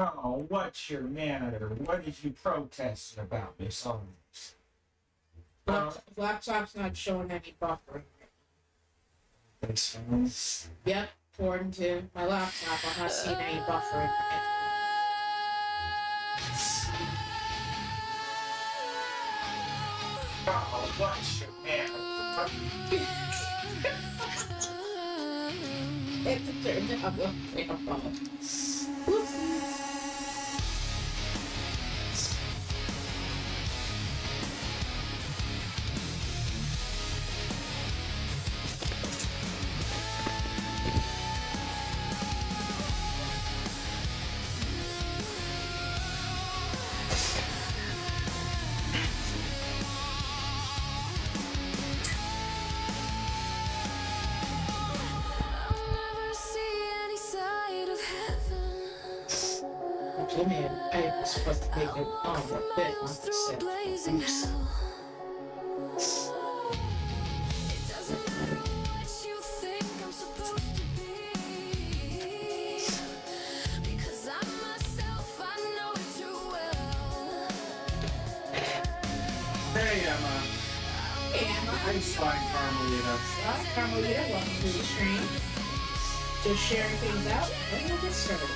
Oh, what's your matter? What did you protest about, Miss Owens? Laptop's not showing any buffering. Yes. Yep, according to my laptop, I'm not seeing any buffering. Oh, what's your matter? It's a turn of the phone. Whoopsies. Man, I was supposed to make it on a bit on the set. Oops. Hey, Emma. Hey, Emma. Thanks, Carmelita. Carmelita, welcome to the stream. Just sharing things out, and we'll get started.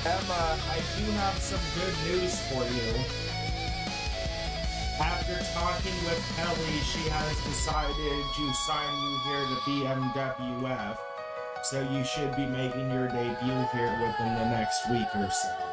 Emma, I do have some good news for you. After talking with Kelly, she has decided to sign you here to BMWF, so you should be making your debut here within the next week or so.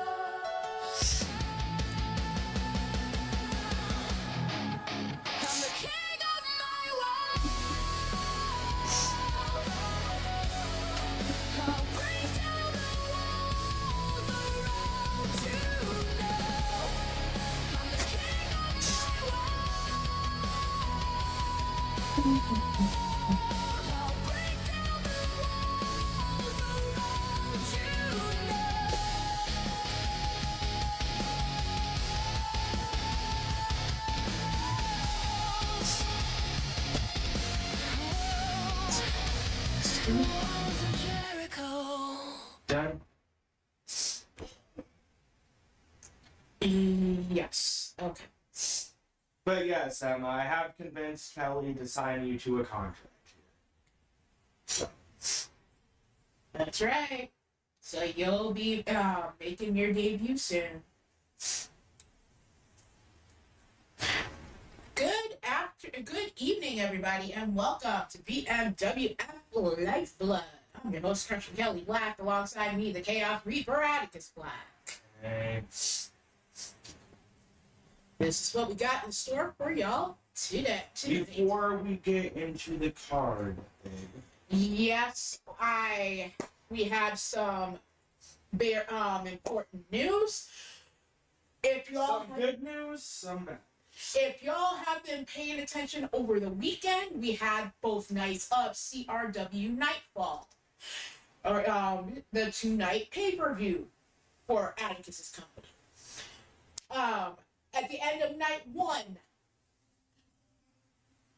Done? Yes. Okay. But yes, Emma, I have convinced Kelly to sign you to a contract here. So. That's right. So you'll be making your debut soon. Good evening, everybody, and welcome to BMWF Lifeblood. I'm your host, Crush Kelly Black, alongside me, the Chaos Reaper Atticus Black. Hey. This is what we got in store for y'all today. Before we get into the card, Yes, we have some important news. If y'all some good news, some bad. If y'all have been paying attention over the weekend, we had both nights of CRW Nightfall, or the 2-night pay-per-view for Atticus's company. At the end of night one,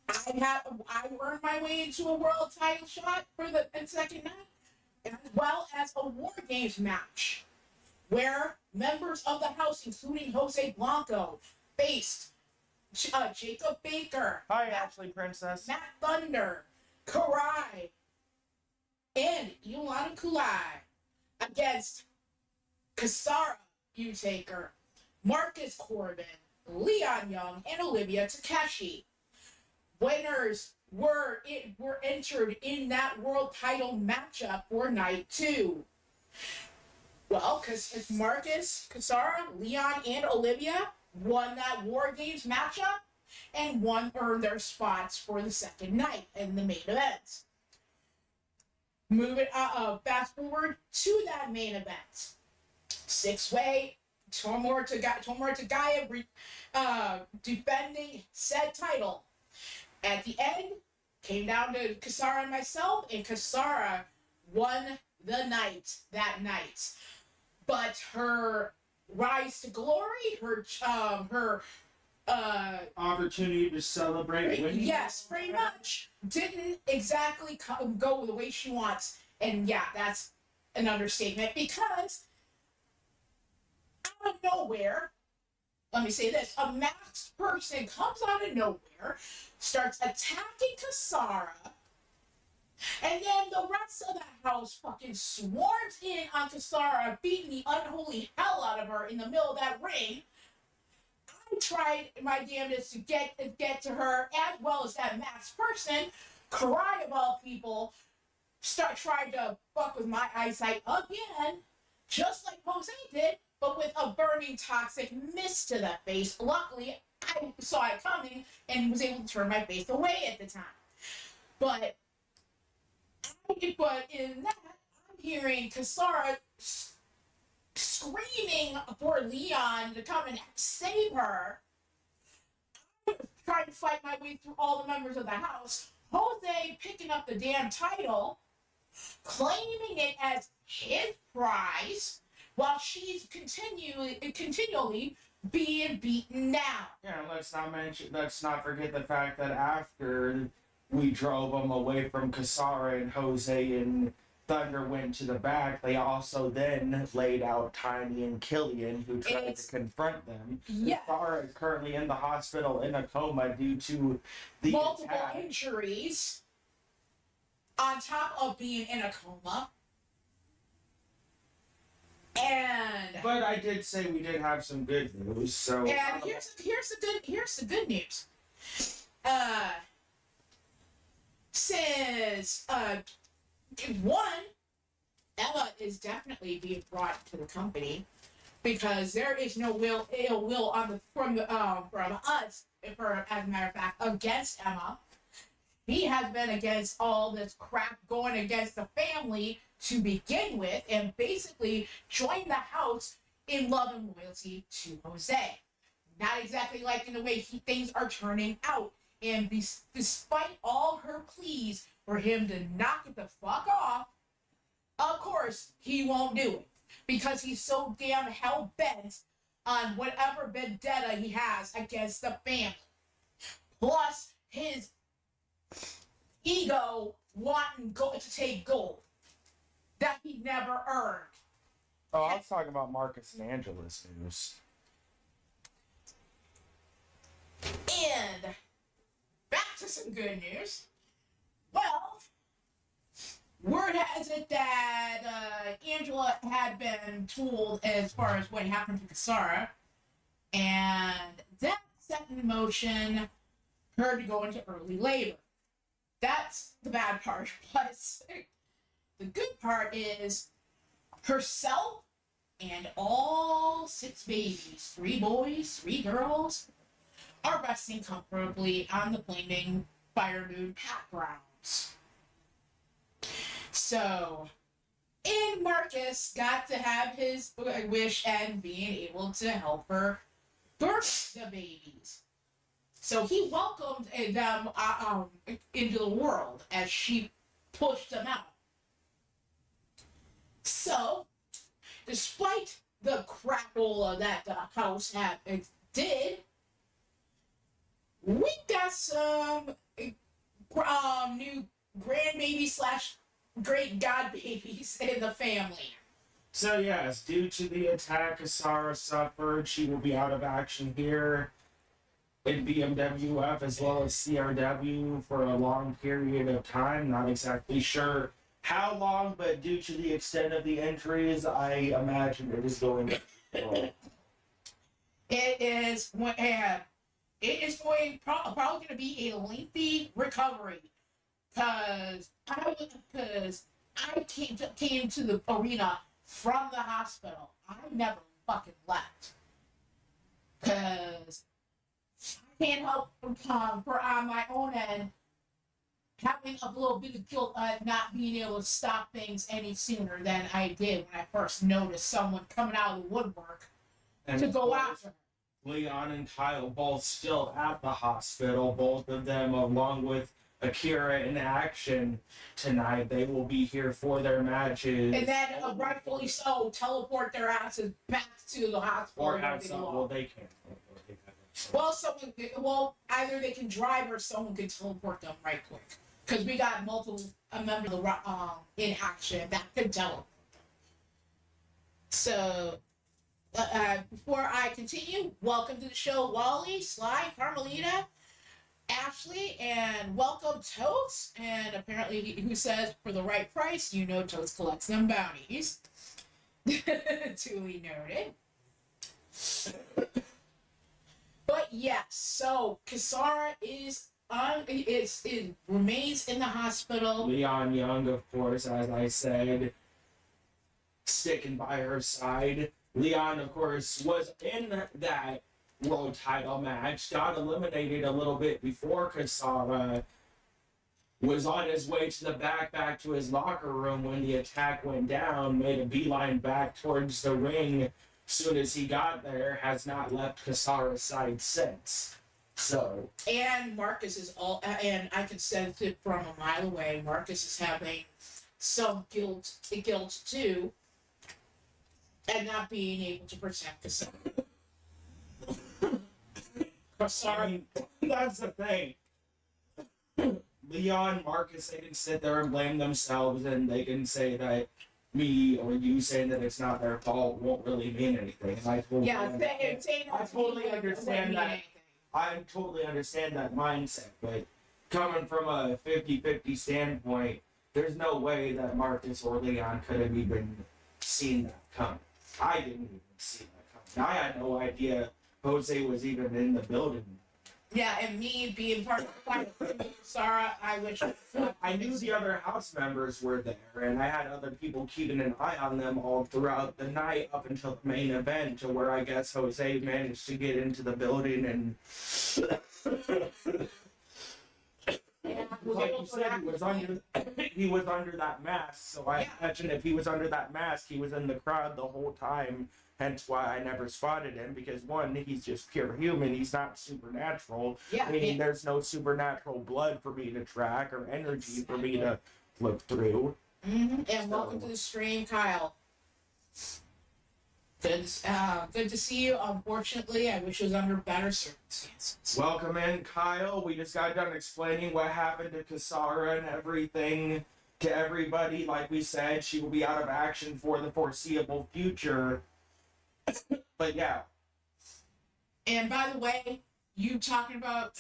I earned my way into a world title shot for the second night, as well as a War Games match, where members of the house, including Jose Blanco, faced Jacob Baker. Hi, Ashley Princess. Matt Thunder, Karai, and Yolanda Kulai against Kasara Utaker, Marcus Corbin, Leon Young, and Olivia Takeshi. Winners were entered in that world title matchup for night 2. Well, because it's Marcus, Kasara, Leon, and Olivia won that War Games matchup, and one earned their spots for the second night in the main event. Moving fast forward to that main event. 6-way, Tomohiro Tagaya defending said title. At the end, came down to Kasara and myself, and Kasara won the night that night. But her rise to glory, her opportunity to celebrate winning. Yes, pretty much. Didn't exactly go the way she wants. And yeah, that's an understatement, because out of nowhere, let me say this, a masked person comes out of nowhere, starts attacking Kasara, and then the rest of the house fucking swarms in on Kasara, beating the unholy hell out of her in the middle of that ring. I tried my damnedest to get to her, as well as that masked person. Karai, of all people, tried to fuck with my eyesight again, just like Jose did, but with a burning toxic mist to the face. Luckily, I saw it coming and was able to turn my face away at the time. But in that, I'm hearing Kasara screaming for Leon to come and save her. I'm trying to fight my way through all the members of the house. Jose picking up the damn title, claiming it as his prize, while she's continually being beaten down. Yeah, let's not forget the fact that after we drove them away from Kasara and Jose and Thunder went to the back, they also then laid out Tiny and Killian, who tried to confront them. Yeah. Kasara is currently in the hospital in a coma due to the multiple attack. Injuries, on top of being in a coma. But I did say we did have some good news, so. And here's the good news. Since one, Emma is definitely being brought to the company, because there is no ill will from us, as a matter of fact, against Emma. He has been against all this crap going against the family to begin with, and basically joined the house in love and loyalty to Jose. Not exactly liking the way things are turning out, and despite all her pleas for him to knock it the fuck off, of course he won't do it, because he's so damn hell-bent on whatever vendetta he has against the family. Plus his ego wanting to take gold that he never earned. Oh, I was talking about Marcus and Angela's news. And back to some good news. Well, word has it that Angela had been told as far as what happened to Kasara, and that set in motion her to go into early labor. That's the bad part, but the good part is herself and all 6 babies, 3 boys, 3 girls, are resting comfortably on the flaming fire moon backgrounds. So, and Marcus got to have his wish and being able to help her birth the babies. So he welcomed them into the world as she pushed them out. So, despite the crackle that the house did, we got some new grandbaby / great godbabies in the family. So yes, due to the attack Kasara suffered, she will be out of action here in BMWF as well as CRW for a long period of time. Not exactly sure how long, but due to the extent of the injuries, I imagine it is going to well. It is probably going to be a lengthy recovery because I came to the arena from the hospital. I never fucking left because I can't help for on my own end having a little bit of guilt at not being able to stop things any sooner than I did when I first noticed someone coming out of the woodwork And to go after. Leon and Kyle both still at the hospital, both of them along with Akira in action tonight. They will be here for their matches. And then, rightfully so, teleport their asses back to the hospital. Or have some, well, they can't. Well, either they can drive or someone can teleport them right quick. Because we got multiple members of the in action that can teleport them. So, before I continue, welcome to the show, Wally, Sly, Carmelita, Ashley, and welcome Totes. And apparently, who says for the right price, you know Totes collects them bounties. Duly noted. But yes, so Kasara remains in the hospital. Leon Young, of course, as I said, sticking by her side. Leon, of course, was in that world title match, got eliminated a little bit before Kasara was on his way to the back to his locker room when the attack went down, made a beeline back towards the ring. Soon as he got there, has not left Kasara's side since. So. And Marcus is and I can sense it from a mile away. Marcus is having some guilt too, and not being able to protect Kasara. I mean, that's the thing. Leon, Marcus, they can sit there and blame themselves, and they can say that me or you saying that it's not their fault won't really mean anything. And I totally understand that. I totally understand that mindset, but coming from a 50-50 standpoint, there's no way that Marcus or Leon could have even seen that coming. I didn't even see that coming. I had no idea Jose was even in the building. Yeah, and me being part of the fight, Sarah, I wish I knew the other house members were there, and I had other people keeping an eye on them all throughout the night up until the main event, to where I guess Jose managed to get into the building and. Like you said, he was under that mask, so I imagine if he was under that mask, he was in the crowd the whole time. Hence why I never spotted him, because one, he's just pure human, he's not supernatural. Yeah, meaning there's no supernatural blood for me to track or energy for me to look through. Mm-hmm. And welcome to the stream, Kyle. Good to see you. Unfortunately, I wish it was under better circumstances. Welcome in, Kyle. We just got done explaining what happened to Kasara and everything to everybody. Like we said, she will be out of action for the foreseeable future. But yeah. And by the way, you talking about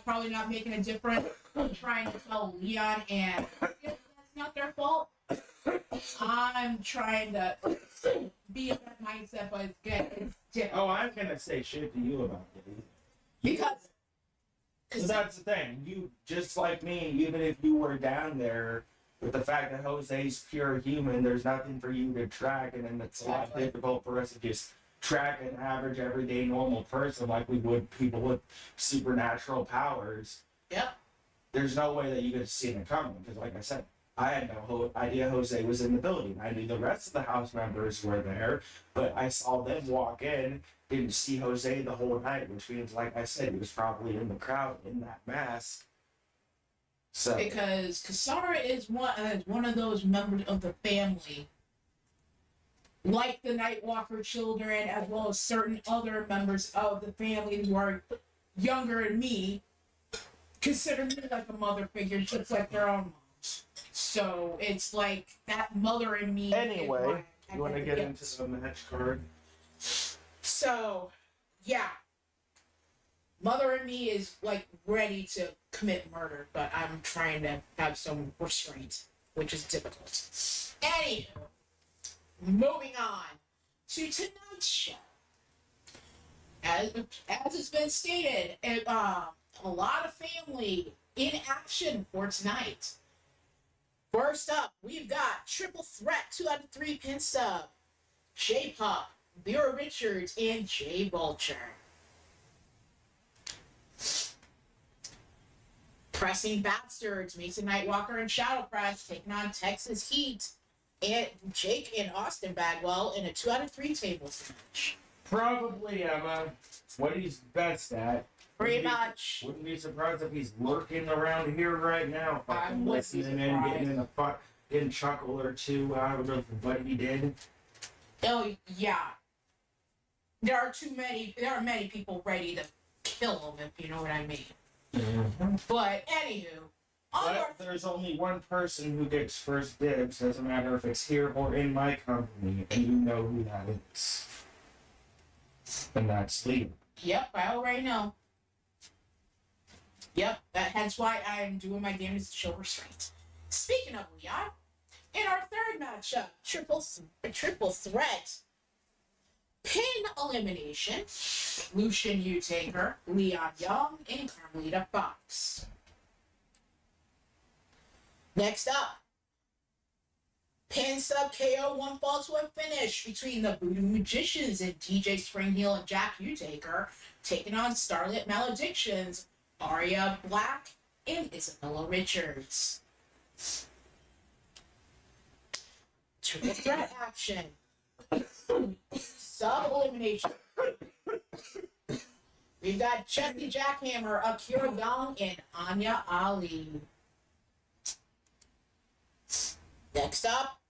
probably not making a difference, trying to tell Leon and that's not their fault. I'm trying to be in that mindset, but it's different. Oh, I'm gonna say shit to you about it. Because So that's the thing. You, just like me, even if you were down there, with the fact that Jose's pure human, there's nothing for you to track, and then it's a lot difficult for us to just track an average, everyday, normal person like we would people with supernatural powers. Yep. There's no way that you could have seen it coming, because like I said, I had no idea Jose was in the building. I knew the rest of the house members were there, but I saw them walk in, didn't see Jose the whole night, which means, like I said, he was probably in the crowd in that mask. So Because Kasara is one of those members of the family, like the Nightwalker children, as well as certain other members of the family who are younger than me, consider me like a mother figure, just like their own moms. So it's like that mother in me. anyway, you want to get into the match card? So, yeah. Mother in me is like ready to commit murder, but I'm trying to have some restraint, which is difficult. Anywho, moving on to tonight's show. As it's been stated, a lot of family in action for tonight. First up, we've got Triple Threat 2 out of 3 pin sub. J-Pop, Vera Richards, and Jay Vulture. Pressing Bastards, Mason Nightwalker and Shadow Press taking on Texas Heat and Jake and Austin Bagwell in a 2 out of 3 tables match. Probably Emma. What he's best at. Pretty much. Wouldn't be surprised if he's lurking around here right now. I'm listening and getting a chuckle or two out of what he did. Oh yeah. There are many people ready to kill him, if you know what I mean. Mm-hmm. But anywho, but there's only one person who gets first dibs. Doesn't matter if it's here or in my company, and you know who that is. And that's Lee. Yep, I already know. Yep, hence why I'm doing my damage to show restraint. Speaking of Leon, in our third matchup, triple threat pin elimination, Lucian Utaker, Leon Young, and Carmelita Fox. Next up, pin sub KO 1 fall to a finish between the Voodoo Magicians and DJ Springheel and Jack Utaker, taking on Starlit Maledictions, Aria Black, and Isabella Richards. Triple threat action. Sub-elimination. We've got Chesney Jackhammer, Akira Young, and Anya Ali. Next up,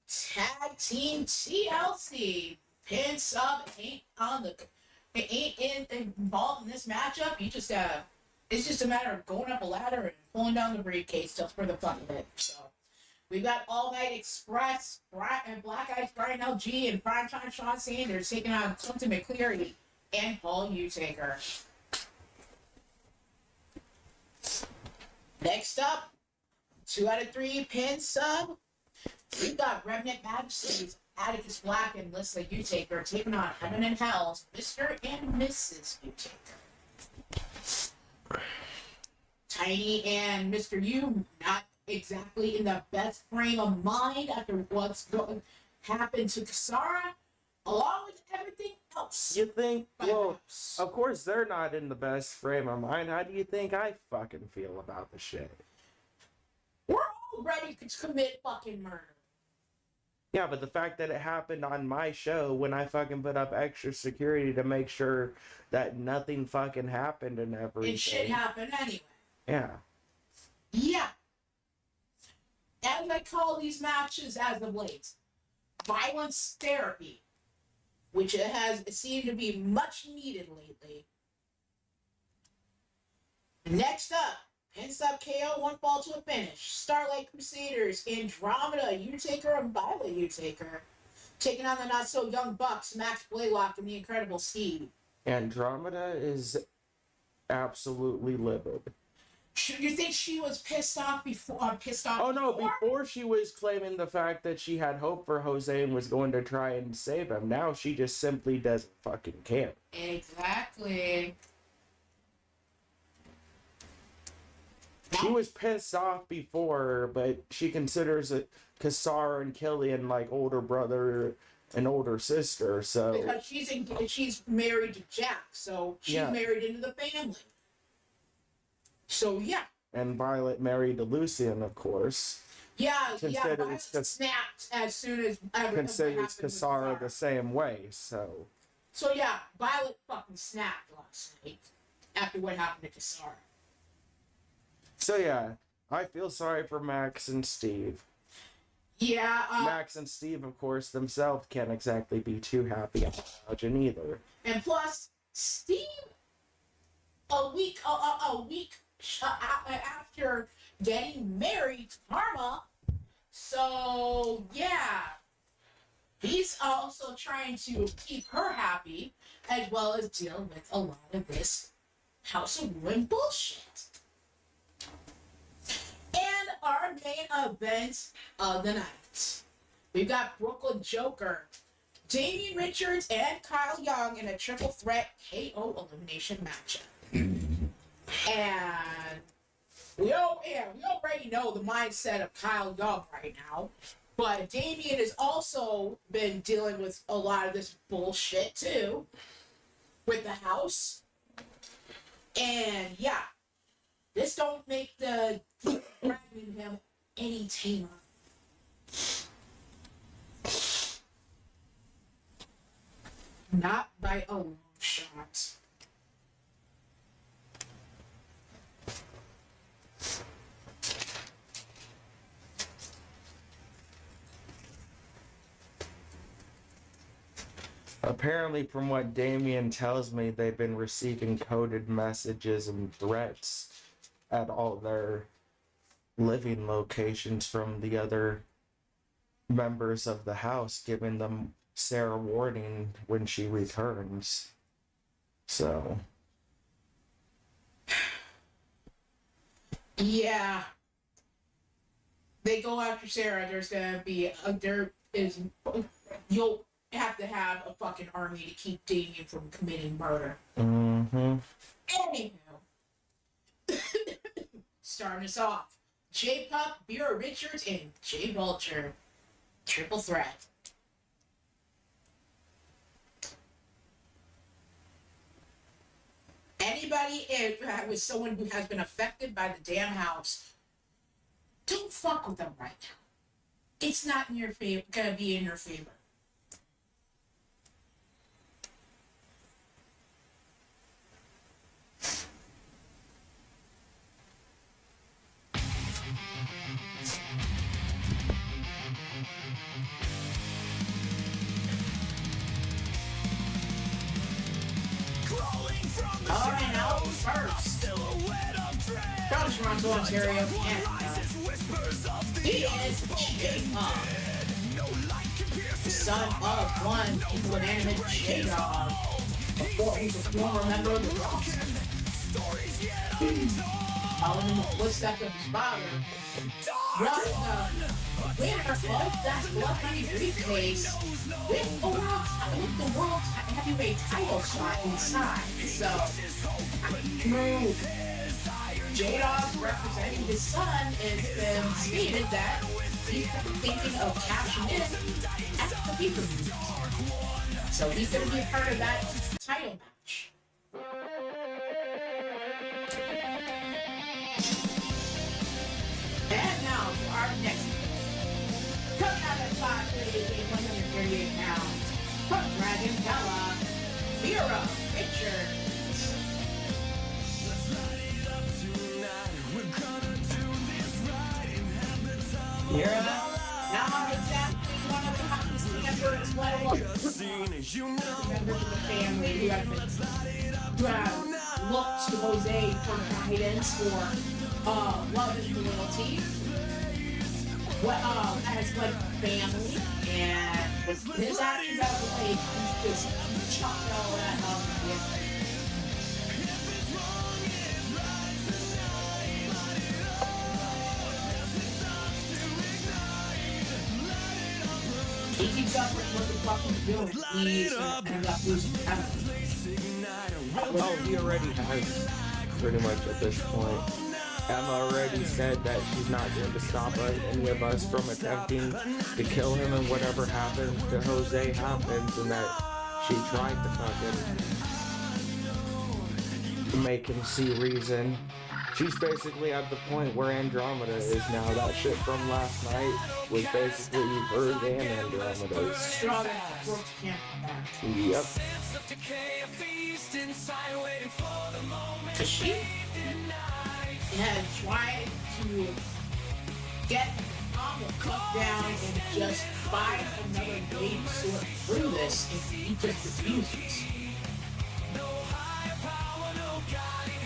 Tag Team TLC. Pin sub ain't involved in this matchup. It's just a matter of going up a ladder and pulling down the briefcase just for the fun of it. So we've got All Night Express, Black Eyes Brian LG, and Primetime Sean Sanders taking on Clinton McCleary and Paul Utaker. Next up, 2 out of 3 pin sub. We've got Remnant Majesties, Atticus Black, and Leslie Utaker taking on Heaven and Hell's Mr. and Mrs. Utaker. Tiny and Mr. U not exactly in the best frame of mind after what's happened to Kasara, along with everything else. You think? Well, of course they're not in the best frame of mind. How do you think I fucking feel about the shit? We're all ready to commit fucking murder. Yeah, but the fact that it happened on my show when I fucking put up extra security to make sure that nothing fucking happened and everything. It should happen anyway. Yeah. Yeah. As I call these matches as of late, violence therapy, which it has seemed to be much needed lately. Next up, pin sub KO 1 fall to a finish. Starlight Crusaders, Andromeda Utaker, and Bila Utaker, taking on the not so young Bucks, Max Blaylock, and the Incredible Steve. Andromeda is absolutely livid. You think she was pissed off before? Oh no! Before she was claiming the fact that she had hope for Jose and was going to try and save him. Now she just simply doesn't fucking care. Exactly. She was pissed off before, but she considers it Cassara and Killian like older brother and older sister, so Because she's married to Jack, so she's married into the family. So yeah. And Violet married to Lucian, of course. Yeah, Violet snapped as soon as considers Cassara the same way, so. So yeah, Violet fucking snapped last night after what happened to Cassara. So yeah, I feel sorry for Max and Steve. Yeah, Max and Steve, of course, themselves can't exactly be too happy about Elgin either. And plus, Steve, a week after getting married to Karma, so yeah, he's also trying to keep her happy as well as deal with a lot of this House of Ruin bullshit. And our main event of the night. We've got Brooklyn Joker, Damian Richards, and Kyle Young in a triple threat KO elimination matchup. And we already know the mindset of Kyle Young right now. But Damian has also been dealing with a lot of this bullshit too. With the house. And yeah. This don't make the dragging him any tamer. Not by a long shot. Apparently, from what Damien tells me, they've been receiving coded messages and threats at all their living locations from the other members of the house, giving them Sarah warning when she returns. So. Yeah. They go after Sarah, you'll have to have a fucking army to keep Damien from committing murder. Mm-hmm. Anywho. Starting us off, J-Pup, Vera Richards, and Jay Vulture. Triple threat. Anybody with someone who has been affected by the damn house, don't fuck with them right now. It's not in your favor. Gonna be in your favor. Alright, now first. From Toronto, Ontario, Canada. He is J-Pup, the son of one inanimate J-Dog, before he was a former member of the roster. Following in the footsteps of his father, was the winner of that Bloodhound briefcase with the world heavyweight title shot inside. So, through J-Dog representing his son, it's been stated that he's been thinking of cashing in at the pay-per-view. So he's going to be a part of that title match. And now for our next one. Coming out at 5'8", 138 pounds, from Dragon Bella, Vera Richards. Vera, not exactly one of the hottest members, let alone members of the family who have looked to Jose for guidance, for love and loyalty. As like family, and with his actions out of the way, he's just chopped all that up with. He keeps up with what the fuck he's doing. He's gonna end up losing count. Oh, he already has, pretty much at this point. Emma already said that she's not going to stop any of us from attempting to kill him, and whatever happened to Jose happens, and that she tried to fucking make him see reason. She's basically at the point where Andromeda is now. That shit from last night was basically hers and Andromeda's. Straw that works can't come back. Yep. Because she had tried to get Tom to cut down and just find another way to sort through this, and he just refuses.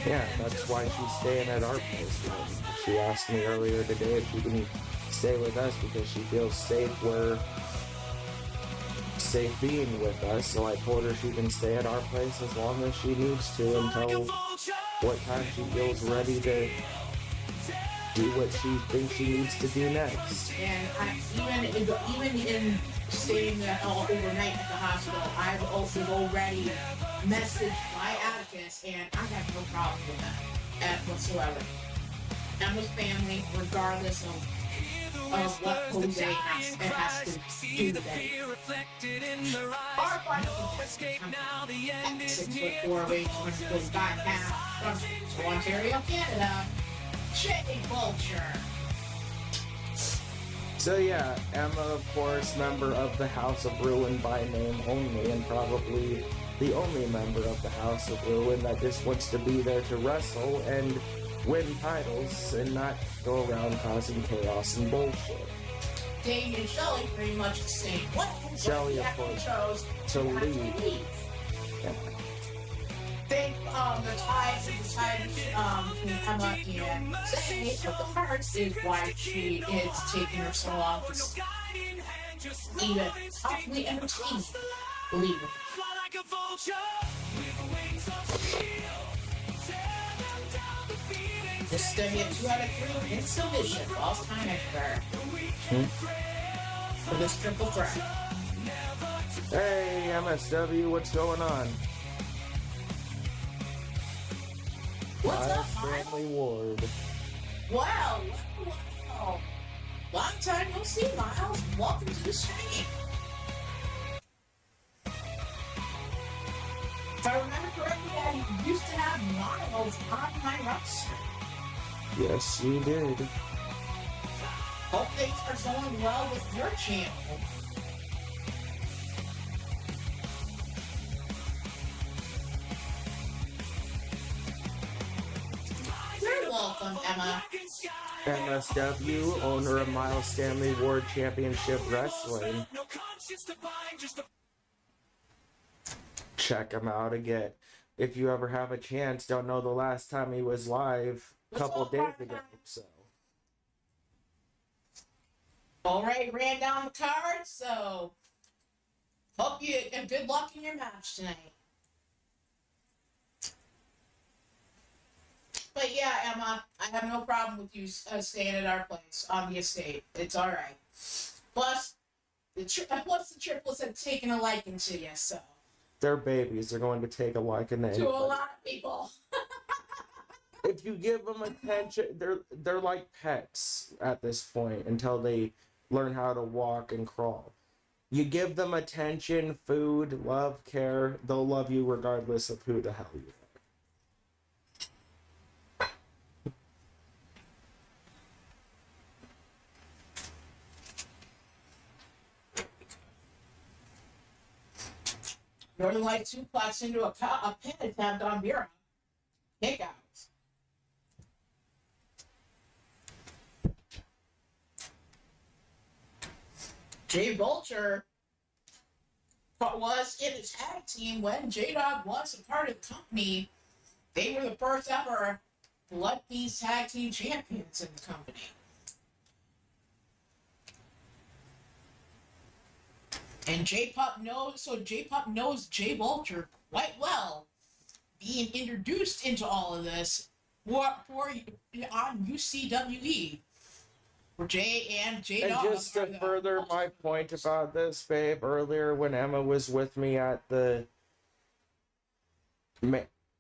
Yeah, that's why she's staying at our place. She asked me earlier today if she can stay with us because she feels safe being with us. So I told her she can stay at our place as long as she needs to until what time she feels ready to do what she thinks she needs to do next. And even in staying overnight at the hospital, I've also already messaged my Atticus, and I have no problem with that whatsoever. Emma's family, regardless of what Jose has to do today. Our final contestant, 6'4", weighs 145 pounds, from Ontario, Canada, Jay Vulture. So yeah, Emma, of course, member of the House of Ruin by name only, and probably the only member of the House of Ruin that just wants to be there to wrestle and win titles and not go around causing chaos and bullshit. Dave and Shelley pretty much the same. Shelley, of course, chose to leave. Yeah. Think the tie between Emma and Say, but the first is why she is taking her so long to even possibly entertain. Believe it. This is going to be a 2 out of 3 in submission. Lost time expert. For this triple threat. Hey, MSW, what's going on? What's up, Stanley Ward. Wow. Long time no see, Miles. Welcome to the stream. If I remember correctly, I used to have Miles on my roster. Yes, you did. Hope things are going well with your channel. You're welcome, Emma. MSW, owner of Miles Stanley Ward Championship Wrestling. Check him out again. If you ever have a chance, don't know the last time he was live, a couple days ago, so. Alright, ran down the card, so hope you and good luck in your match tonight. But yeah, Emma, I have no problem with you staying at our place on the estate. It's alright. Plus, the triplets have taken a liking to you, so. They're babies. They're going to take a liking to a lot of people. If you give them attention, they're like pets at this point until they learn how to walk and crawl. You give them attention, food, love, care, they'll love you regardless of who the hell you are. Northern Light suplex into a pin attempt on Mira. Kickouts. Jay Vulture was in a tag team when J-Dog was a part of the company. They were the first ever Blood Beast tag team champions in the company. And J-Pup knows Jay Vulture quite well, being introduced into all of this on UCWE. For Jay and J-Dog. And just to further my point about this, babe, earlier when Emma was with me at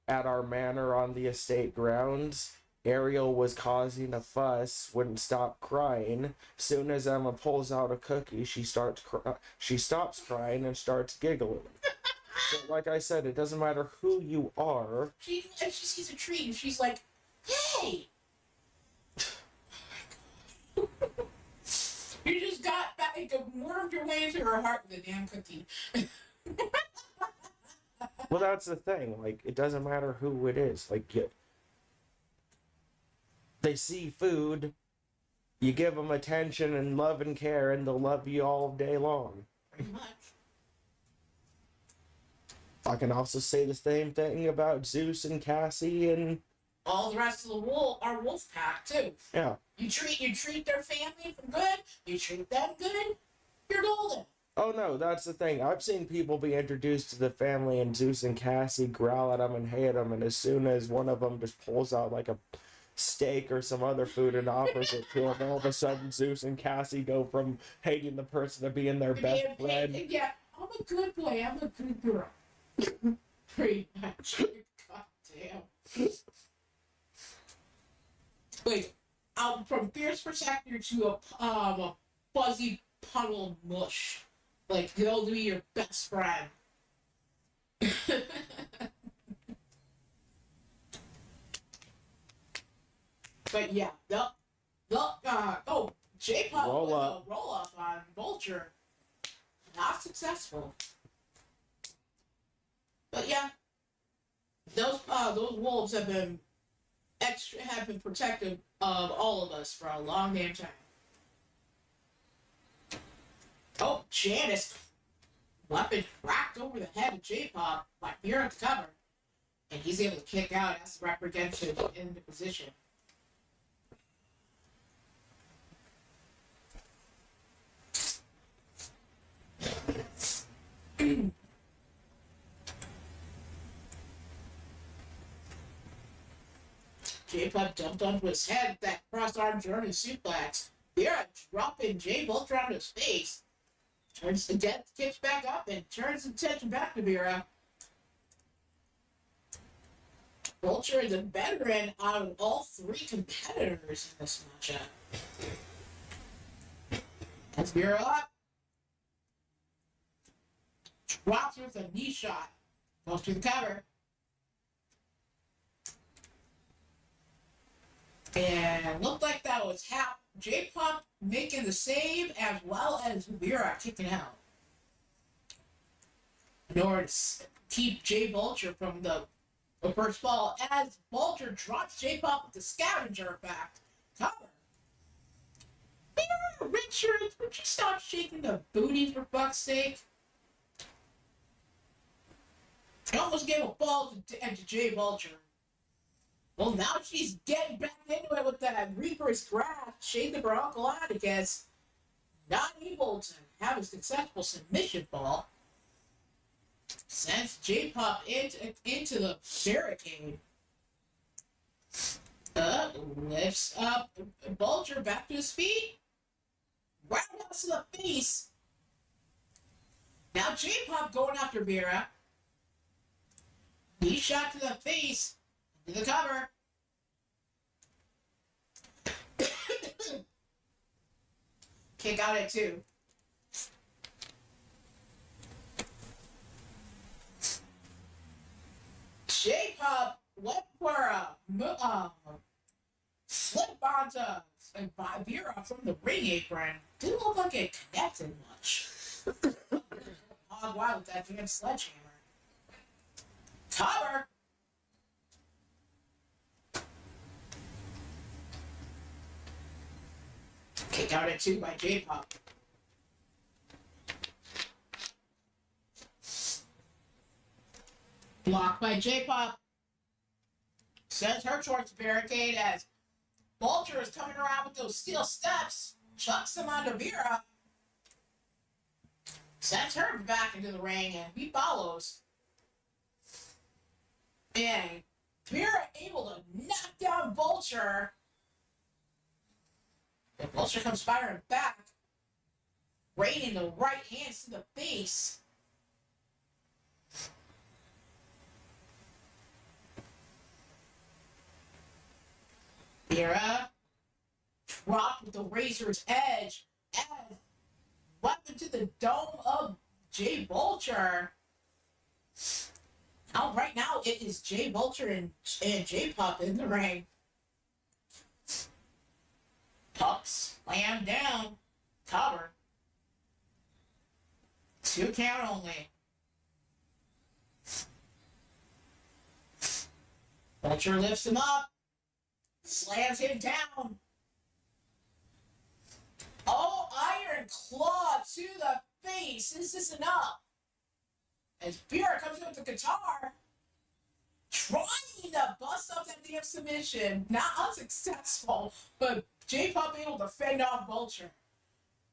our manor on the estate grounds, Ariel was causing a fuss, wouldn't stop crying. Soon as Emma pulls out a cookie, she stops crying and starts giggling. So, like I said, it doesn't matter who you are. If she sees a treat and she's like, "Hey!" You just got back, wormed your way into her heart with a damn cookie. Well, that's the thing. Like, it doesn't matter who it is. Like, they see food, you give them attention and love and care, and they'll love you all day long. Pretty much. I can also say the same thing about Zeus and Cassie and all the rest of the our wolf pack too. Yeah. You treat their family good, you treat them good, you're golden. Oh no, that's the thing. I've seen people be introduced to the family and Zeus and Cassie growl at them and hate them, and as soon as one of them just pulls out like a steak or some other food and offers it to them, all of a sudden Zeus and Cassie go from hating the person to being their best friend. Yeah, I'm a good boy, I'm a good girl. Pretty much. God damn. Like, from fierce protector to a fuzzy puddle mush. Like, they'll be your best friend. But yeah, J-Pop roll with up. a roll-up on Vulture. Not successful. But yeah, those wolves have been protective of all of us for a long damn time. Oh, Janice! Weapon cracked over the head of J-Pop by Fear at the cover, and he's able to kick out as the representative in the position. J-Pop jumped onto his head with that cross-arm German suplex. Vera dropping J Vulture onto his face. Turns the death kicks back up and turns attention back to Vera. Vulture is a veteran out of all three competitors in this matchup. That's Vera up. Drops with a knee shot. Goes to the cover. And looked like that was J-Pop making the save as well as Vera kicking out. In order to keep J Vulture from the first ball, as Vulture drops J-Pop with the scavenger effect. Cover. Vera, Richard, would you stop shaking the booty for fuck's sake? I almost gave a ball to J Vulture. Well, now she's getting back into it with that Reaper's Grasp, shaking her uncle out against, not able to have a successful submission ball. Sends J-Pop into the barricade. Lifts up Vulture back to his feet. Roundhouse to the face. Now J-Pop going after Vera. Knee shot to the face. To the cover. Kick out at 2. J-Pop went for a slip onto Vera from the ring apron. Didn't look like it connected much. Hog wild with that damn sledgehammer. Cover. Kick out at 2 by J-Pop. Blocked by J-Pop. Sends her towards the barricade as Vulture is coming around with those steel steps. Chucks them onto Vera. Sends her back into the ring and he follows. And Vera able to knock down Vulture. And Vulture comes firing back, raining the right hands to the face. Vera dropped with the razor's edge as weapon to the dome of Jay Vulture. Now, right now, it is Jay Vulture and J Pup in the ring. Pup slammed down, cover. 2 count only. Vulture lifts him up, slams him down. Oh, iron claw to the face. Is this enough? As Vera comes in with the guitar, trying to bust up that damn submission. Not unsuccessful, but J-Pop able to fend off Vulture.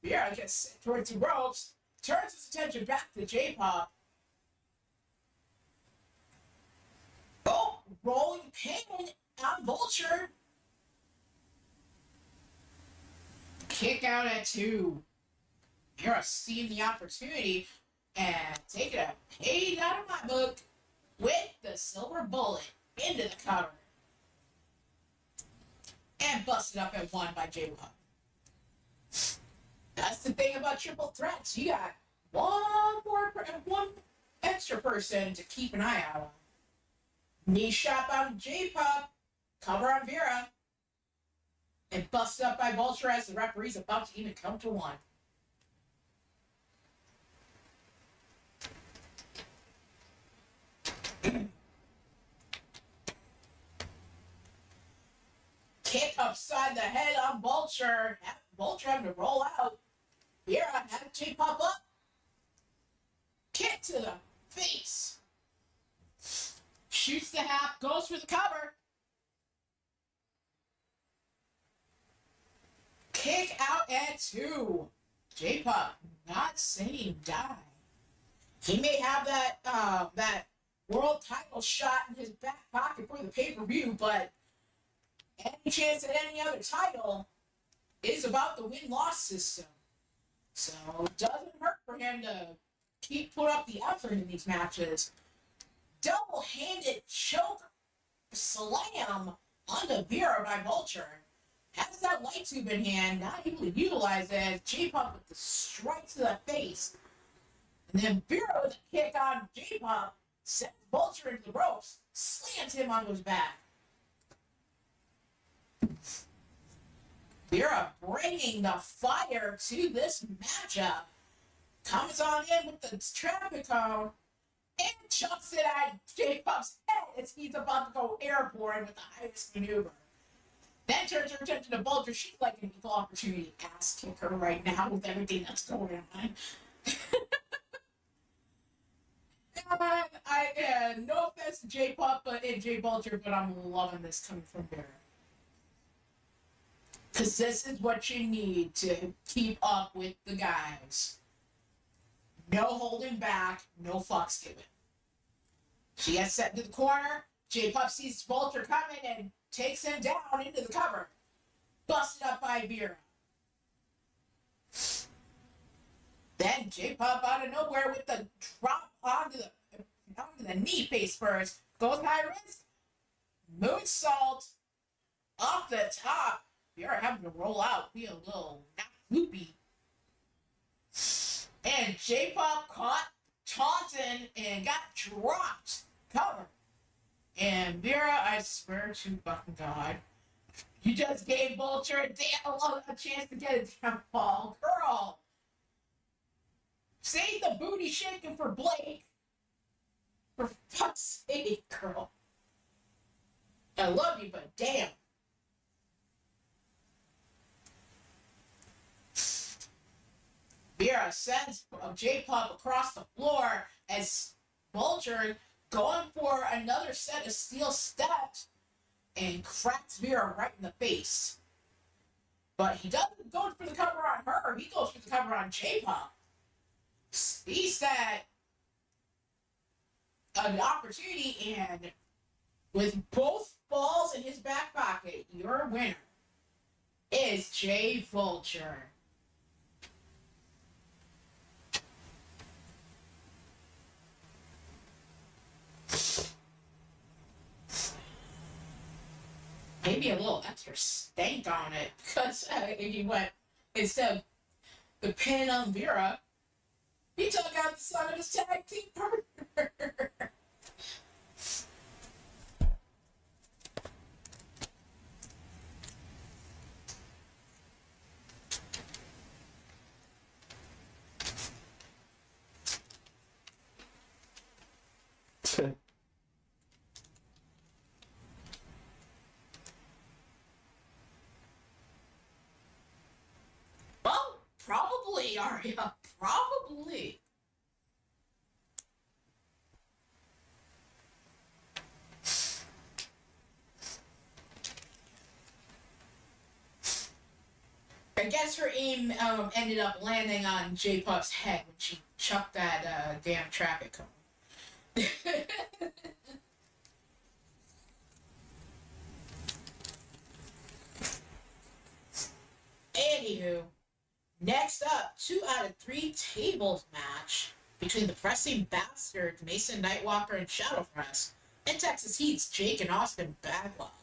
Vera gets sent towards the ropes, turns his attention back to J-Pop. Oh, rolling pin on Vulture. Kick out at 2. Vera seeing the opportunity and taking a page out of my book with the silver bullet into the cover. And busted up at 1 by J-Pop. That's the thing about triple threats. You got one extra person to keep an eye out on. Knee shot on J-Pop, cover on Vera, and busted up by Vulture as the referee's about to even come to 1. Kick upside the head on Vulture. Vulture having to roll out. Vera had J-Pop up. Kick to the face. Shoots the half, goes for the cover. Kick out at 2. J-Pop not saying die. He may have that world title shot in his back pocket for the pay-per-view, but any chance at any other title is about the win-loss system. So it doesn't hurt for him to put up the effort in these matches. Double-handed choke slam onto Vera by Vulture. Has that light tube in hand, not able to utilize it as J-Pop with the strike to the face. And then Vera with a kick on J-Pop sends Vulture into the ropes, slams him onto his back. Vera bringing the fire to this matchup. Comes on in with the traffic cone and chucks it at J-Pop's head as he's about to go airborne with the highest maneuver. Then turns her attention to Vulture. She's like an equal opportunity ass kicker right now with everything that's going on. No offense to J-Pop and J Vulture, but I'm loving this coming from Vera. Because this is what you need to keep up with the guys. No holding back, no fucks given. She gets set into the corner. J-Pop sees Vulture coming and takes him down into the cover. Busted up by Vera. Then J-Pop out of nowhere with the drop onto the knee face first. Goes high risk. Moonsault off the top. Vera having to roll out. Be a little not loopy. And J-Pop caught taunting and got dropped. Cover. And Vera, I swear to fucking God, you just gave Vulture a chance to get a damn fall. Girl! Save the booty shaking for Blake. For fuck's sake, girl. I love you, but damn. Vera sends J-Pop across the floor as Vulture going for another set of steel steps and cracks Vera right in the face. But he doesn't go for the cover on her, he goes for the cover on J-Pop. He said an opportunity, and with both balls in his back pocket, your winner is J Vulture. maybe a little extra stank on it because he went instead of the pin on Vera, he took out the son of his tag team partner. Well, probably, Arya. Probably. I guess her aim ended up landing on J-Pup's head when she chucked that damn traffic cone. Anywho, next up, 2 out of 3 tables match between the Pressing Bastards, Mason Nightwalker and Shadowpress, and Texas Heat's Jake and Austin Bagwell.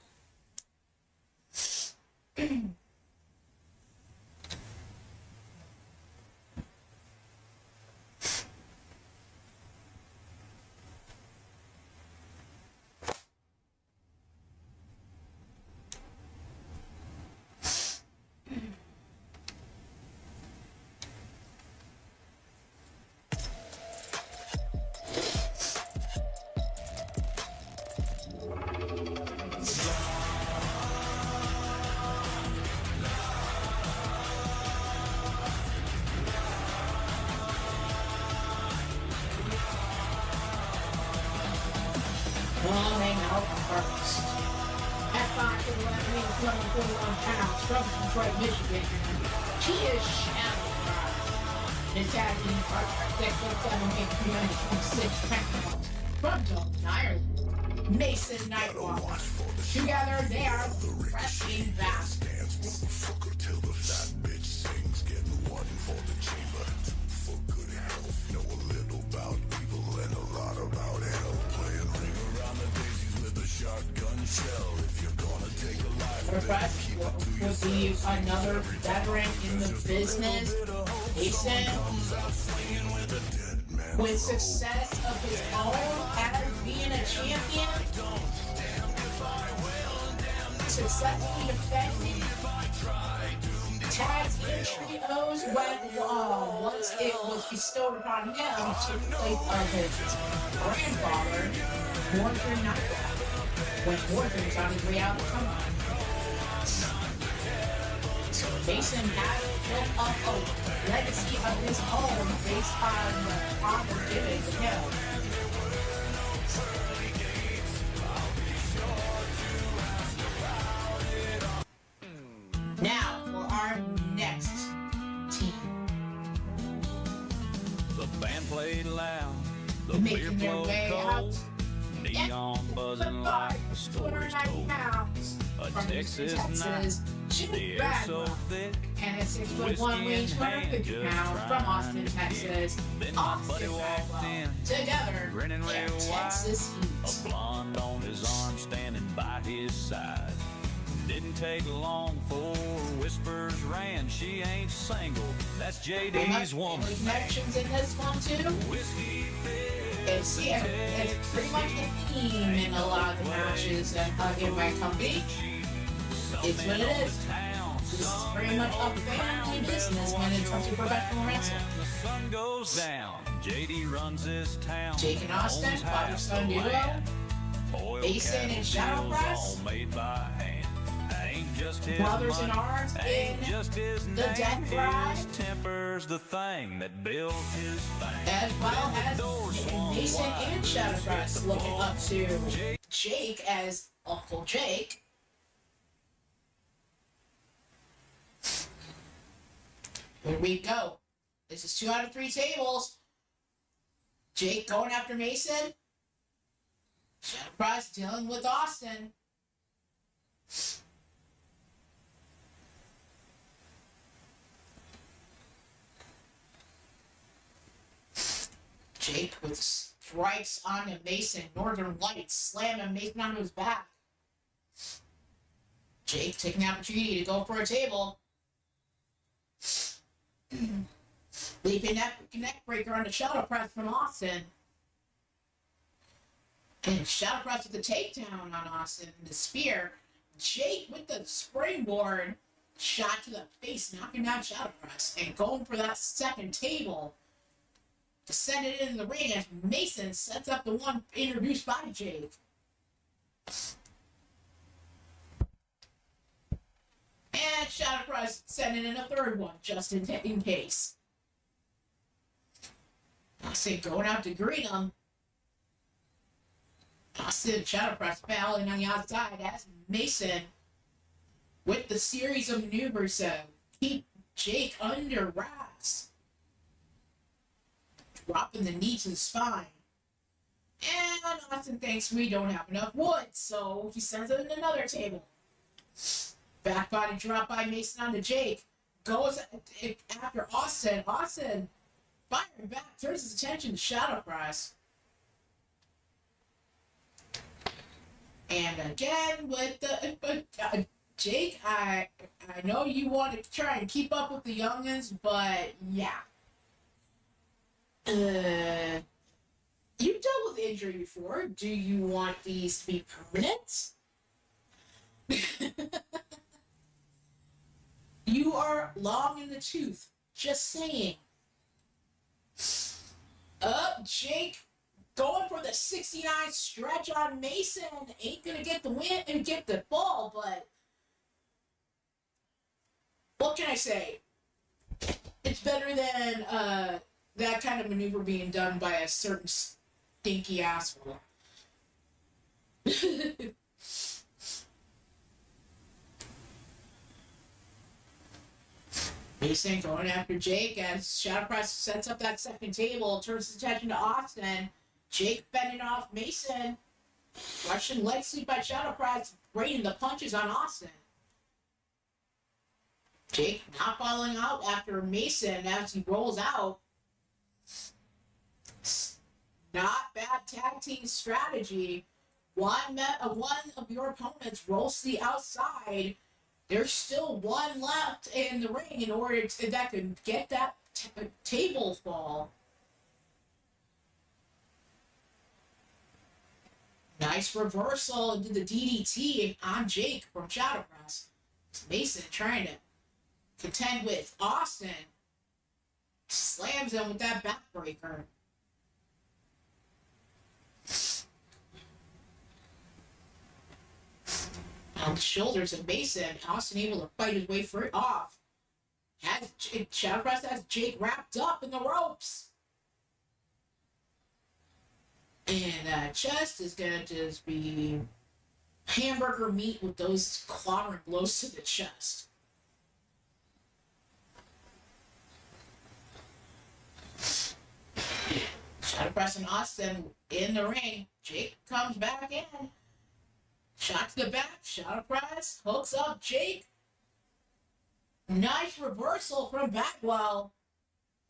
Running out first. At 5'11", pounds from Detroit, Michigan, she is Shadowpress. His tag team partner, 6'7", 326 pounds from Dublin, Ireland, Mason Nightwalker. Together, they are the Pressing Bastards. Till the fat bitch sings, getting one for the chamber, two for good health. Know a little about evil and a lot about hell. Playing ring around the daisies with a shotgun shell. If you're gonna take a life, will be another veteran in the business. Mason, with success of his own as being a champion, successfully defending tags and trios when once it was bestowed upon him to the place of his grandfather, Mordred Nightwalker, when Mordred was on his way out of comeback. So Mason has built up a legacy of his own based on the honor given to him. Now, for our next team. The band played loud, the beer Making their flowed way cold, out. neon buzzing like the stories told. A Texas night, the air so thick, and a 6'1", whiskey weighs in hand, 250 just pounds from trying Austin, to Texas. Then my buddy Austin walked Bagwell. in, Together, grinning they're real Texas wide, Heat. a blonde on his arm standing by his side. Didn't take long for whispers ran, she ain't single, that's JD's woman. Connections in this one too. Whiskey It's pretty much the theme in a lot of the matches in my company. It's what it is. This is pretty much a family business when it comes to professional wrestling. The sun goes down, JD runs this town. Jake and Austin, Owns father-son half the duo. land. Oil Mason and cattle Shadowpress. deals all made by hand. Ain't just his Brothers in money, arms ain't in just his the name, Death Bride. his temper's the thing that built his fame. As well Then the door as swung Mason wide, and Shadowpress looking up to Jake as Uncle Jake. Here we go. This is 2 out of 3 tables. Jake going after Mason. Shadowpress dealing with Austin. Jake with strikes onto Mason. Northern Lights slamming Mason onto his back. Jake taking the opportunity to go for a table. Leaping neck breaker on the shadow press from Austin. And shadow press with the takedown on Austin. The spear. Jake with the springboard. Shot to the face, knocking down shadow press. And going for that second table. To send it into the ring as Mason sets up the one introduced by Jake. And shadow press sending in a third one, just in case. Austin going out to greet him. Austin shadow press battling on the outside as Mason with the series of maneuvers to keep Jake under wraps. Dropping the knee to the spine. And Austin thinks we don't have enough wood, so he sends it in another table. Back body drop by Mason onto Jake. Goes after Austin. Austin firing back, turns his attention to shadow press. And again with the Jake, I know you want to try and keep up with the youngins, but yeah. You've dealt with injury before. Do you want these to be permanent? You are long in the tooth. Just saying. Jake going for the 69 stretch on Mason. Ain't gonna get the win and get the ball, but what can I say? It's better than that kind of maneuver being done by a certain stinky asshole. Mason going after Jake as shadow press sets up that second table, turns his attention to Austin. Jake bending off Mason. Russian leg sweep by shadow press, raining the punches on Austin. Jake not falling out after Mason as he rolls out. Not bad tag team strategy. One of your opponents rolls to the outside. There's still one left in the ring in order to that could get that table fall. Nice reversal into the DDT on Jake from shadow press. Mason trying to contend with Austin. Slams him with that backbreaker. On the shoulders of Mason, Austin able to fight his way off. Shadow Press has Jake wrapped up in the ropes. And chest is gonna just be hamburger meat with those clobbering blows to the chest. Shadow Press and Austin in the ring. Jake comes back in. Shot to the back. Shadow Press hooks up Jake. Nice reversal from Bagwell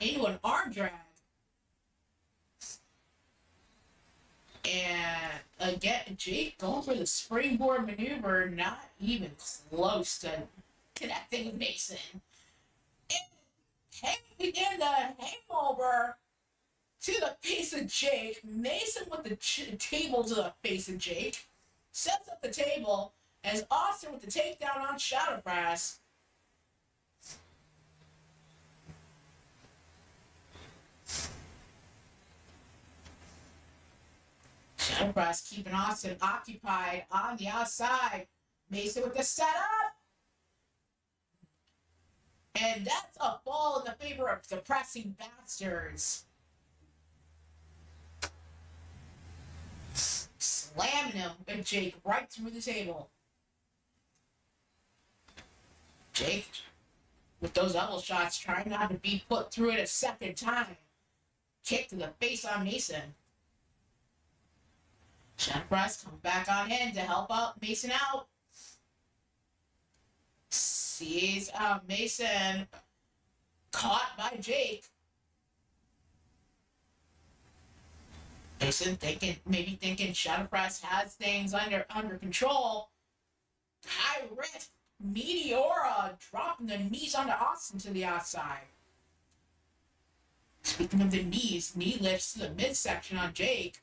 into an arm drag. And again, Jake going for the springboard maneuver, not even close to connecting with Mason. And the hangover to the face of Jake. Mason with the table to the face of Jake. Sets up the table as Austin with the takedown on Shadow Press. Shadow Press keeping Austin occupied on the outside. Mason with the setup. And that's a fall in the favor of Depressing Bastards. Slamming him and Jake right through the table. Jake with those elbow shots trying not to be put through it a second time. Kick to the face on Mason. Shadow Press comes back on in to help out Mason out. Sees Mason caught by Jake. Mason thinking Shadow Press has things under control. High risk Meteora dropping the knees onto Austin to the outside. Speaking of the knees, knee lifts to the midsection on Jake.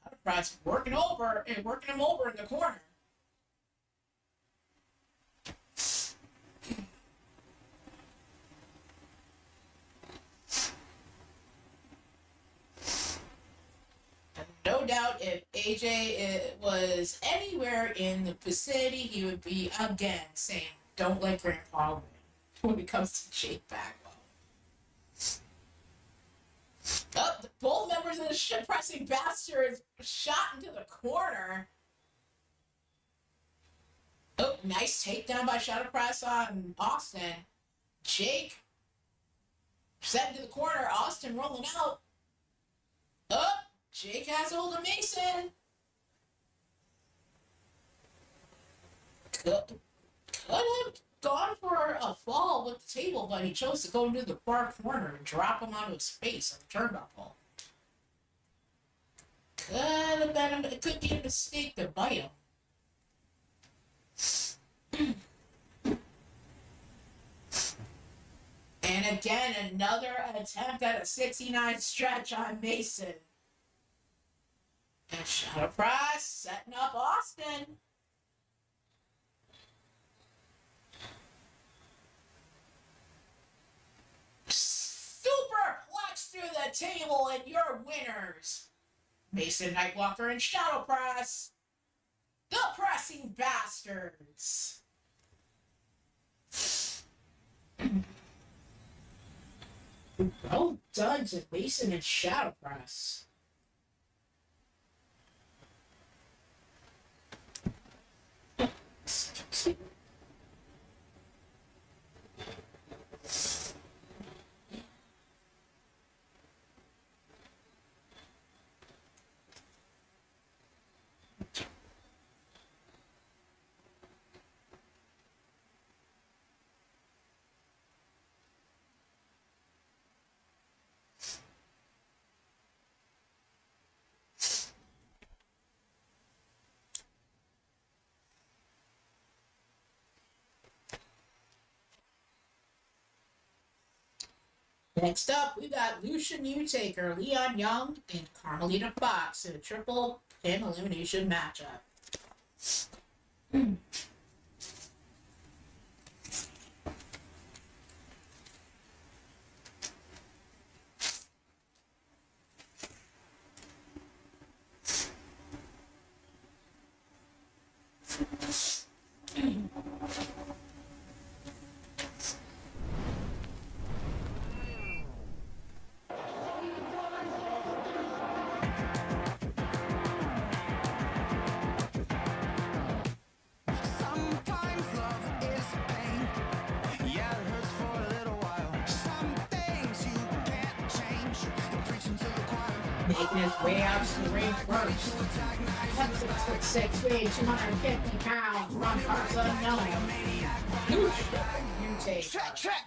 Enterprise working him over in the corner. No doubt if AJ was anywhere in the vicinity, he would be again saying, don't let Grandpa win when it comes to Jake Bagwell. Oh, both members of the ship-pressing bastards shot into the corner. Oh, nice takedown by Shadow Press on Austin. Jake set into the corner. Austin rolling out. Oh, Jake has hold of Mason. Could have gone for a fall with the table, but he chose to go into the far corner and drop him onto his face on the turnbuckle. It could be a mistake to bite him. And again, another attempt at a 69 stretch on Mason. And Shadow Price setting up Austin. Superplex through the table, and your winners, Mason, Nightwalker, and Shadow Press, the Pressing Bastards. Well done to Mason and Shadow Press. Next up, we got Lucian Utaker, Leon Young, and Carmelita Fox in a triple pin elimination matchup. Making his way out to the ring first. 6'6", 250 pounds, from parts unknown. You take. Check.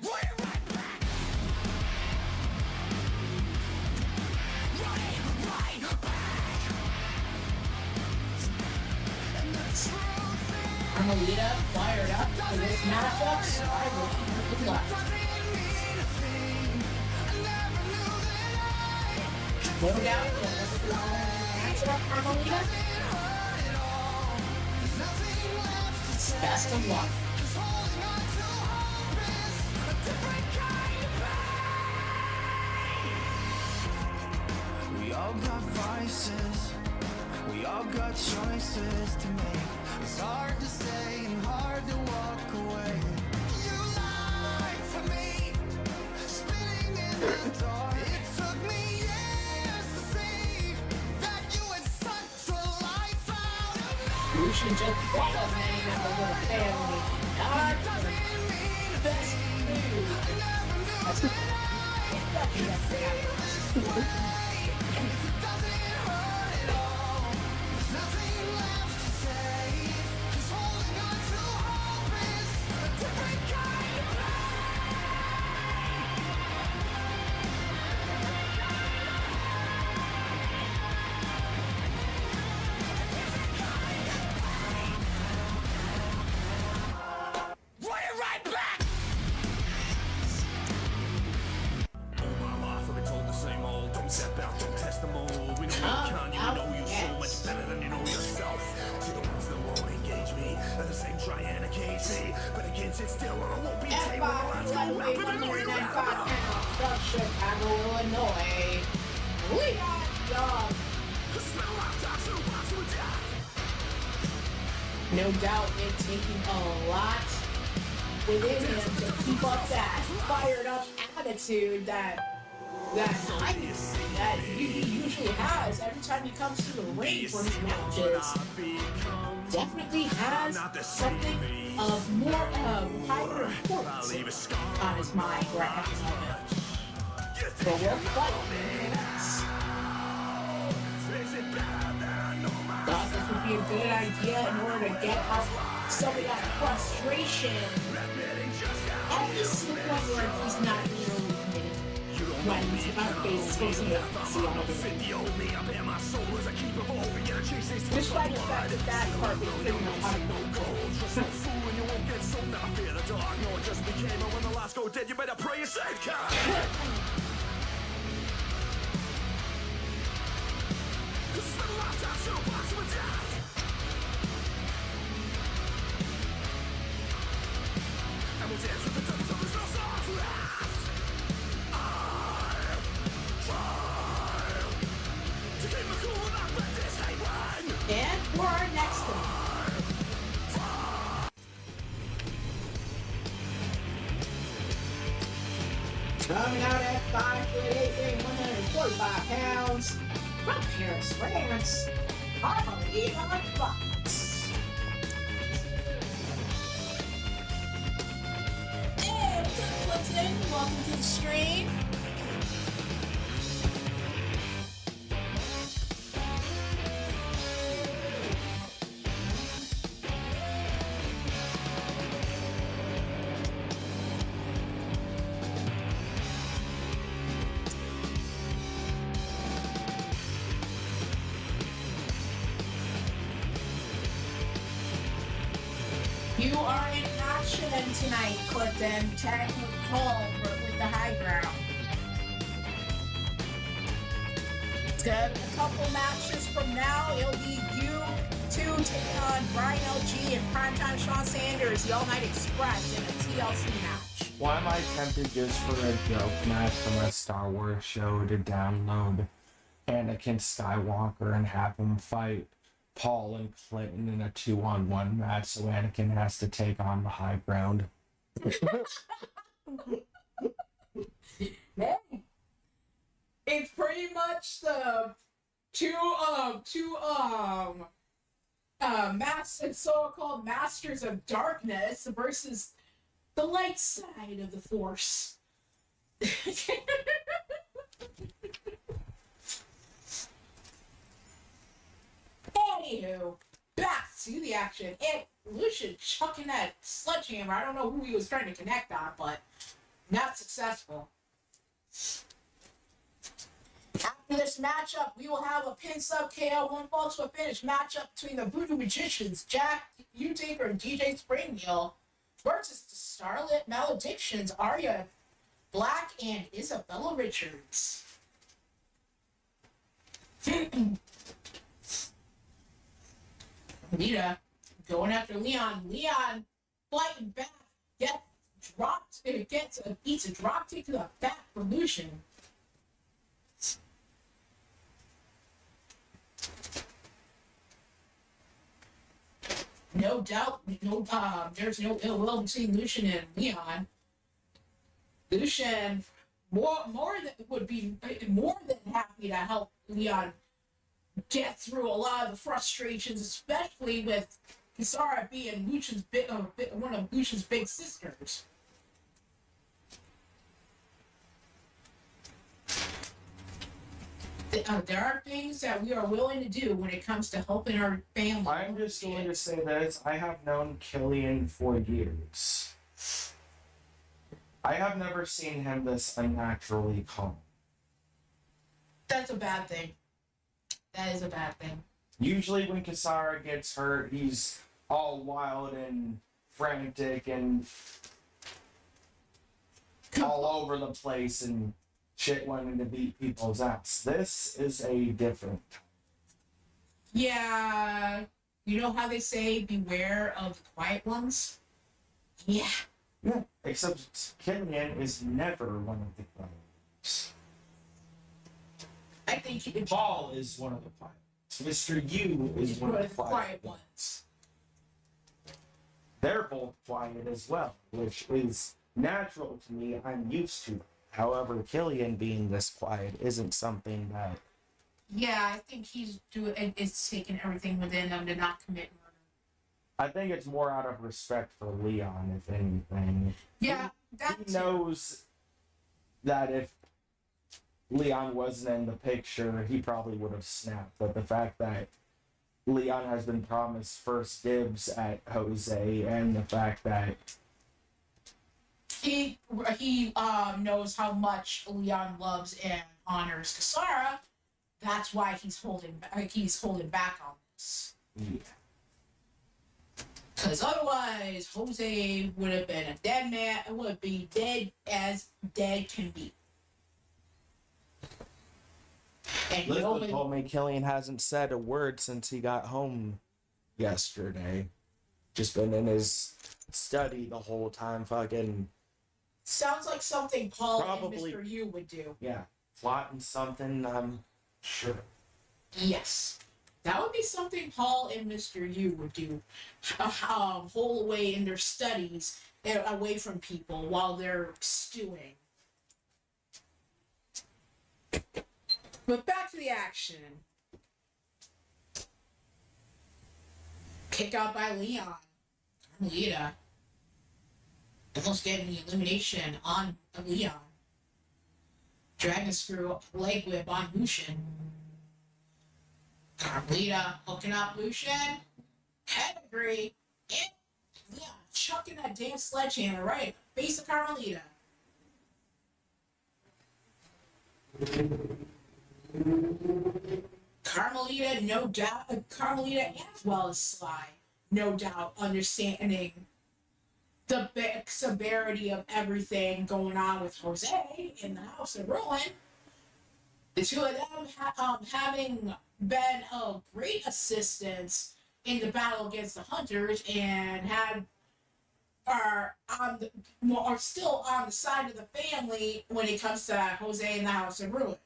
Carmelita fired up for this matchup, so I wish her good luck. No doubt, matchup, Carmelita. Best of luck. We all got vices, we all got choices to make. It's hard to stay and hard to walk away. You lied to me, spinning in the dark. It took me years to see that you had such a life out of me. Lucian just brought us name of a little family. Not the best news. That's the Step out, don't test them all. We know you can, you know you so much better than you know yourself. To the ones that won't engage me, and the same try and engage me. But again, sit still or I won't be tamed. F5, 195 pounds from Chicago, Illinois. Leon Young. No doubt it's taking a lot within him to keep up that fired up attitude that he usually has every time he comes to the ring for his matches. Definitely has something of more higher importance on his mind right at the moment. But we'll fight. Thought this would be a good idea in order to get out some of that frustration. At least to the point where he's not really committed. When he's about to face supposed to see all of it. Despite the fact that that part was pretty much out of control. You better pray and save God. And for our next one. Coming out at 5'8" weighing 145 pounds, from Paris, France, Leon Fox. Hey, what's up, Clifton? Welcome to the stream. You are in action tonight, Clifton. Technical call with the high ground. It's gonna be a couple matches from now. It'll be you two taking on Brian LG and Primetime Sean Sanders, the All Night Express in a TLC match. Why am I tempted just for a joke match from a Star Wars show to download Anakin Skywalker and have him fight Paul and Clinton in a 2-on-1 match, so Anakin has to take on the high ground? Hey, it's pretty much the so-called Masters of Darkness versus the light side of the Force. Anywho, back to the action. And Lucian chucking that sledgehammer. I don't know who he was trying to connect on, but not successful. After this matchup, we will have a pin sub KO 1 fall to a finish matchup between the Voodoo Magicians, Jack Utaker and DJ Springhill, versus the Starlit Maledictions, Arya Black and Isabella Richards. Lita going after Leon. Leon fighting back. Eats a drop kick to the back for Lucian. No doubt, there's no ill will between Lucian and Leon. Lucian would be more than happy to help Leon get through a lot of the frustrations, especially with Kisara being one of Lucian's big sisters. There are things that we are willing to do when it comes to helping our family. I'm just going to say this. I have known Killian for years. I have never seen him this unnaturally calm. That's a bad thing. That is a bad thing. Usually when Kisara gets hurt, he's all wild and frantic and all over the place and shit wanting to beat people's ass. This is a different. Yeah, you know how they say beware of the quiet ones? Yeah. Yeah, except Killian is never one of the quiet. I think he could Paul is one of the quiet. Mr. U is one of the quiet ones. They're both quiet as well, which is natural to me. I'm used to. However, Killian being this quiet isn't something that. Yeah, I think he's taking everything within him to not commit murder. I think it's more out of respect for Leon, if anything. Yeah, he knows that if Leon wasn't in the picture, he probably would have snapped. But the fact that Leon has been promised first dibs at Jose, and the fact that he knows how much Leon loves and honors Kasara, that's why he's holding back on this. Yeah. Because otherwise, Jose would have been a dead man. Would be dead as dead can be. And Lifeblood told me Killian hasn't said a word since he got home yesterday. Just been in his study the whole time, fucking. Sounds like something Paul Probably, and Mr. U would do. Yeah, plotting something, I'm sure. Yes. That would be something Paul and Mr. U would do. Hole away in their studies, away from people while they're stewing. But back to the action. Kick out by Leon. Carmelita. Almost getting the elimination on Leon. Dragon Screw leg whip on Lucian. Carmelita hooking up Lucian. Pedigree. And Leon chucking that damn sledgehammer right in the face of Carmelita. Carmelita, no doubt. Carmelita as well as Sly, no doubt, understanding the severity of everything going on with Jose in the House of Ruin. The two of them having been of great assistance in the battle against the Hunters and are still on the side of the family when it comes to Jose and the House of Ruin.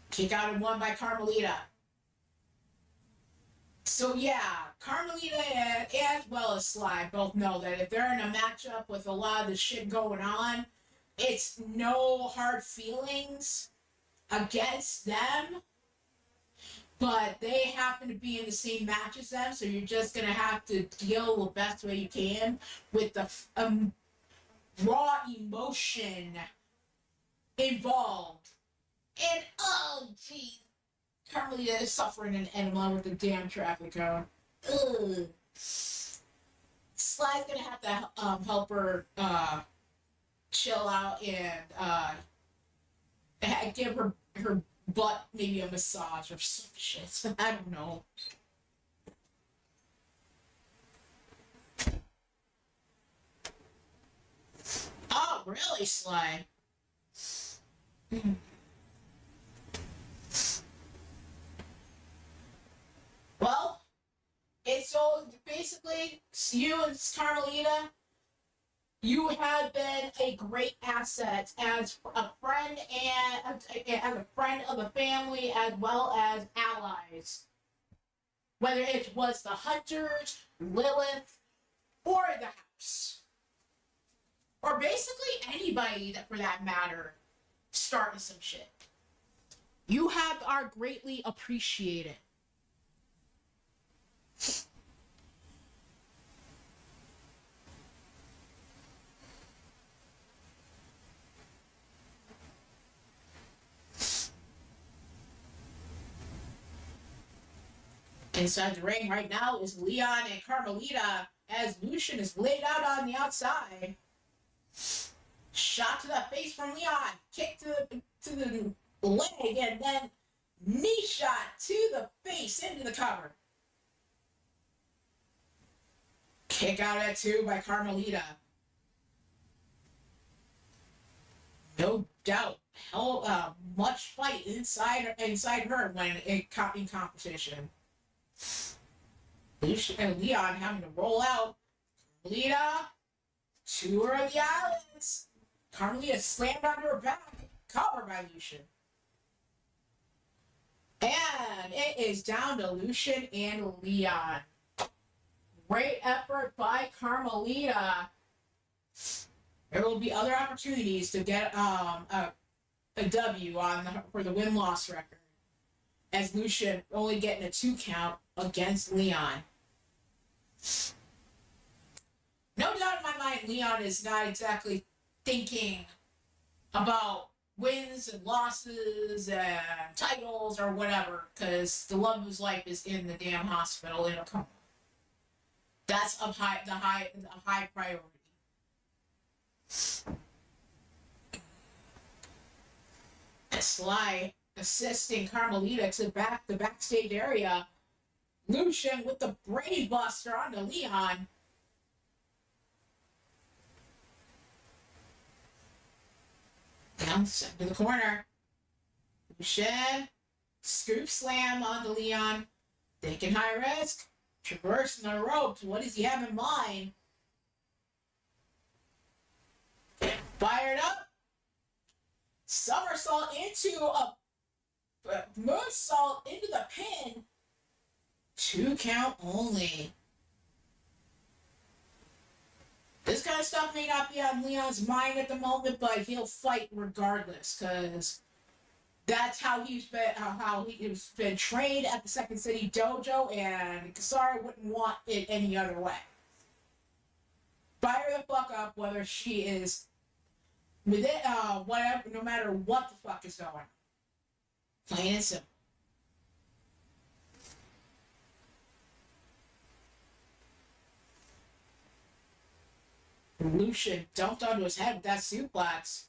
Kick out and won by Carmelita. So yeah, Carmelita as well as Sly both know that if they're in a matchup with a lot of the shit going on, it's no hard feelings against them, but they happen to be in the same match as them, so you're just gonna have to deal the best way you can with the raw emotion involved. And oh geez, Carmelita is suffering an enema with the damn traffic cone. Ugh. Sly's gonna have to help her chill out and give her butt maybe a massage or some shit. I don't know. Oh, really, Sly? Well, it's so basically you and Carmelita, you have been a great asset as a friend and as a friend of the family as well as allies. Whether it was the Hunters, Lilith, or the House. Or basically anybody that, for that matter, starting some shit. You are greatly appreciated. Inside the ring right now is Leon and Carmelita as Lucian is laid out on the outside. Shot to the face from Leon. Kick to the leg and then knee shot to the face into the cover. Kick out at 2 by Carmelita. No doubt. Hell, much fight inside her when in competition. Lucian and Leon having to roll out. Carmelita, tour of the islands. Carmelita slammed onto her back, covered by Lucian. And it is down to Lucian and Leon. Great effort by Carmelita. There will be other opportunities to get a W for the win-loss record, as Lucian only getting a 2 count against Leon. No doubt in my mind, Leon is not exactly thinking about wins and losses and titles or whatever, because the love of his life is in the damn hospital in a coma. That's a high priority. Sly assisting Carmelita to the backstage area. Lucian with the brain buster onto Leon. Down to the corner. Lucian scoop slam onto Leon. Taking high risk. Traversing the ropes. What does he have in mind? Fired up. Somersault into a moonsault into the pin. 2 count only. This kind of stuff may not be on Leon's mind at the moment, but he'll fight regardless, because that's how he's been trained at the Second City Dojo, and Kasara wouldn't want it any other way. Fire the fuck up, whether she is with it, whatever, no matter what the fuck is going on. Plain and simple. Lucian dumped onto his head with that suplex.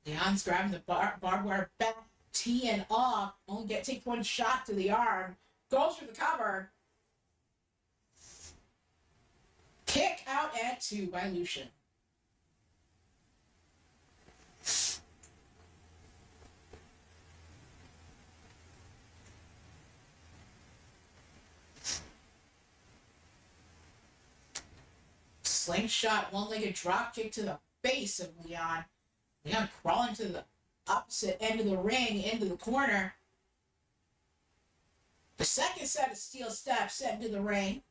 Leon's grabbing the barbed wire back, teeing off, only take 1 shot to the arm, goes for the cover. Kick out at 2 by Lucian. Slingshot, 1-legged drop kick to the face of Leon. Leon crawling to the opposite end of the ring, into the corner. The second set of steel steps set into the ring.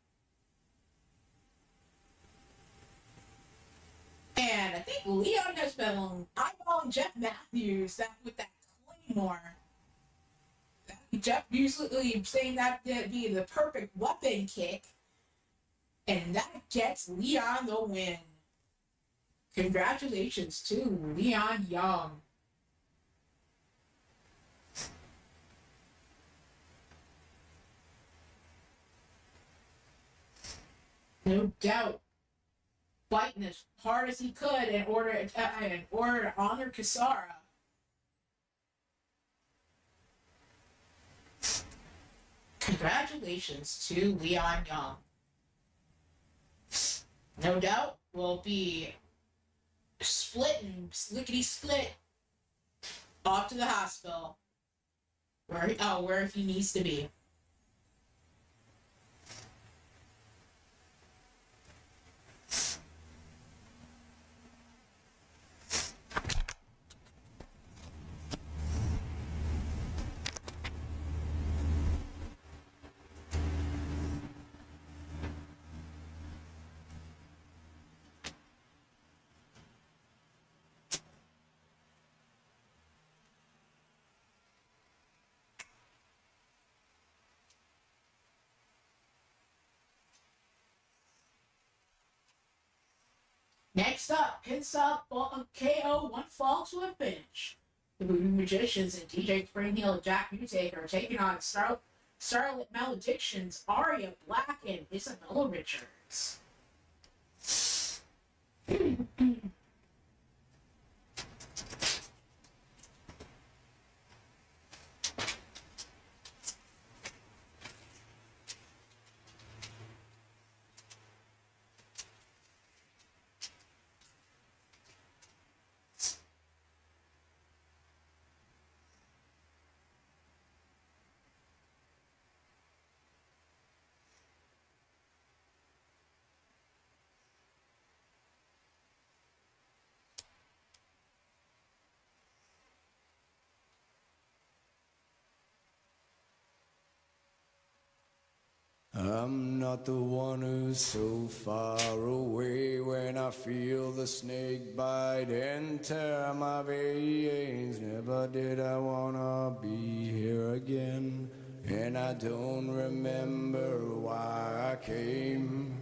And I think Leon has been eyeballing Jeff Matthews with that Claymore. Jeff usually saying that would be the perfect weapon kick. And that gets Leon the win. Congratulations to Leon Young. No doubt, fighting as hard as he could in order to honor Kasara. Congratulations to Leon Young. No doubt will be lickety split off to the hospital where he needs to be. Next up, pins up KO, 1 fall to a finish. The Voodoo Magicians and DJ Springheel and Jack Mutaker are taking on Starlit Maledictions, Aria Black, and Isabella Richards. not the one who's so far away. When I feel the snake bite and tear my veins, never did I wanna be here again. And I don't remember why I came.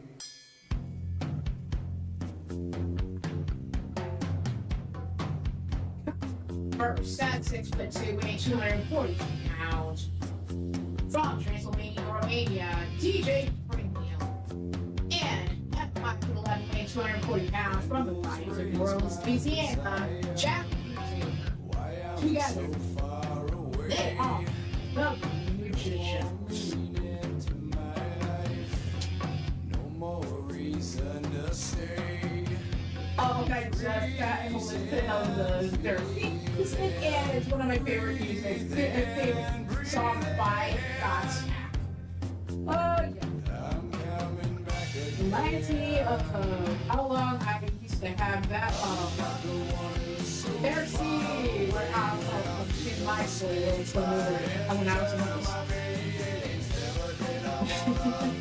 First at 6'2", weighing 240 pounds. From Transylvania, Romania, DJ Premium. And at 5'11", weighing 240 pounds, from the bayous of New Orleans, Louisiana, Jack Taylor. Together, they are the musicians. Oh, guys, that Melissa on the their music, and it's one of my favorite music, favorite songs by Godsmack. Oh, yeah. Legacy of how long I used to have that Pepsi where I was in my soul when I was in high school.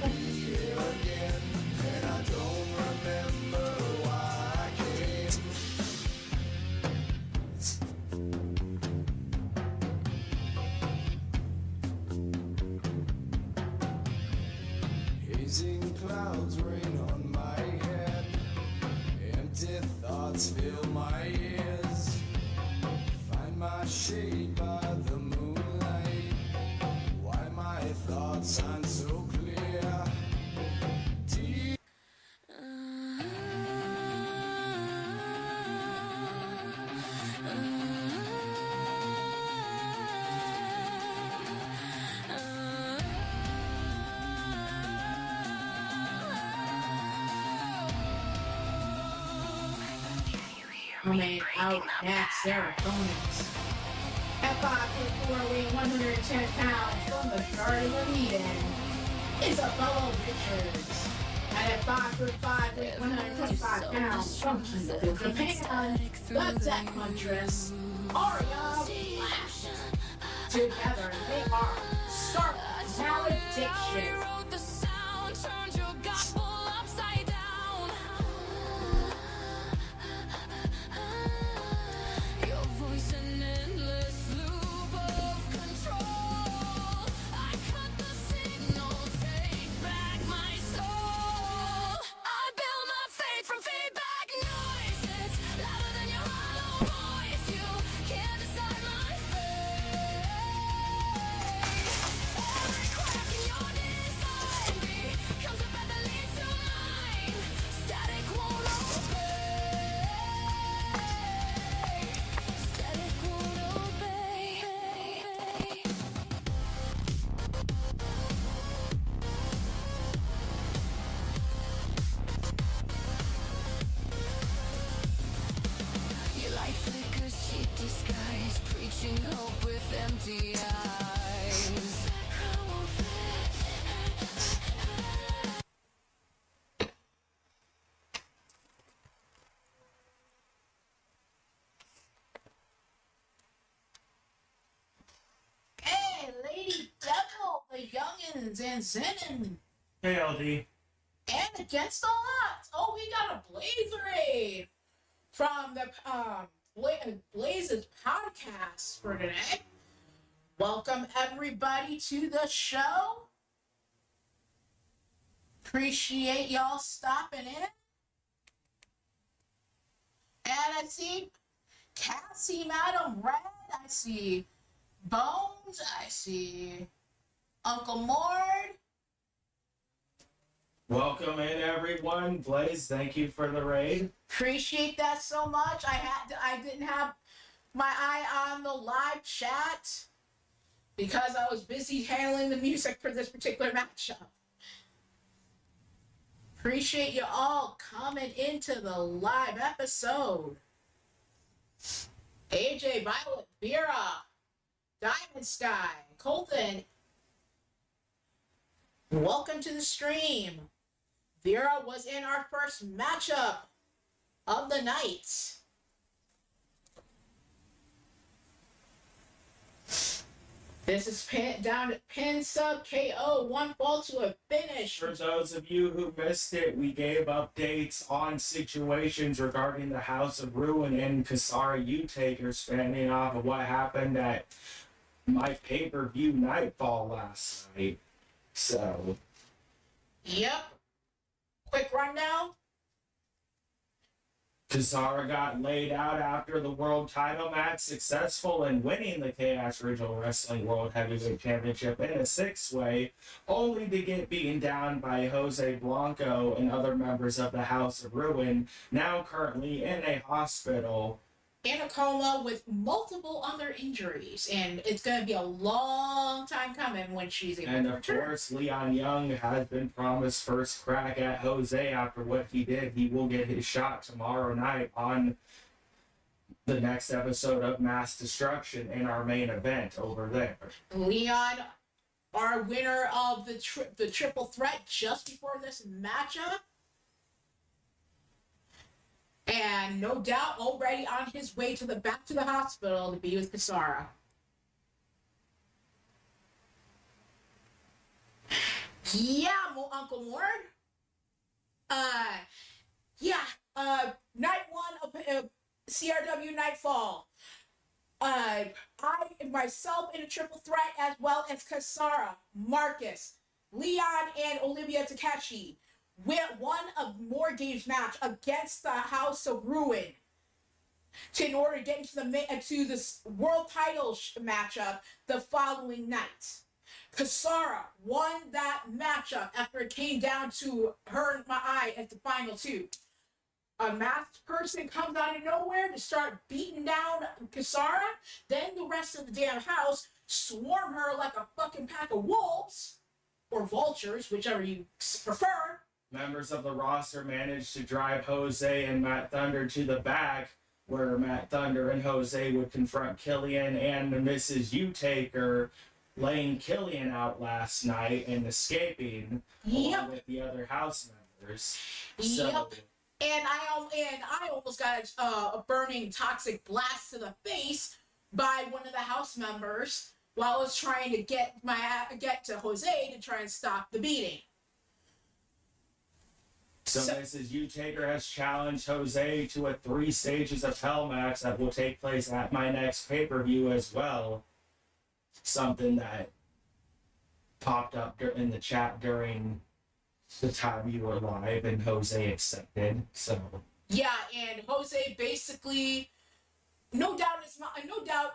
Clouds rain on my head, empty thoughts fill my ears. Find my shade by the moonlight. Why my thoughts aren't so clear? Deep Coming out next, Serotonix. At 5'4", weighing 110 pounds, from the Garden of Eden, Isabella Richards. And at 5'5", weighing 125 pounds, from Kyoto, Japan, the Deck Huntress, Aria Flash. Together, they are Stark Malediction. Hey, Lady Devil, the Youngins, and Zenon. Hey, LD. And Against All Odds. Oh, we got a Blaze Raid from the Blaze's podcast for today. Welcome everybody to the show. Appreciate y'all stopping in. And I see Cassie, Madam Red. I see Bones. I see Uncle Mord. Welcome in, everyone. Blaze, thank you for the raid. Appreciate that so much. I didn't have my eye on the live chat because I was busy handling the music for this particular matchup. Appreciate you all coming into the live episode. AJ, Violet, Vera, Diamond Sky, Colton. Welcome to the stream. Vera was in our first matchup of the night. This is down to pin sub KO, one fall to a finish. For those of you who missed it, we gave updates on situations regarding the House of Ruin and Kasara U-Taker, spanning off of what happened at my pay-per-view Nightfall last night. So, Yep. Quick rundown. Kasara got laid out after the world title match, successful in winning the Chaos Regional Wrestling World Heavyweight Championship in a six-way, only to get beaten down by Jose Blanco and other members of the House of Ruin, now currently in a hospital. In a coma with multiple other injuries, and it's going to be a long time coming when she's able And to of return. course, Leon Young has been promised first crack at Jose after what he did. He will get his shot tomorrow night on the next episode of Mass Destruction in our main event over there. Leon, our winner of the triple threat just before this matchup. And no doubt already on his way to back to the hospital to be with Kasara. Yeah, Uncle Mord. Night one of CRW Nightfall. I myself in a triple threat, as well as Kasara, Marcus, Leon, and Olivia Takeshi, won a War Games match against the House of Ruin in order to get into the world title matchup the following night. Kasara won that matchup after it came down to her and my at the final two. A masked person comes out of nowhere to start beating down Kasara. Then the rest of the damn house swarm her like a fucking pack of wolves or vultures, whichever you prefer. Members of the roster managed to drive Jose and Matt Thunder to the back, where Matt Thunder and Jose would confront Killian and Mrs. U-Taker, laying Killian out last night and escaping along with the other house members. Yep. And I almost got a burning toxic blast to the face by one of the house members while I was trying to get to Jose to try and stop the beating. So Mrs. U-Taker has challenged Jose to a 3 stages of hell match that will take place at my next pay-per-view as well. Something that popped up in the chat during the time you were live, and Jose accepted. So yeah, and Jose basically, no doubt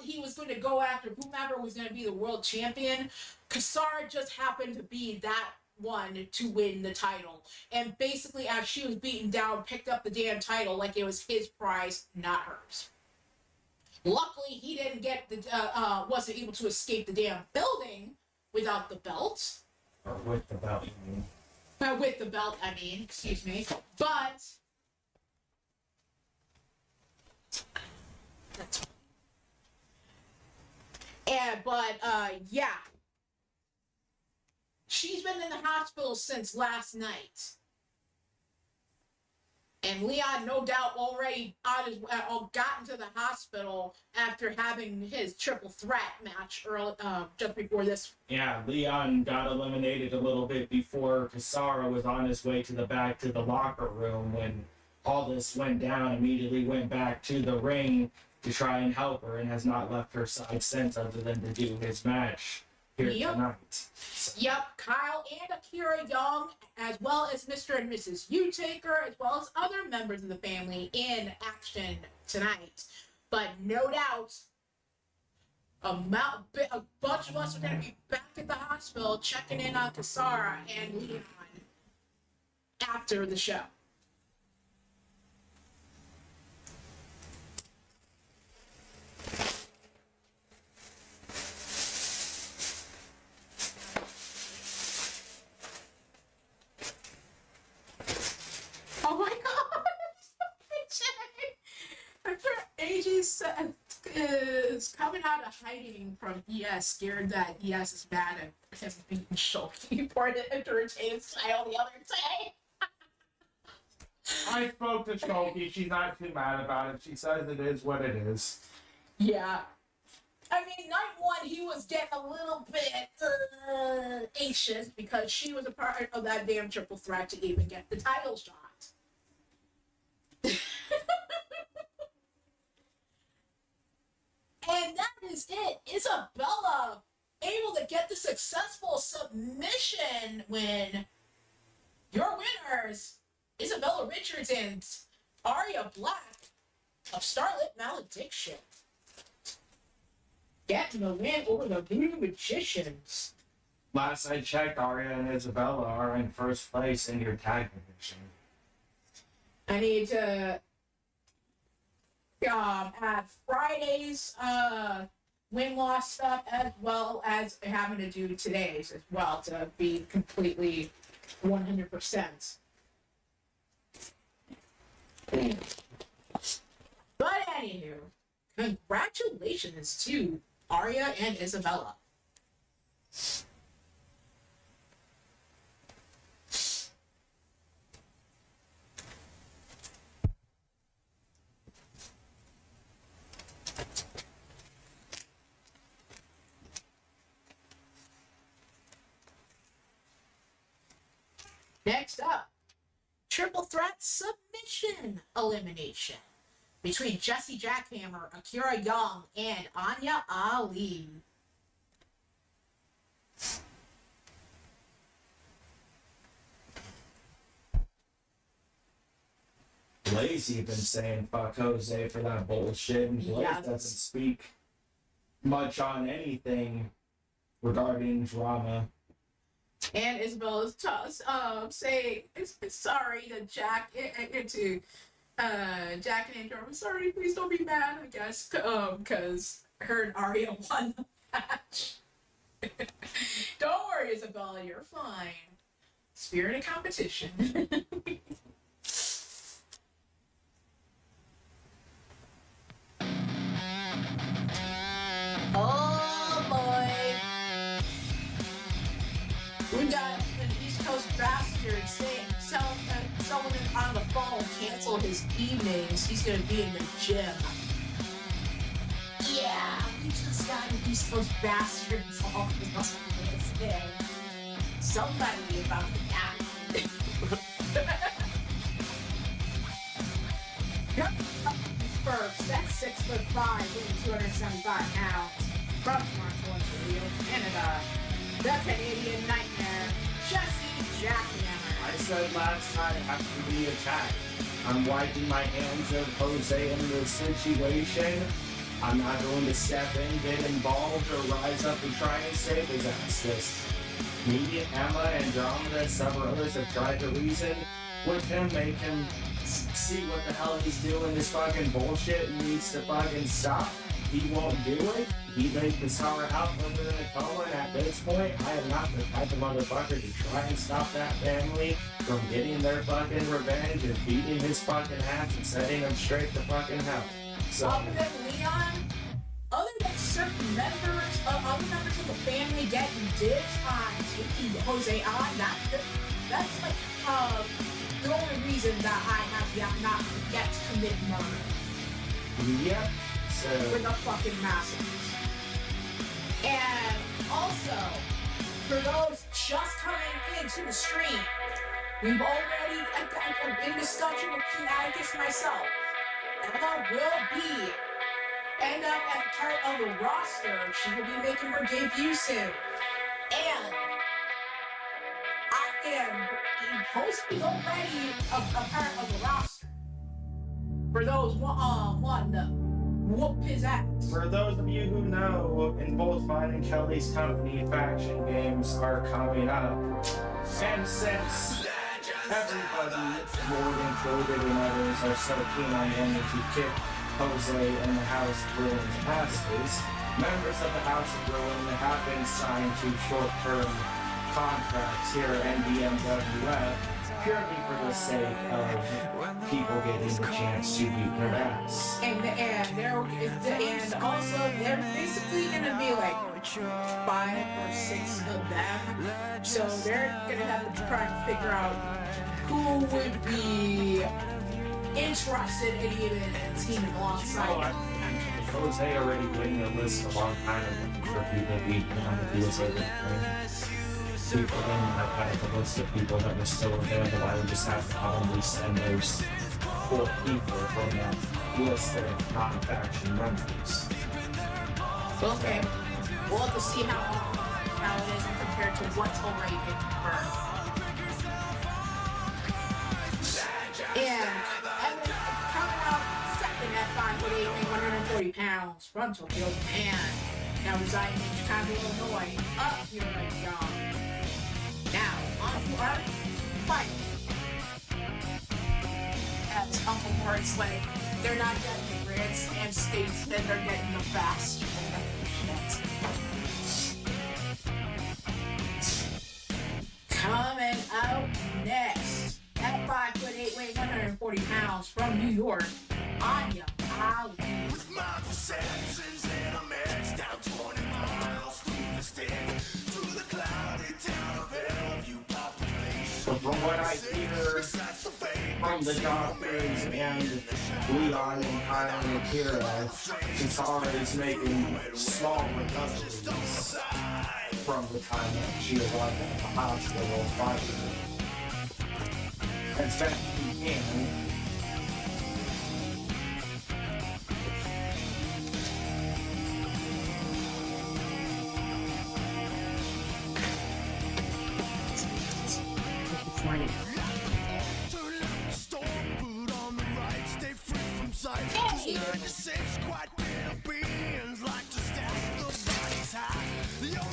he was going to go after whomever was going to be the world champion. Kasara just happened to be that one to win the title, and basically as she was beaten down, picked up the damn title like it was his prize, not hers. Luckily, he didn't wasn't able to escape the damn building without the belt. or with the belt, you mean? With the belt, I mean, excuse me. But yeah. She's been in the hospital since last night. And Leon, no doubt, already gotten to the hospital after having his triple threat match just before this. Yeah, Leon got eliminated a little bit before Kasara was on his way to the back to the locker room when all this went down. Immediately went back to the ring to try and help her, and has not left her side since, other than to do his match here tonight. So. Yep, Kyle and Akira Young, as well as Mr. and Mrs. U-Taker, as well as other members of the family in action tonight. But no doubt, a bunch of us are going to be back at the hospital checking in on Kasara and Leon after the show. Oh my god! I'm sure AJ is coming out of hiding from ES, scared that ES is mad at him being Shulky for the entertainment style the other day. I spoke to Shulky. She's not too mad about it. She says it is what it is. Yeah. I mean, night one, he was getting a little bit anxious because she was a part of that damn triple threat to even get the title shot. And that is it. Isabella able to get the successful submission win. Your winners, Isabella Richards and Aria Black of Starlit Malediction. Getting the win over the Blue Magicians. Last I checked, Arya and Isabella are in first place in your tag division. I need to add Friday's win-loss stuff as well as having to do today's as well to be completely 100%. But anywho, congratulations to Arya and Isabella. Next up, triple threat submission elimination between Jesse Jackhammer, Akira Young, and Anya Ali. Blaze even saying fuck Jose for that bullshit, and Blaze doesn't speak much on anything regarding drama. And Isabella's saying it's sorry to Jack to Jack and Andrew. I'm sorry, please don't be mad. I guess because her and Arya won the match. Don't worry, Isabella, you're fine. Spirit of competition. Oh boy. We got an East Coast bastard saying someone on the phone canceled his evenings. He's gonna be in the gym. Yeah, we just got an East Coast bastard involved in this thing. Somebody about to die. First, that's 6'5", weighing 275 pounds. From Toronto, Rio, Canada. The Canadian Nightmare, Jesse Jackhammer. I said last time I have to be attacked. I'm wiping my hands of Jose in this situation. I'm not going to step in, get involved, or rise up and try and save his ass. Me, Emma, Andromeda, and several others have tried to reason with him, make him see what the hell he's doing. This fucking bullshit needs to fucking stop. He won't do it. He made Kasara out under the coma, and at this point, I am not the type of motherfucker to try and stop that family from getting their fucking revenge and beating his fucking ass and setting them straight to fucking hell. So, other than Leon, other than certain members of the family getting dibs on taking Jose on, that's like the only reason that I have not yet to commit murder. yep. So, With the fucking massacres. And also, for those just coming into the stream, we've already in discussion with King Atticus and myself. Emma will end up as part of the roster. She will be making her debut soon. And I am posting already a part of the roster. For those wanting to whoop his ass. For those of you who know, in both mine and Kelly's company, faction games are coming up. And since everybody, Lord included and others, are so keen on wanting to kick Jose and the House of Bruin's asses, members of the House of Bruin have been signed to short-term contracts here at BMWF purely for the sake of people getting the chance to beat their ass. And also they're basically gonna be like 5 or 6 of them. So they're gonna have to try and figure out who would be interested in even teaming alongside them. Jose already gave me a list a long time ago for people beating on the USA thing. People then I had a list of people that were still available. I would just have to probably send those 4 people from that list of non-faction members. Okay. We'll have to see how it is compared to what's already been confirmed. And Evan coming out second at 5'8" and 140 pounds from Tokyo, Japan. Now residing in Chicago, Illinois. Up here right now. Now, on to our fight. As Uncle Morris like, they're not getting the Grand Slam states, then they're getting the fast. Coming out next, at 5'8", weighing 140 pounds from New York, Anya Ali. With my perceptions and a match down 20 miles through the state to the cloudy town of Bellevue population. So from what I hear from the doctors and Leon and Kyle and Akira, Katara is making small recoveries from the time that she arrived at the hospital fighting. As best she can.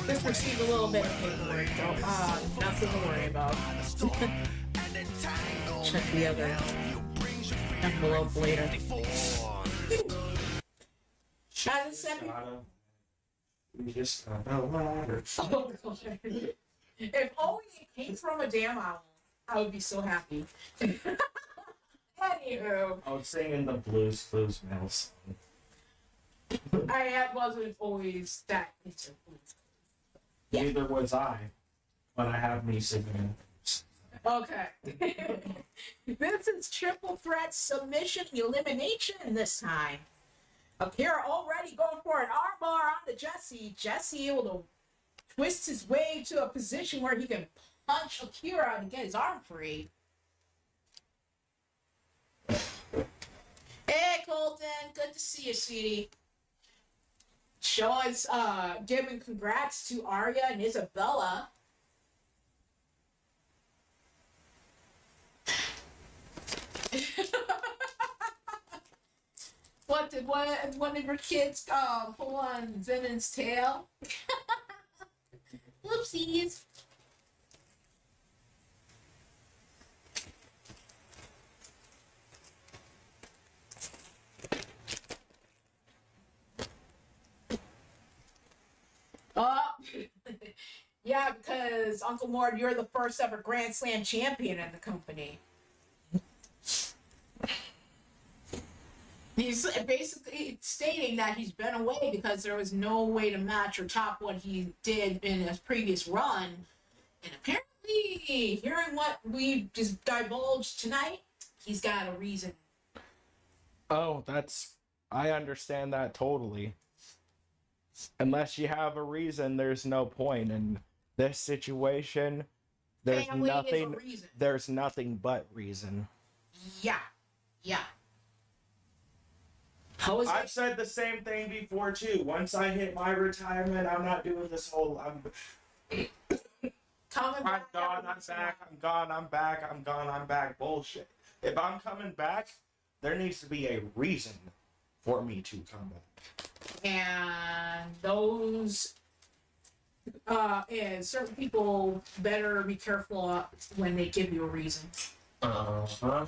This received a little bit of paperwork, though. Nothing to worry about. Check the other envelope later. As I said before, We just got a ladder. oh, God. If only it came from a damn owl, I would be so happy. Anywho, I was singing the Blues Mail song. I wasn't always that into blues. Yeah. Neither was I, but I have me singing. Okay. This is triple threat submission elimination this time. Akira already going for an armbar onto Jesse. Jesse able to twist his way to a position where he can punch Akira and get his arm free. Hey Colton, good to see you, sweetie. Sean's giving congrats to Arya and Isabella. What did one of your kids pull on Zenon's tail? Whoopsies. Oh, yeah, because Uncle Mord, you're the first ever Grand Slam champion in the company. He's basically stating that he's been away because there was no way to match or top what he did in his previous run. And apparently, hearing what we just divulged tonight, he's got a reason. Oh, I understand that totally. Unless you have a reason, there's no point in this situation. There's Family is a nothing. reason. There's nothing but reason. Yeah. Jose, I've said the same thing before too. Once I hit my retirement, I'm not doing this whole. I'm coming back gone. I'm back. I'm gone. I'm back. I'm gone. I'm back. Bullshit. If I'm coming back, there needs to be a reason for me to come back. And those and certain people better be careful when they give you a reason. Uh-huh.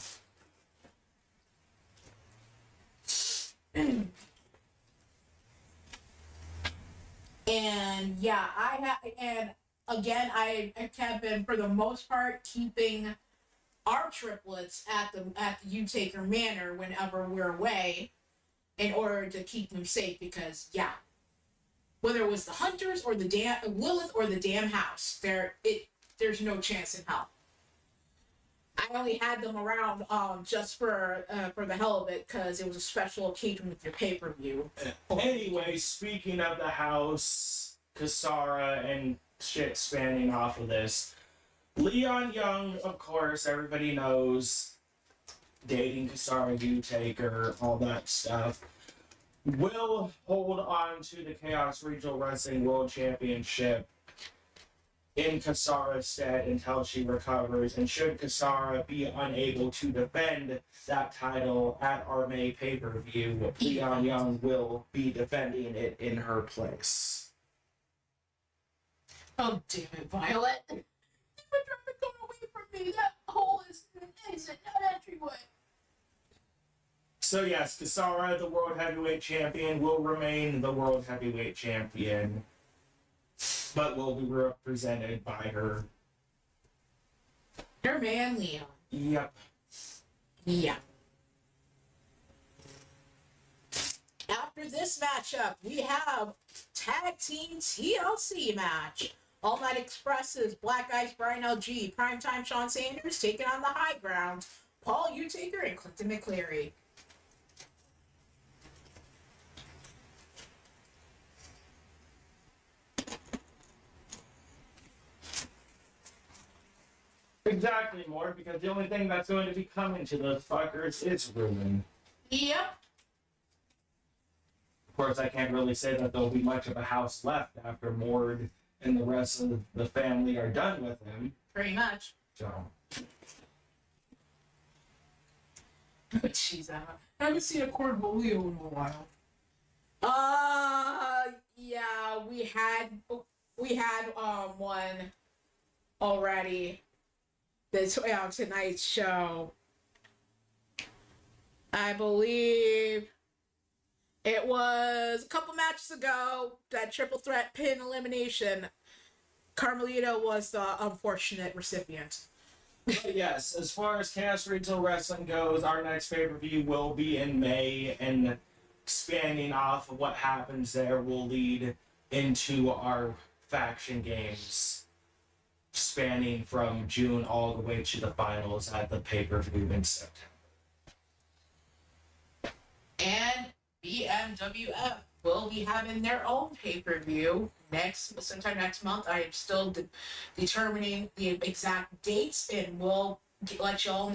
And yeah, I have been for the most part keeping our triplets at the U-Taker Manor whenever we're away, in order to keep them safe. Because yeah, whether it was the hunters or the Lilith or the damn house, there's no chance in hell. I only had them around just for the hell of it because it was a special occasion with your pay-per-view. Anyway, speaking of the house, Kasara, and shit spanning off of this, Leon Young, of course, everybody knows, dating Kasara Utaker, all that stuff, will hold on to the Chaos Regional Wrestling World Championship in Kasara's stead until she recovers, and should Kasara be unable to defend that title at our May pay-per-view, Leon Young will be defending it in her place. Oh, damn it, Violet. You were trying to go away from me. That hole is an exit, not entryway. So yes, Kasara, the World Heavyweight Champion, will remain the World Heavyweight Champion, but will be represented by her. Your man, Leon. Yep. Yeah. After this matchup, we have Tag Team TLC match. All Night Express's Black Ice Brian LG, Primetime Sean Sanders taking on the High Ground, Paul Utaker and Clinton McCleary. Exactly, more because the only thing that's going to be coming to those fuckers is ruin. Yep. Of course, I can't really say that there'll be much of a house left after Mord and the rest of the family are done with him. Pretty much. So, Jeez, I haven't seen a Cornholio in a while. Yeah, we had one already. This tonight's show. I believe it was a couple matches ago, that triple threat pin elimination. Carmelita was the unfortunate recipient. yes, as far as Chaos Regional Wrestling goes, our next pay-per-view will be in May, and expanding off of what happens there will lead into our faction games, spanning from June all the way to the finals at the pay-per-view in September. And BMWF will be having their own pay-per-view sometime next month. I am still determining the exact dates, and we'll let you all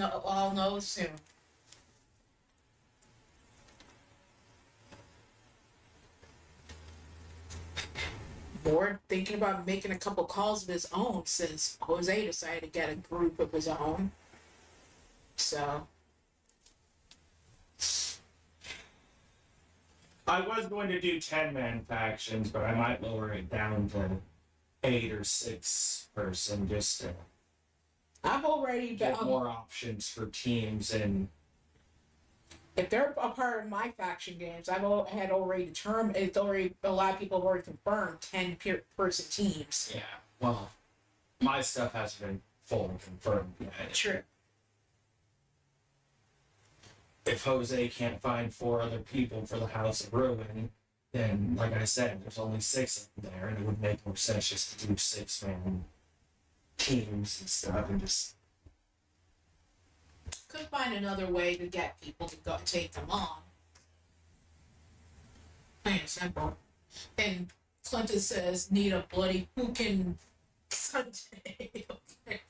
know soon. Board thinking about making a couple calls of his own since Jose decided to get a group of his own. So I was going to do 10-man factions, but I might lower it down to 8 or 6 person just to I've already get more options for teams. And if they're a part of my faction games, had already determined. It's already a lot of people have already confirmed 10-person teams. yeah, well, my stuff hasn't been fully confirmed yet. True. If Jose can't find 4 other people for the House of Ruin, then, like I said, there's only 6 of them there, and it would make more sense just to do 6-man teams and stuff, and just... Could find another way to get people to go take them on. Plain and simple. And Clinton says, need a bloody who can Sunday. Okay.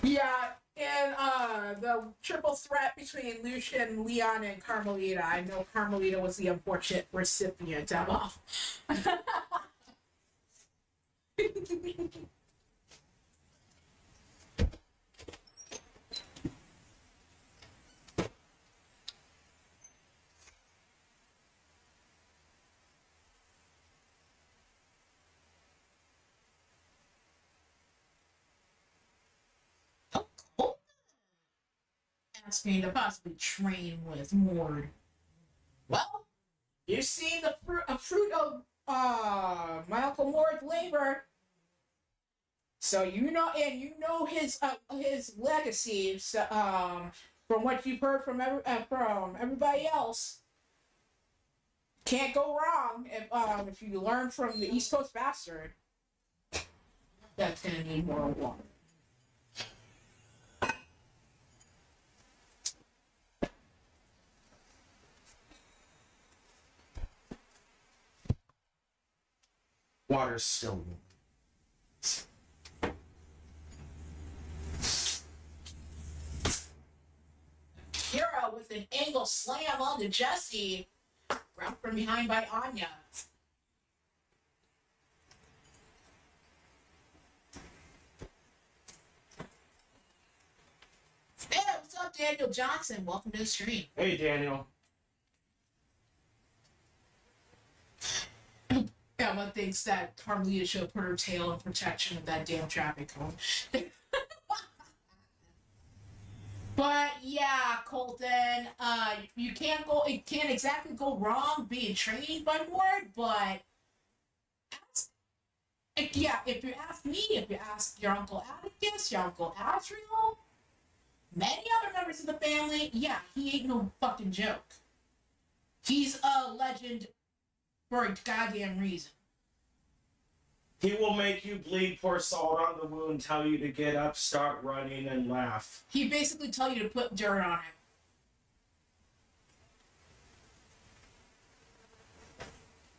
Yeah, and the triple threat between Lucian, Leon, and Carmelita. I know Carmelita was the unfortunate recipient of all. Asking to possibly train with Mord. Well, you've seen the fruit of my Uncle Mord's labor. So you know his legacy. From what you've heard from everybody else. Can't go wrong if you learn from the East Coast Bastard. That's gonna need more water. Water's still. Kira with an angle slam onto Jesse. Grabbed from behind by Anya. Hey, what's up, Daniel Johnson? Welcome to the stream. Hey, Daniel. Yeah, one thinks that Carmelita should put her tail in protection of that damn traffic cone. But yeah, Colton, you can't go. It can't exactly go wrong being trained by Mord, but yeah, if you ask me, if you ask your uncle Atticus, your uncle Asriel, many other members of the family, yeah, he ain't no fucking joke. He's a legend for a goddamn reason. He will make you bleed, pour salt on the wound, tell you to get up, start running, and laugh. He basically tell you to put dirt on him.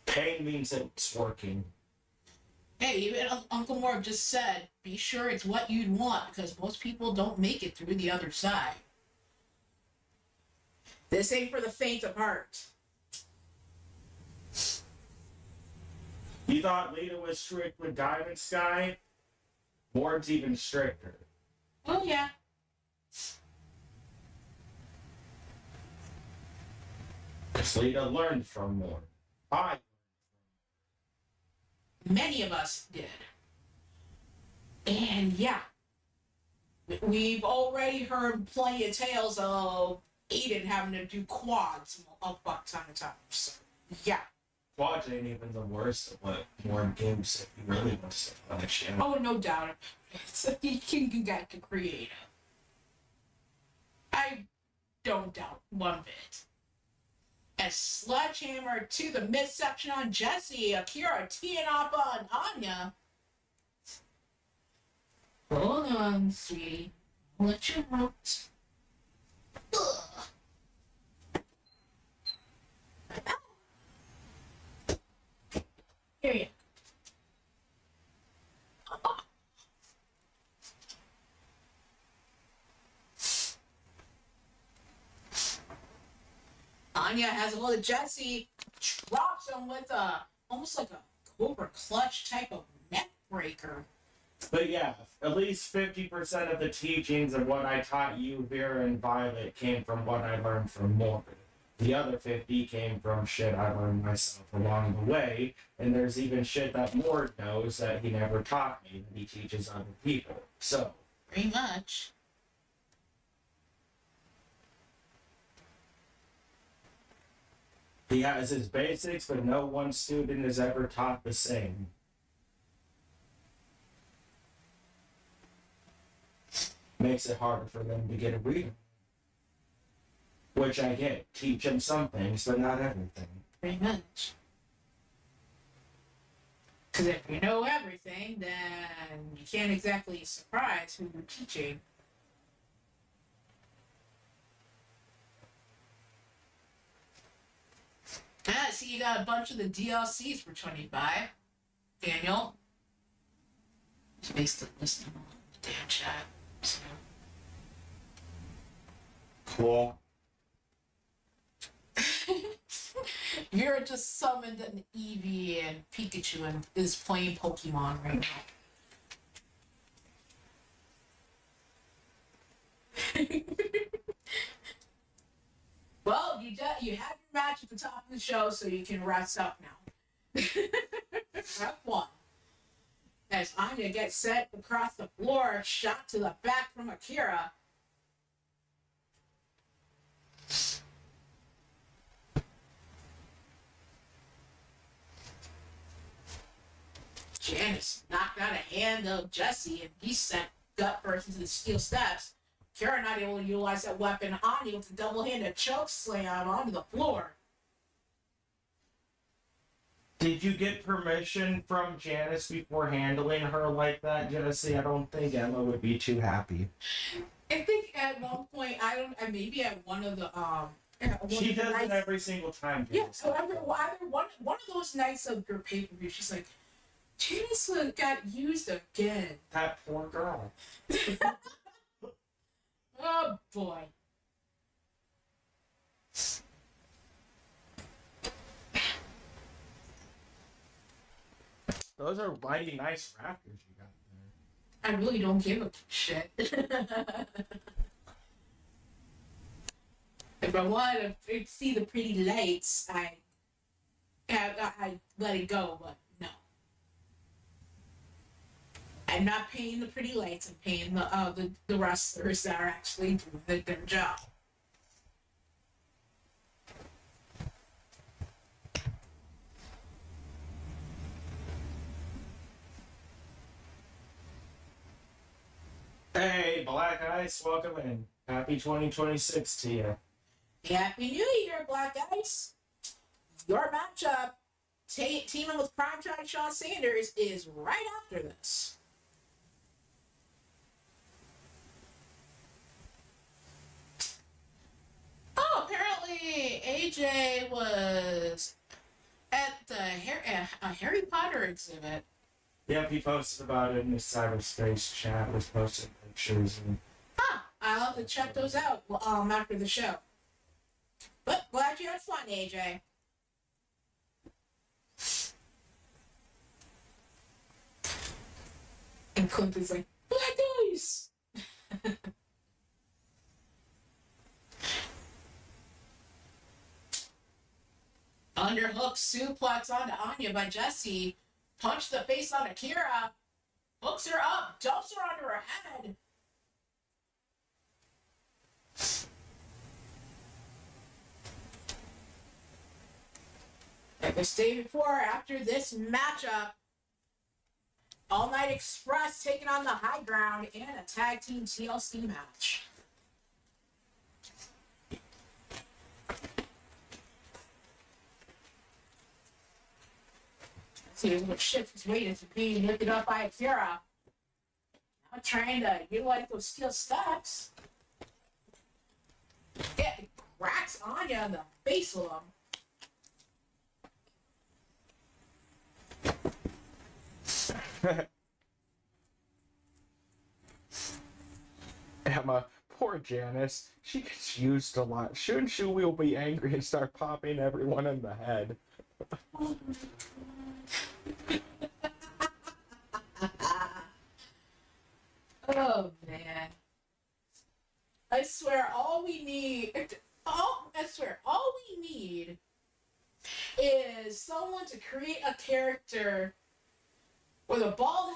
Pain means it's working. Hey, even Uncle Mort just said, be sure it's what you'd want, because most people don't make it through the other side. This ain't for the faint of heart. You thought Lita was strict with Diamond Sky? Mord's even stricter. Oh, yeah. Because Lita learned from Mord. Many of us did. And yeah, we've already heard plenty of tales of Aiden having to do quads a fuck ton of times. So, yeah. Quads ain't even the worst of what Mord gives if he really wants to punish him. Oh, no doubt. He can get creative. I don't doubt one bit. A sledgehammer to the midsection on Jesse. Akira teeing up on Anya. Hold on, sweetie. I'll let you out. Here you go. Anya has a hold of Jesse, drops him with almost like a Cobra Clutch type of neck breaker. But yeah, at least 50% of the teachings of what I taught you, Vera and Violet, came from what I learned from Mord. The other 50 came from shit I learned myself along the way, and there's even shit that Mord knows that he never taught me, that he teaches other people. So, Pretty much. he has his basics, but no one student is ever taught the same. Makes it harder for them to get a read. Which I get. Teach them some things, but not everything. Pretty much. Because if you know everything, then you can't exactly surprise who you're teaching. Ah, see, you got a bunch of the DLCs for 25. Daniel. Just basically listening on the damn chat. So. Cool. Vera just summoned an Eevee and Pikachu and is playing Pokemon right now. Well, you have your match at the top of the show, so you can rest up now. Have fun. As Anya gets set across the floor, shot to the back from Akira. Janice knocked out a hand of Jesse, and he sent gut first into the steel steps. Kara not able to utilize that weapon. Anya with a double-handed choke slam onto the floor. Did you get permission from Janice before handling her like that, Jesse? I don't think Emma would be too happy. I think at one point, maybe at one of the She does it every single time. Yeah, Janice. so either one of those nights of your pay-per-view, she's like, Janice got used again. That poor girl. Oh boy. Those are mighty nice raptors you got there. I really don't give a shit. If I want to see the pretty lights, I let it go, but no. I'm not paying the pretty lights. I'm paying the wrestlers that are actually doing their job. Hey, Black Ice, welcome in. Happy 2026 to you. Happy New Year, Black Ice! Your matchup, teaming with Primetime Shawn Sanders, is right after this. Oh, apparently AJ was at the Harry Potter exhibit. Yep, he posted about it in his cyberspace chat, was posting pictures and I'll have to check those out after the show. But glad you had fun, AJ. And Clinton's like, Black Ice! Underhook suplex onto Anya by Jesse. Punch the face on Akira. Hooks her up, dumps her onto her head. Like I stated before, after this matchup, All Night Express taking on the high ground in a tag team TLC match. See, what shit was waiting to be lifted up by Akira. Now trying to utilize those steel steps. It cracks Anya in the face of him. Emma, poor Janice. She gets used a lot. Shouldn't she will be angry and start popping everyone in the head? Oh man. I swear all we need is someone to create a character with a bald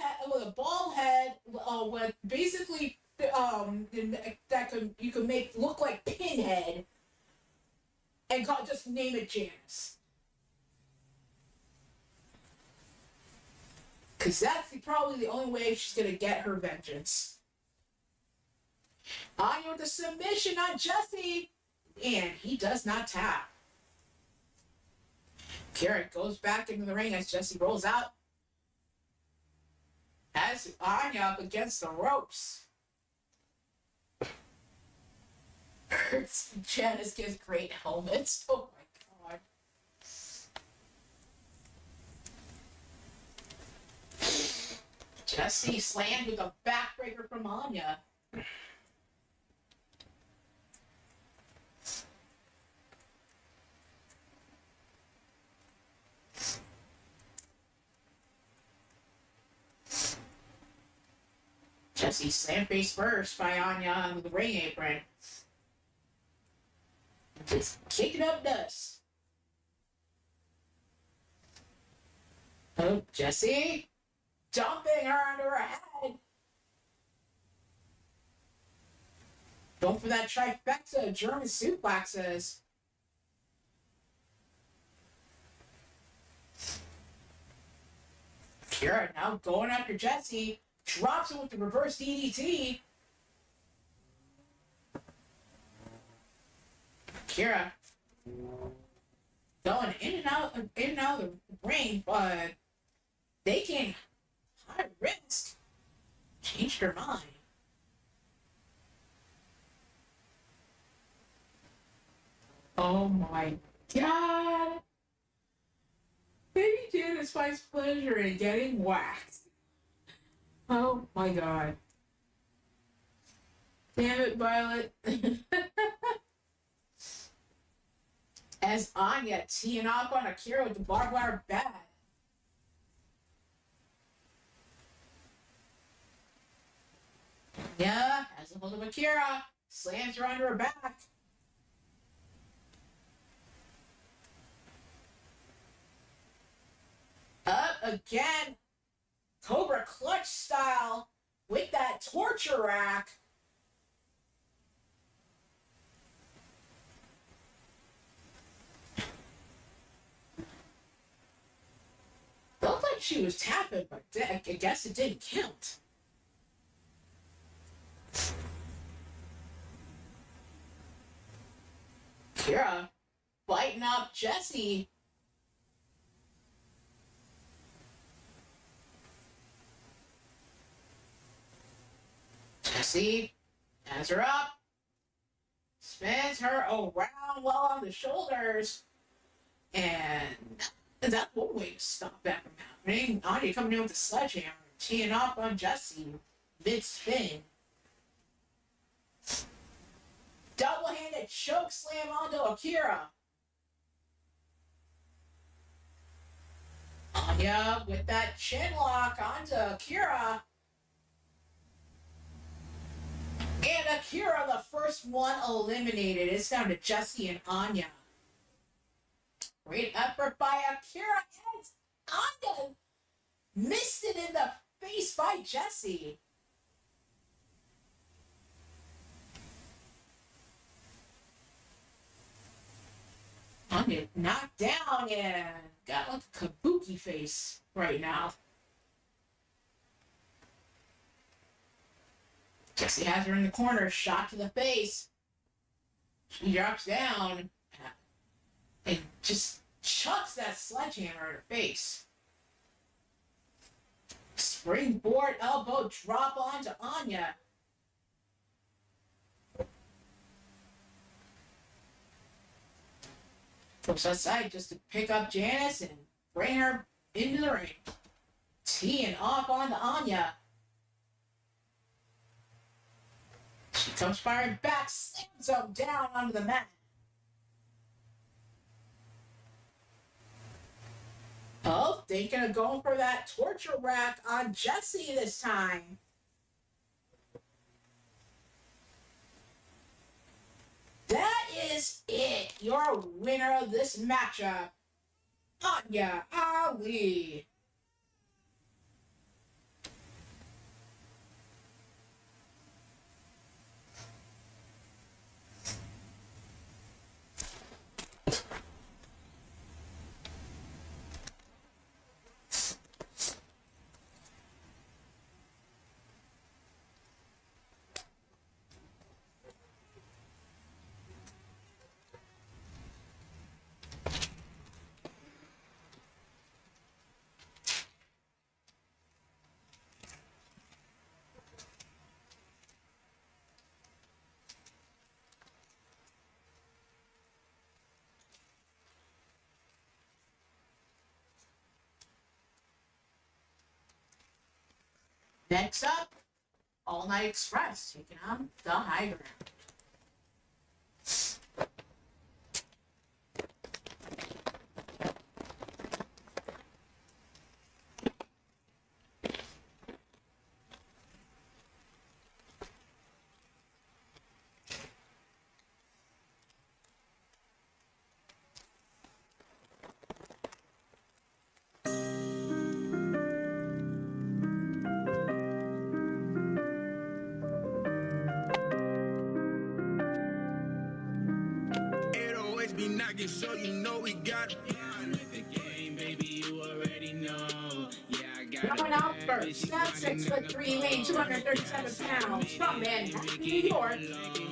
head with basically you could make look like Pinhead and just name it Janice. Because that's probably the only way she's going to get her vengeance. Anya with the submission on Jesse. And he does not tap. Garrett goes back into the ring as Jesse rolls out. Has Anya up against the ropes. Janice gives great helmets. Oh my god. Jesse slammed with a backbreaker from Anya. Jesse slam face first by Anya on the ring apron. Just kicking up dust. Oh, Jesse dumping her onto her head. Going for that trifecta of German suplexes. Kira now going after Jesse. Drops him with the reverse DDT. Kira going in and out of ring, but they can high risk change their mind. Oh my god! Baby Janice finds pleasure in getting waxed. Oh my god. Damn it, Violet. As Anya teeing up on Akira with the barbed wire bat. Yeah, as a hold of Akira, slams her onto her back. Up again, Cobra Clutch style with that torture rack. Looked like she was tapping, but I guess it didn't count. Kira biting up Jesse. Jesse has her up, spins her around well on the shoulders, and that's one way to stop that from happening. Anya coming in with the sledgehammer, teeing up on Jesse mid-spin. Double-handed choke slam onto Akira. Anya with that chin lock onto Akira. And Akira, the first one eliminated. It's down to Jesse and Anya. Great effort by Akira. And Anya missed it in the face by Jesse. Anya knocked down and got like a kabuki face right now. Jesse has her in the corner, shot to the face. She drops down and just chucks that sledgehammer in her face. Springboard elbow drop onto Anya. Goes outside just to pick up Janice and bring her into the ring. Teeing off onto Anya. She comes firing back, slams him down onto the mat. Oh, thinking of going for that torture rack on Jesse this time. That is it. Your winner of this matchup, Anya Ali. Next up, All Night Express taking on the high ground. Be knocking, so you know we got the game, baby, you already know. Yeah, I got Coming out first, now 6'3", weighing 237 pounds, from Manhattan, New York,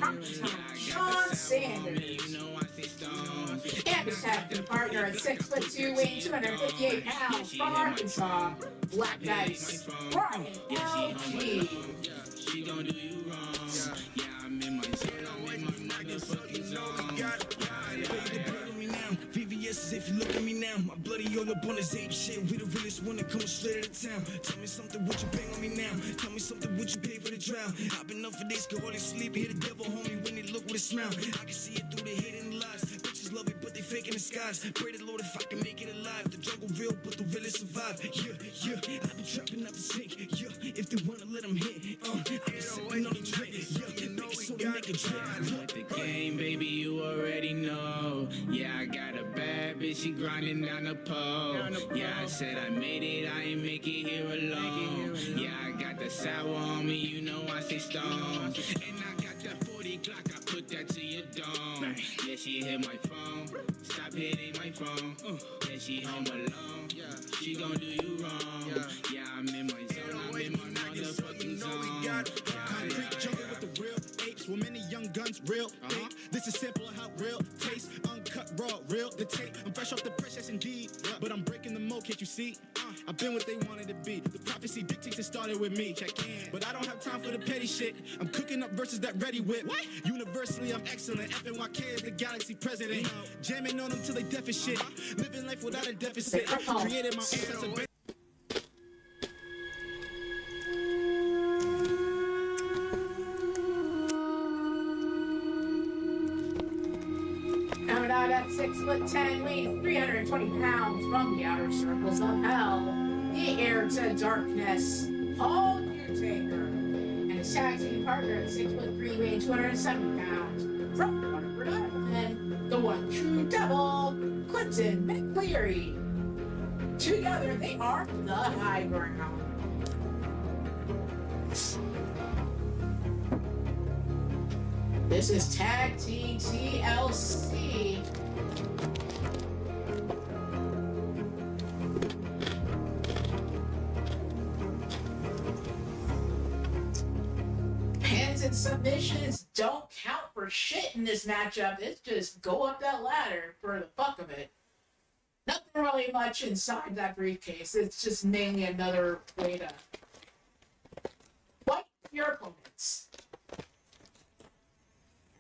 Rocktown, Sean Sanders. you know I stay strong. And his tag team partner at 6'2", weighing 258 pounds from Arkansas, Black Ice, Brian LG. She gon' do you wrong. Yeah, I'm in my zone. I'm in my motherfucking zone. VVS, if you look at me now, my bloody all up on this ape shit. We the realest one that coming straight out of town. Tell me something, would you pay on me now? Tell me something, would you pay for the drown? I've been up for days, can hardly sleep. Hear the devil, homie, when they look with a smile. I can see it through the hate and the lies. Bitches love it, but they fake in the skies. Pray the Lord if I can make it alive. The jungle real, but the realest survive. Yeah, I've been trapping out the sink. Yeah, if they wanna let them hit. I've been sipping on the drink. Yeah, make it so they make a drip. I'm with the game, baby, you already know. Yeah, I got a bad bitch, she grinding down the pole. Yeah, I said I made it, I ain't make it here alone. Yeah, I got the sour on me, you know I stay stoned. And I got that 40 Glock, I put that to your dome. Yeah, she hit my phone, stop hitting my phone. Yeah, she home alone, she gon' do you wrong. Yeah, I'm in my zone, I'm in my motherfucking zone. Concrete jungle with the real apes, with many young guns, real fake. This is simple how real taste, uncut, raw, real the tape. I'm fresh off the press, yes indeed, but I'm breaking the mold, can't you see? I've been what they wanted to be. The prophecy dictates it started with me. Check in, but I don't have time for the petty shit. I'm cooking up verses that ready whip. What? Universally, I'm excellent. FNYK is the galaxy president. Jamming on them till they deaf as shit. Living life without a deficit. Created my own sense of. Coming out at 6'10", weighing 320 pounds from the outer circles of hell, the heir to darkness, Paul Utaker, and his tag team partner at 6'3", weighing 270 pounds from Waterford, Ireland, the one true devil, Clinton McCleary. Together, they are the high ground. This is Tag Team TLC. Pins and submissions don't count for shit in this matchup. It's just go up that ladder for the fuck of it. Nothing really much inside that briefcase. It's just mainly another way to fight your opponents.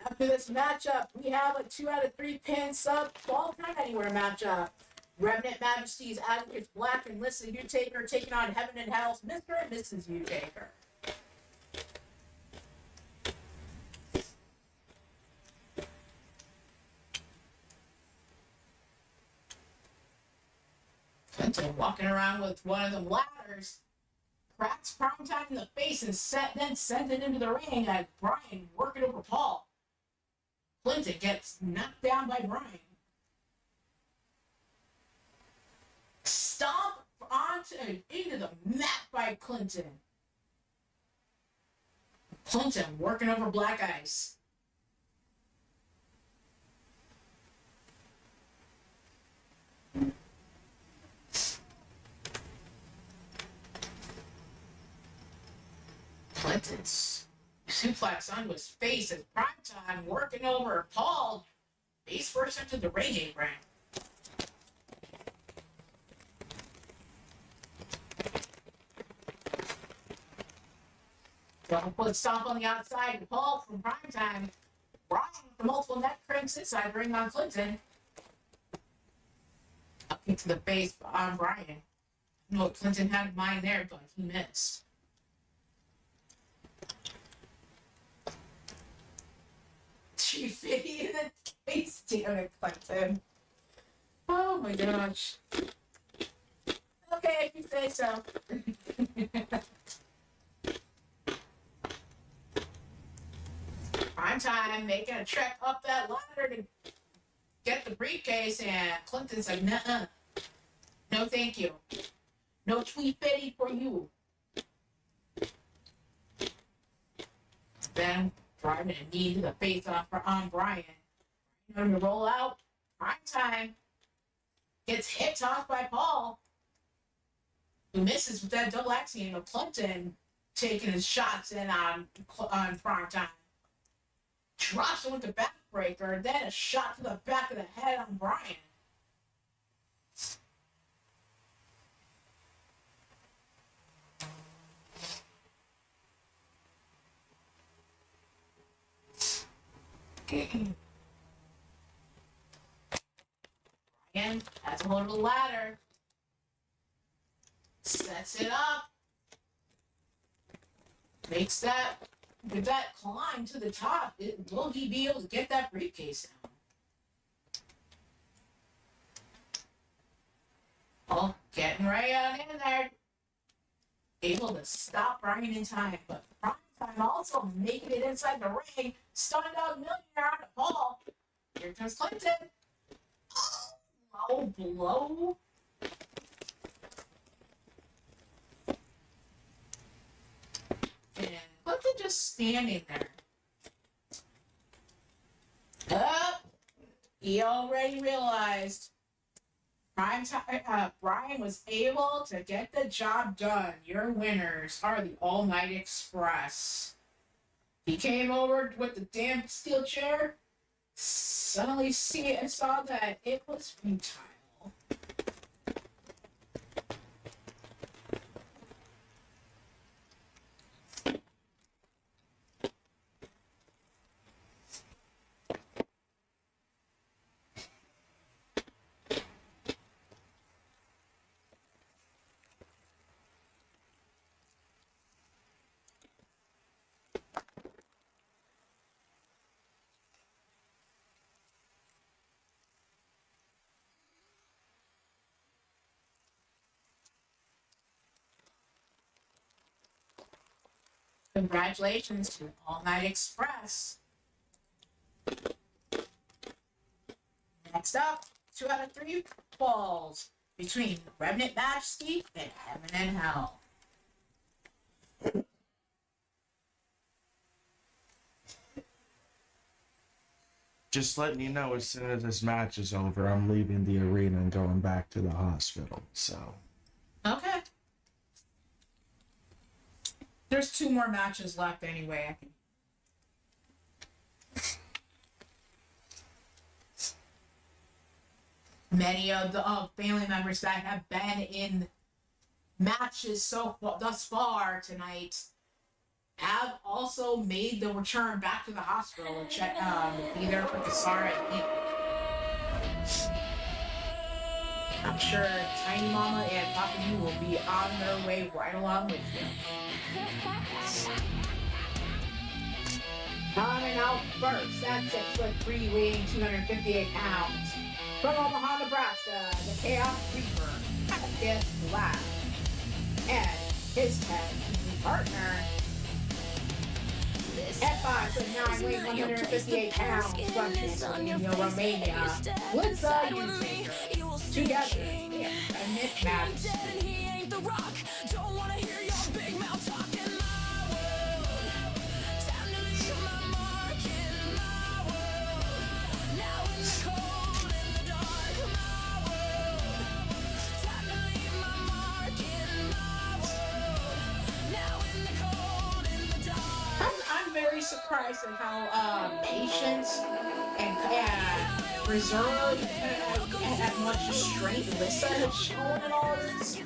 After this matchup, we have a 2 out of 3 pin sub All Time Anywhere matchup. Revenant Majesties, Advocates Black and Lissa Utaker taking on Heaven and Hell's Mr. and Mrs. Utaker. Clinton walking around with one of the ladders, cracks Primetime in the face and then sends it into the ring as Brian working over Paul. Clinton gets knocked down by Brian. Stomp into the mat by Clinton. Clinton working over Black Ice. Clinton's suplex onto his face as Primetime working over Paul face first into the ring apron. Double foot stomp on the outside to Paul from Primetime. Brian with the multiple neck cranks inside the ring on Clinton. Up into the face on Brian. I don't know what Clinton had in mind there, but he missed. She fitted in the face, damn it, Clinton. Oh my gosh. Okay, if you say so. Primetime making a trek up that ladder to get the briefcase, and Clinton said, nuh-uh. No thank you. No tweet fitty for you. Then driving a knee to the face off on Brian. Time to roll out. Primetime gets hit off by Paul, who misses with that double axiom of Clinton taking his shots in on Primetime. drops him with the backbreaker, then a shot to the back of the head on Brian. Brian has a hold of the ladder. Sets it up. Makes that, with that climb to the top, will he be able to get that briefcase down? Oh, getting right on in there. Able to stop Brian in time, but Brian time also making it inside the ring. Stunned out millionaire on the ball. Here comes Clinton. Oh, low blow. And Clinton just standing there. He already realized Brian was able to get the job done. Your winners are the All Night Express. He came over with the damn steel chair. Suddenly saw that it was futile. Congratulations to All Night Express. Next up, 2 out of 3 falls between Revenant Majesty and Heaven and Hell. Just letting you know, as soon as this match is over, I'm leaving the arena and going back to the hospital, so. Okay. There's 2 more matches left anyway. Many of the family members that have been in matches thus far tonight have also made the return back to the hospital and check be there for Kasara and I'm sure Tiny Mama and Papa You will be on their way right along with you. Coming out first, that's 6'3", weighing 258 pounds. From Omaha, Nebraska, the Chaos Reaper, Atkins Black. And his tag team partner, at 5'9", weighing 158 pounds, from Transylvania, Romania, with the Undertaker. Together, they are a Nick Majesty. I'm very surprised at how patient and reserved and as much strength Lisa has shown in all of this.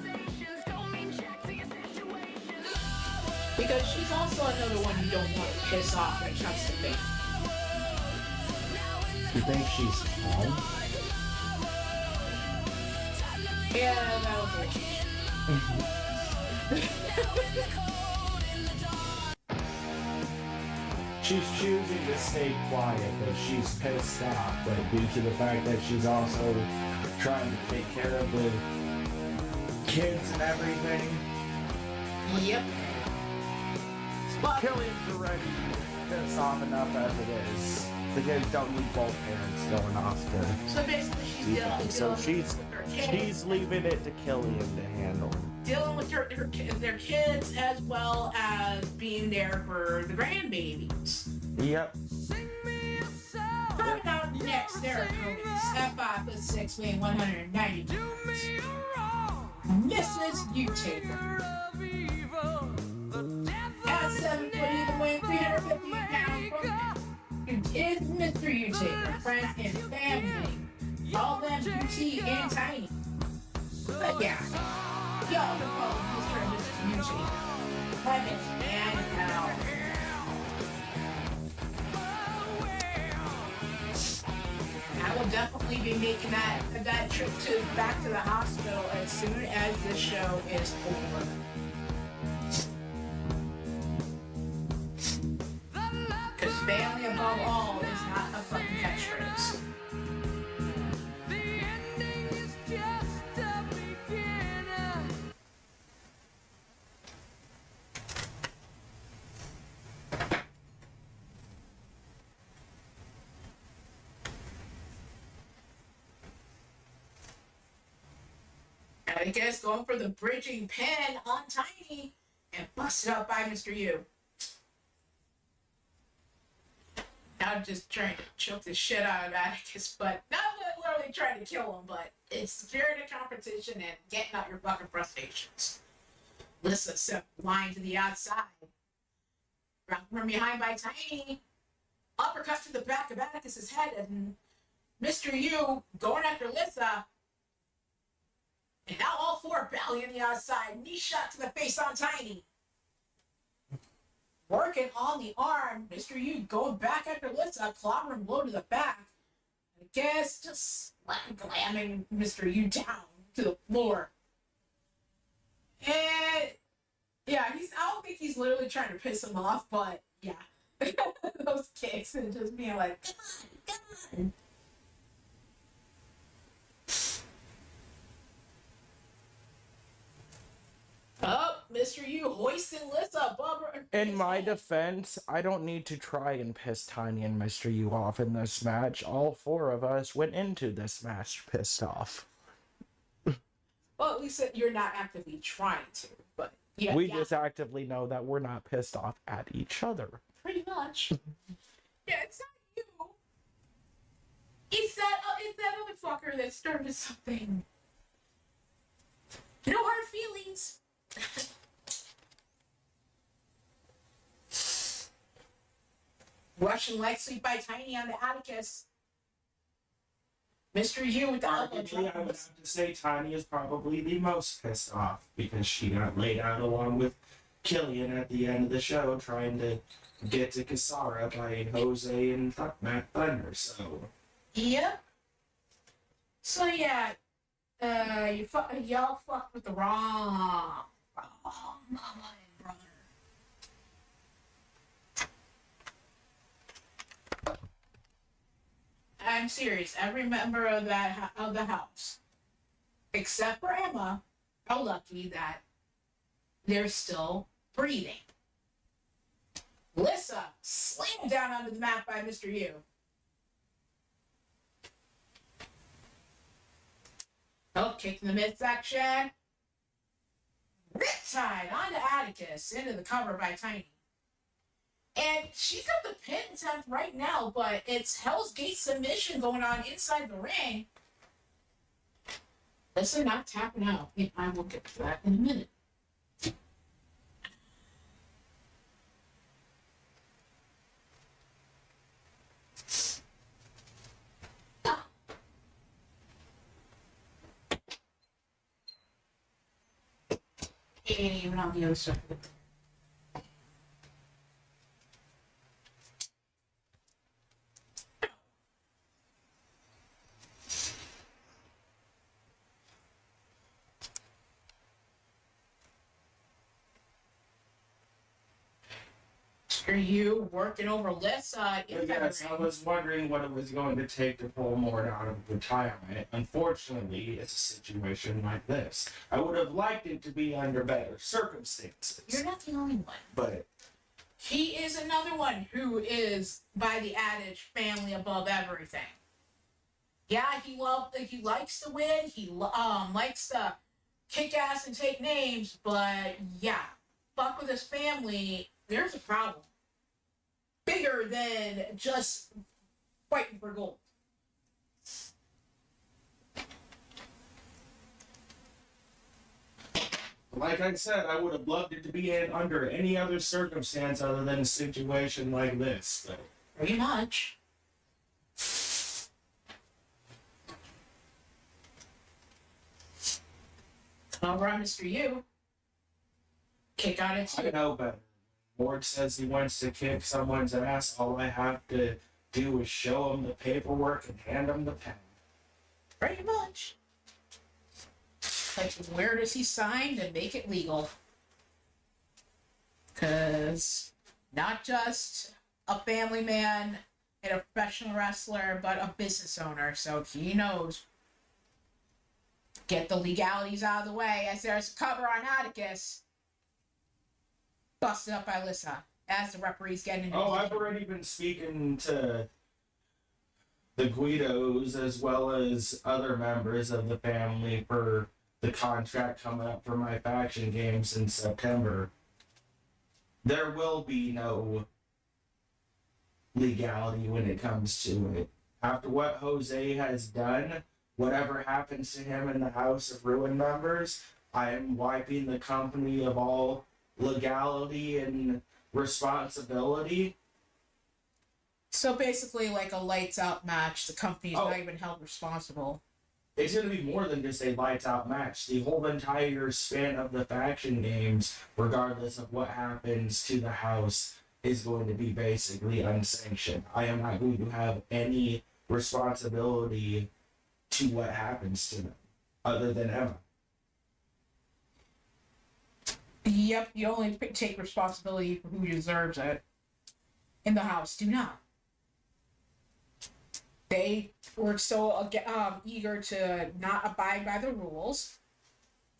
Because she's also another one you don't want to piss off when it comes to fate. You think she's home? Yeah, that was it. She's choosing to stay quiet, but she's pissed off. But due to the fact that she's also trying to take care of the kids and everything. Yep. But Killian's already pissed off enough as it is. The kids don't need both parents going off to. so basically she's dealing So with her kids. she's leaving it to Killian to handle. Dealing with their kids as well as being there for the grandbabies. Yep. Coming out next, their opponents at 5'6", weighing 190 pounds. Mrs. U-Taker. At 7 foot even, weighing 350 pounds from is Mr. U-Taker, friends and family. All them UT and Tiny. But yeah, y'all can call Mr. and Mrs. U-Taker. Heavens and hell. I will definitely be making that trip back to the hospital as soon as this show is over. Because family above all is not a fucking catchphrase. I guess going for the bridging pen on Tiny and busted up by Mr. U. I'm just trying to choke the shit out of Atticus, but not literally trying to kill him, but it's the spirit of competition and getting out your fucking frustrations. Lissa set line to the outside. Rocked from behind by Tiny. Uppercut to the back of Atticus's head, and Mr. U going after Lissa. And now all four belly on the outside. Knee shot to the face on Tiny. Working on the arm. Mr. U going back after Lissa. Clobbering blow to the back. I guess just glamming Mr. U down to the floor. And yeah, I don't think he's literally trying to piss him off, but yeah. Those kicks and just being like, come on. Oh, Mr. U hoisting Lissa above her. In my defense, I don't need to try and piss Tiny and Mr. U off in this match. All four of us went into this match pissed off. Well, at least you're not actively trying to, but yeah. We just actively know that we're not pissed off at each other. Pretty much. Yeah, it's not you. It's that other fucker that started something. No hard feelings. Russian leg sweep by Tiny on the Atticus. Mr. U with the elbow Arguably, I would drop. have to say Tiny is probably the most pissed off because she got laid out along with Killian at the end of the show trying to get to Kasara by Jose and Matt Thunder, so... Yep. So yeah, y'all fucked with the wrong mama and brother. I'm serious. Every member of the house, except for Emma, are lucky that they're still breathing. Lissa slammed down onto the mat by Mr. U. Oh, kick in the midsection. Riptide onto Atticus into the cover by Tiny. And she's got the pin attempt right now, but it's Hell's Gate submission going on inside the ring. Listen, not tapping out. I will get to that in a minute. And even on the other side of the Are you working over Lissa? Yes, I was wondering what it was going to take to pull Mort out of retirement. Unfortunately, it's a situation like this. I would have liked it to be under better circumstances. You're not the only one. But he is another one who is, by the adage, family above everything. Yeah, he likes to win. He likes to kick ass and take names. But yeah, fuck with his family. There's a problem. Bigger than just fighting for gold. like I said, I would have loved it to be in under any other circumstance other than a situation like this. But Pretty much. All right, Mr. U. Kick out at I 2. know better. Ward says he wants to kick someone's ass. All I have to do is show him the paperwork and hand him the pen. Pretty much. Like, where does he sign to make it legal? Because not just a family man and a professional wrestler, but a business owner. So he knows. Get the legalities out of the way as there's a cover on Atticus. Busted up by Alyssa as the referee's getting into I've already been speaking to the Guidos as well as other members of the family for the contract coming up for my faction games in September. There will be no legality when it comes to it. After what Jose has done, whatever happens to him in the House of Ruin members, I am wiping the company of all legality and responsibility. So basically, like a lights out match, the company's Oh. not even held responsible. It's going to be more than just a lights out match. The whole entire span of the faction games, regardless of what happens to the house, is going to be basically unsanctioned. I am not going to have any responsibility to what happens to them, other than Emma. Yep, you only take responsibility for who deserves it. In the house, do not. They were so eager to not abide by the rules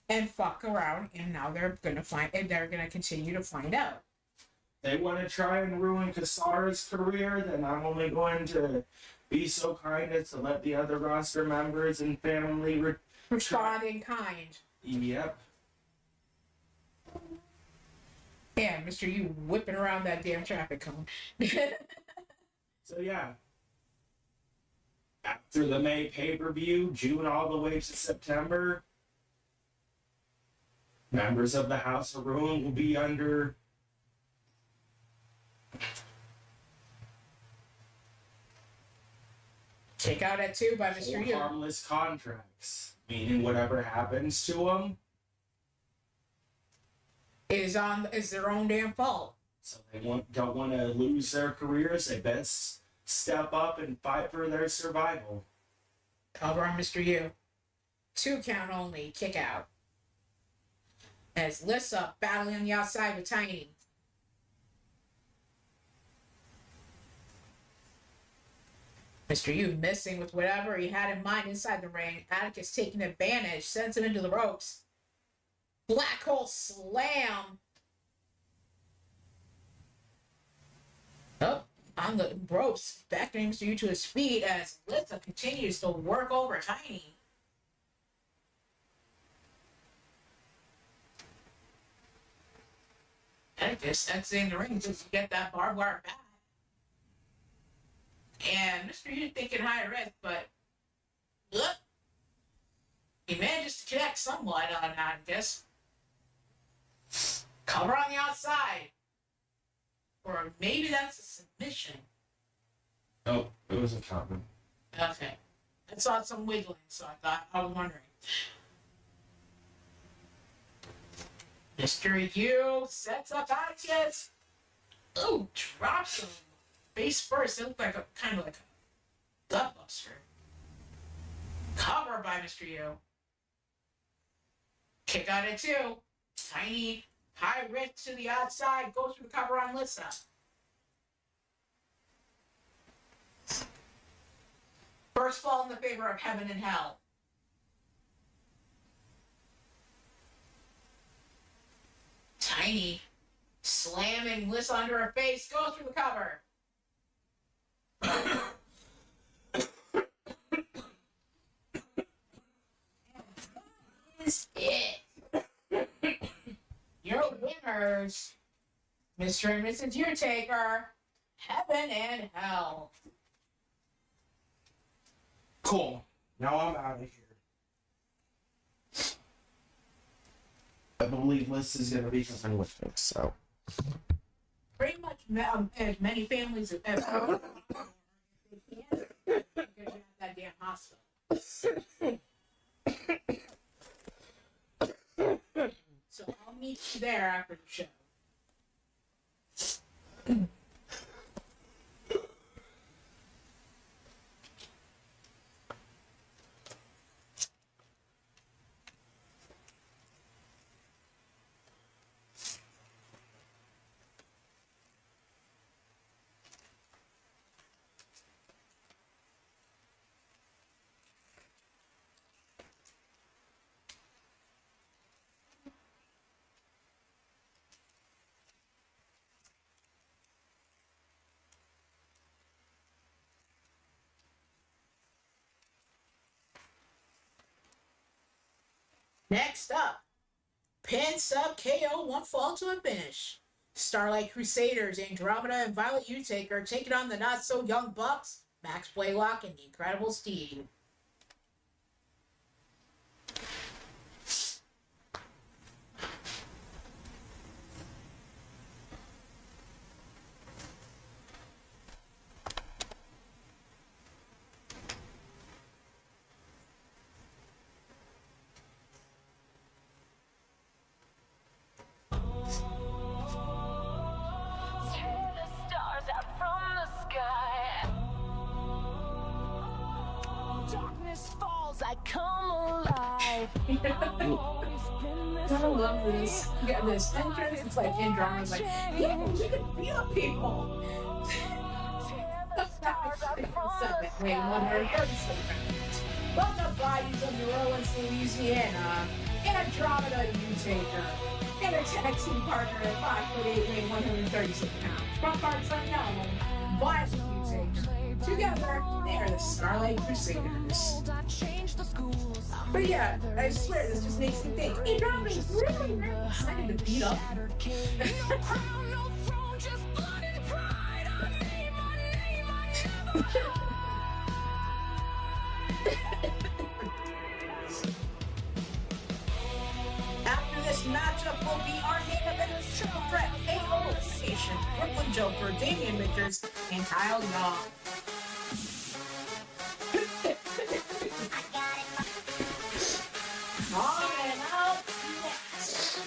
and fuck around, and now they're gonna continue to find out. They want to try and ruin Kasara's career, then I'm only going to be so kind as to let the other roster members and family Respond in kind. Yep. Yeah, Mr. You whipping around that damn traffic cone. So yeah. After the May pay-per-view, June all the way to September, members of the House of Ruin will be under Take out at 2 by Mr. hold U. harmless contracts, meaning whatever happens to them, Is their own damn fault. so they don't want to lose their careers. They best step up and fight for their survival. Cover on Mr. U. 2 count only. Kick out. As Lissa battling on the outside with Tiny. Mr. U missing with whatever he had in mind inside the ring. Atticus taking advantage, sends him into the ropes. Black hole slam. Up on the ropes, beckoning Mr. U to his feet as Lissa continues to work over Tiny. Atticus exiting the ring just to get that barbed wire back. And Mr. U thinking high risk, but look, he manages to connect somewhat on Atticus. Cover on the outside. Or maybe that's a submission. Oh, it was a cover. Okay. I saw some wiggling, so I was wondering. Mr. U sets up Atticus. Ooh, drops him. Face first. It looked like a kind of like a gut buster. Cover by Mr. U. Kick out at 2. Tiny high risk to the outside. Goes for the cover on Lissa. First fall in the favor of heaven and hell. Tiny slamming Lissa under her face. Goes for the cover. Is it. Your winners, Mr. and Mrs. Undertaker, Heaven and Hell. Cool. Now I'm out of here. I believe Liz is going to be coming with me, so. Pretty much as many families as ever. They can. Because you're at that damn hospital. meet you there after the show. Next up, pin sub KO 1 fall to a finish. Starlight Crusaders, Andromeda, and Violet Utaker taking on the not so young Bucks, Max Blaylock, and the Incredible Steve. I come alive. I love this. Yeah, this entrance. It's like Andromeda's like, yeah, we can beat up people. Wait, 137. Welcome, bodies of New Orleans, Louisiana. Andromeda Utaker. And a tag team partner at 5'8", weighing 136 pounds. From parts unknown, Violet Utaker. Together, they are the Starlight Crusaders. But yeah, I swear, this just makes me think, Andromeda's really excited to beat up. After this matchup will be our main event triple threat KO elimination. Brooklyn Joker, Damian Richards, and Kyle Young. Coming out next.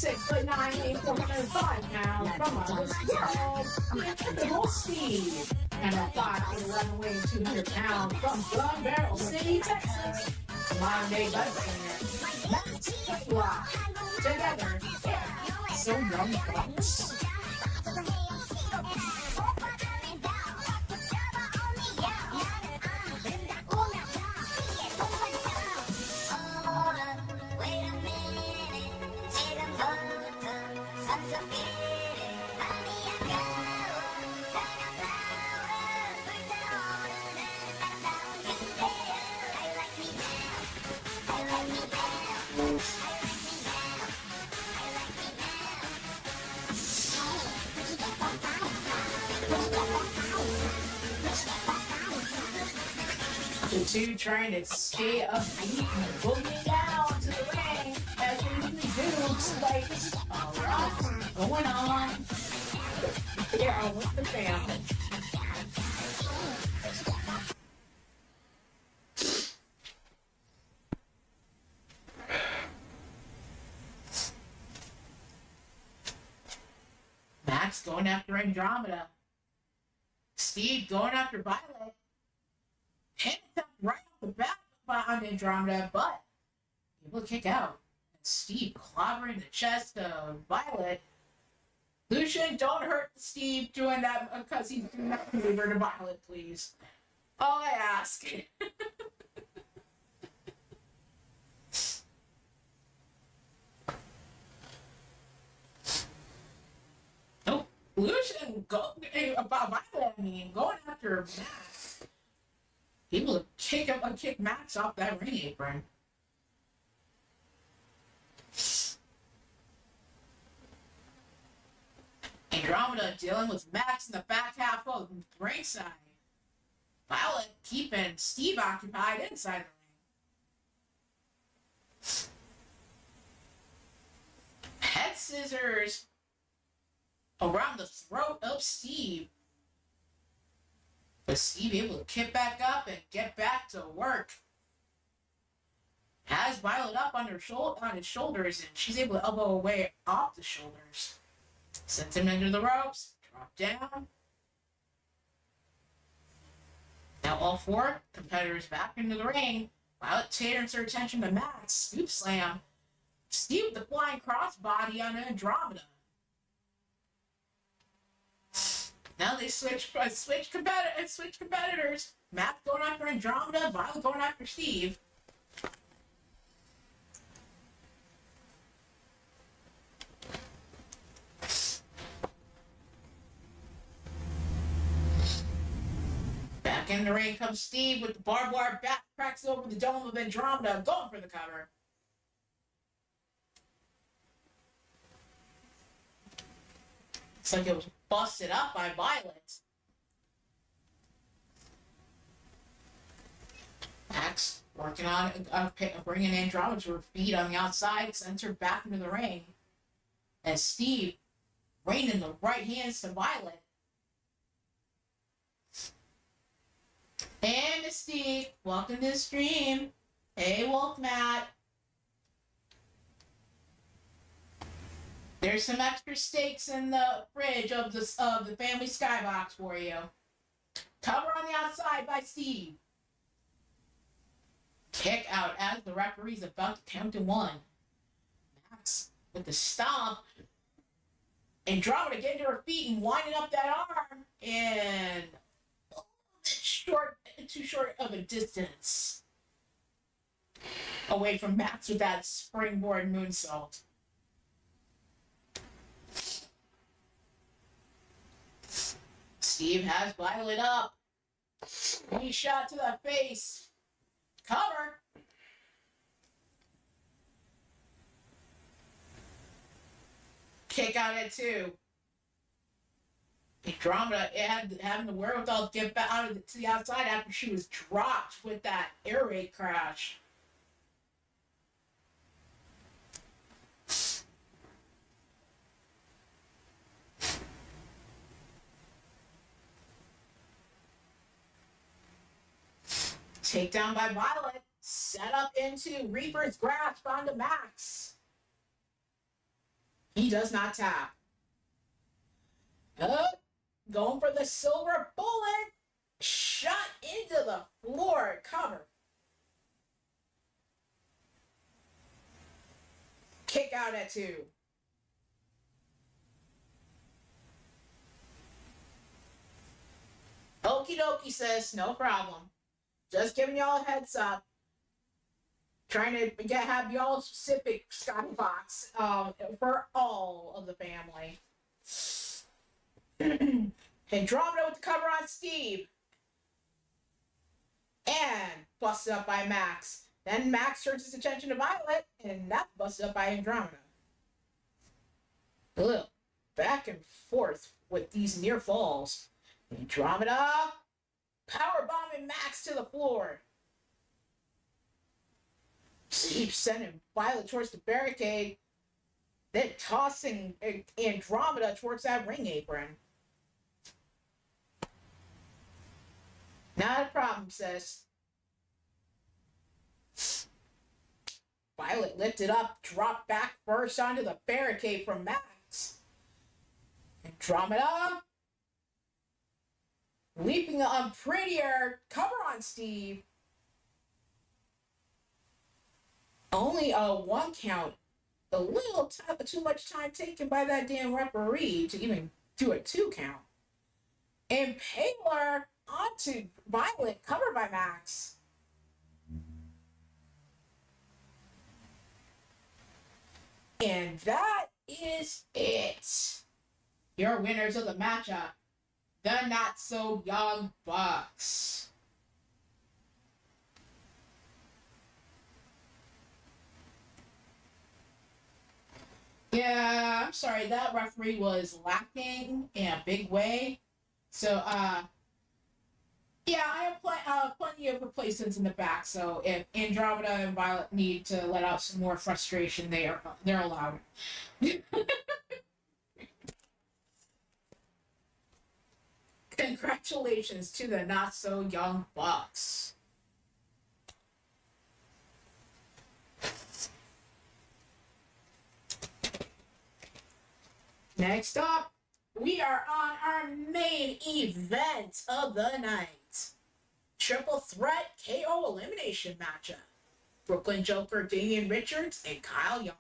6'9", weighing 405 pounds from Wisconsin, Incredible Steve. And a 5'11", weighing 200 pounds from Gun Barrel City, Texas, modern day gunslinger, Max Blaylock. Together, they're so young bucks. The two trying to stay upbeat and boogie down to the ring as they usually do, like a lot going on. Yeah, with the family. Max going after Andromeda. Steve going after Violet. Hit right off the bat on Andromeda, but able to kick out. And Steve clobbering the chest of Violet. Lucian, don't hurt Steve doing that because he's doing that maneuver to Violet, please. All I ask. Nope. Lucian, about Violet, going after Max. Able to kick Max off that ring apron. Andromeda dealing with Max in the back half of the ringside. Violet keeping Steve occupied inside the ring. Head scissors around the throat of Steve. But Steve able to kick back up and get back to work. Has Violet up on his shoulders, and she's able to elbow away off the shoulders. Sends him into the ropes. Drop down. Now all four competitors back into the ring. Violet turns her attention to Max. Scoop slam. Steve with the flying crossbody on Andromeda. Now they switch competitors. Max going after Andromeda. Violet going after Steve. Back in the ring comes Steve with the barbed wire bat, cracks over the dome of Andromeda, going for the cover. Looks like it was busted up by Violet. Max working on bringing Andromeda to her feet on the outside, sends her back into the ring. And Steve raining the right hands to Violet. Hey, Mystique, welcome to the stream. Hey, Wolf Matt. There's some extra steaks in the fridge of the family skybox for you. Cover on the outside by Steve. Kick out as the referee's about to count to one. Max with the stomp. Andromeda getting to her feet and winding up that arm. And too short of a distance away from Max with that springboard moonsault. Steve has Violet up. Knee shot to the face. Cover. Kick out at 2. Andromeda having the wherewithal to get back out to the outside after she was dropped with that air raid crash. Takedown by Violet. Set up into Reaper's grasp onto Max. He does not tap. Going for the silver bullet. Shot into the floor. Cover. Kick out at 2. Okie dokie, sis. No problem. Just giving y'all a heads up. Trying to have y'all specific skybox for all of the family. Andromeda with the cover on Steve. And busted up by Max. Then Max turns his attention to Violet, and that's busted up by Andromeda. Ugh. Back and forth with these near falls. Andromeda power bombing Max to the floor. Steve sending Violet towards the barricade, then tossing Andromeda towards that ring apron. Not a problem, sis. Violet lifted up, dropped back first onto the barricade from Max. Andromeda leaping on prettier, cover on Steve. Only a 1 count. A little too much time taken by that damn referee to even do a 2 count. Impaler onto Violet, covered by Max. And that is it. Your winners of the matchup, the Not So Young Bucks. Yeah, I'm sorry, that referee was lacking in a big way. So, yeah, I have plenty of replacements in the back. So if Andromeda and Violet need to let out some more frustration, they're allowed. Congratulations to the Not So Young Bucks. Next up, we are on our main event of the night. Triple threat KO elimination matchup. Brooklyn Joker Damian Richards and Kyle Young.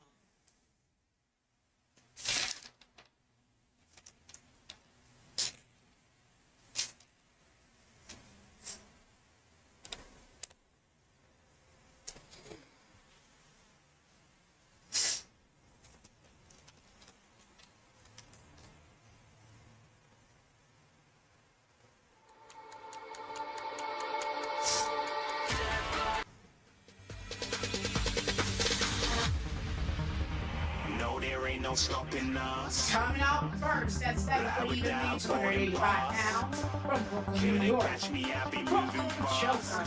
No, there ain't no stopping us. Coming out first, that's definitely even me 285 pounds from Brooklyn, New York. Catch me, I be Brooklyn moving fast. Joker.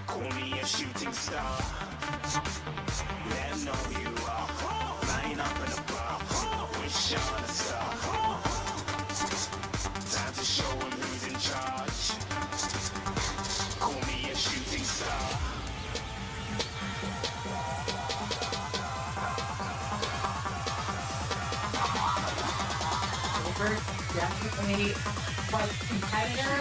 Call me a shooting star. Let 'em know you are flying up in a bar. Wish on a star. Time to show 'em who's in charge. Call me a shooting star. Definitely quite competitor,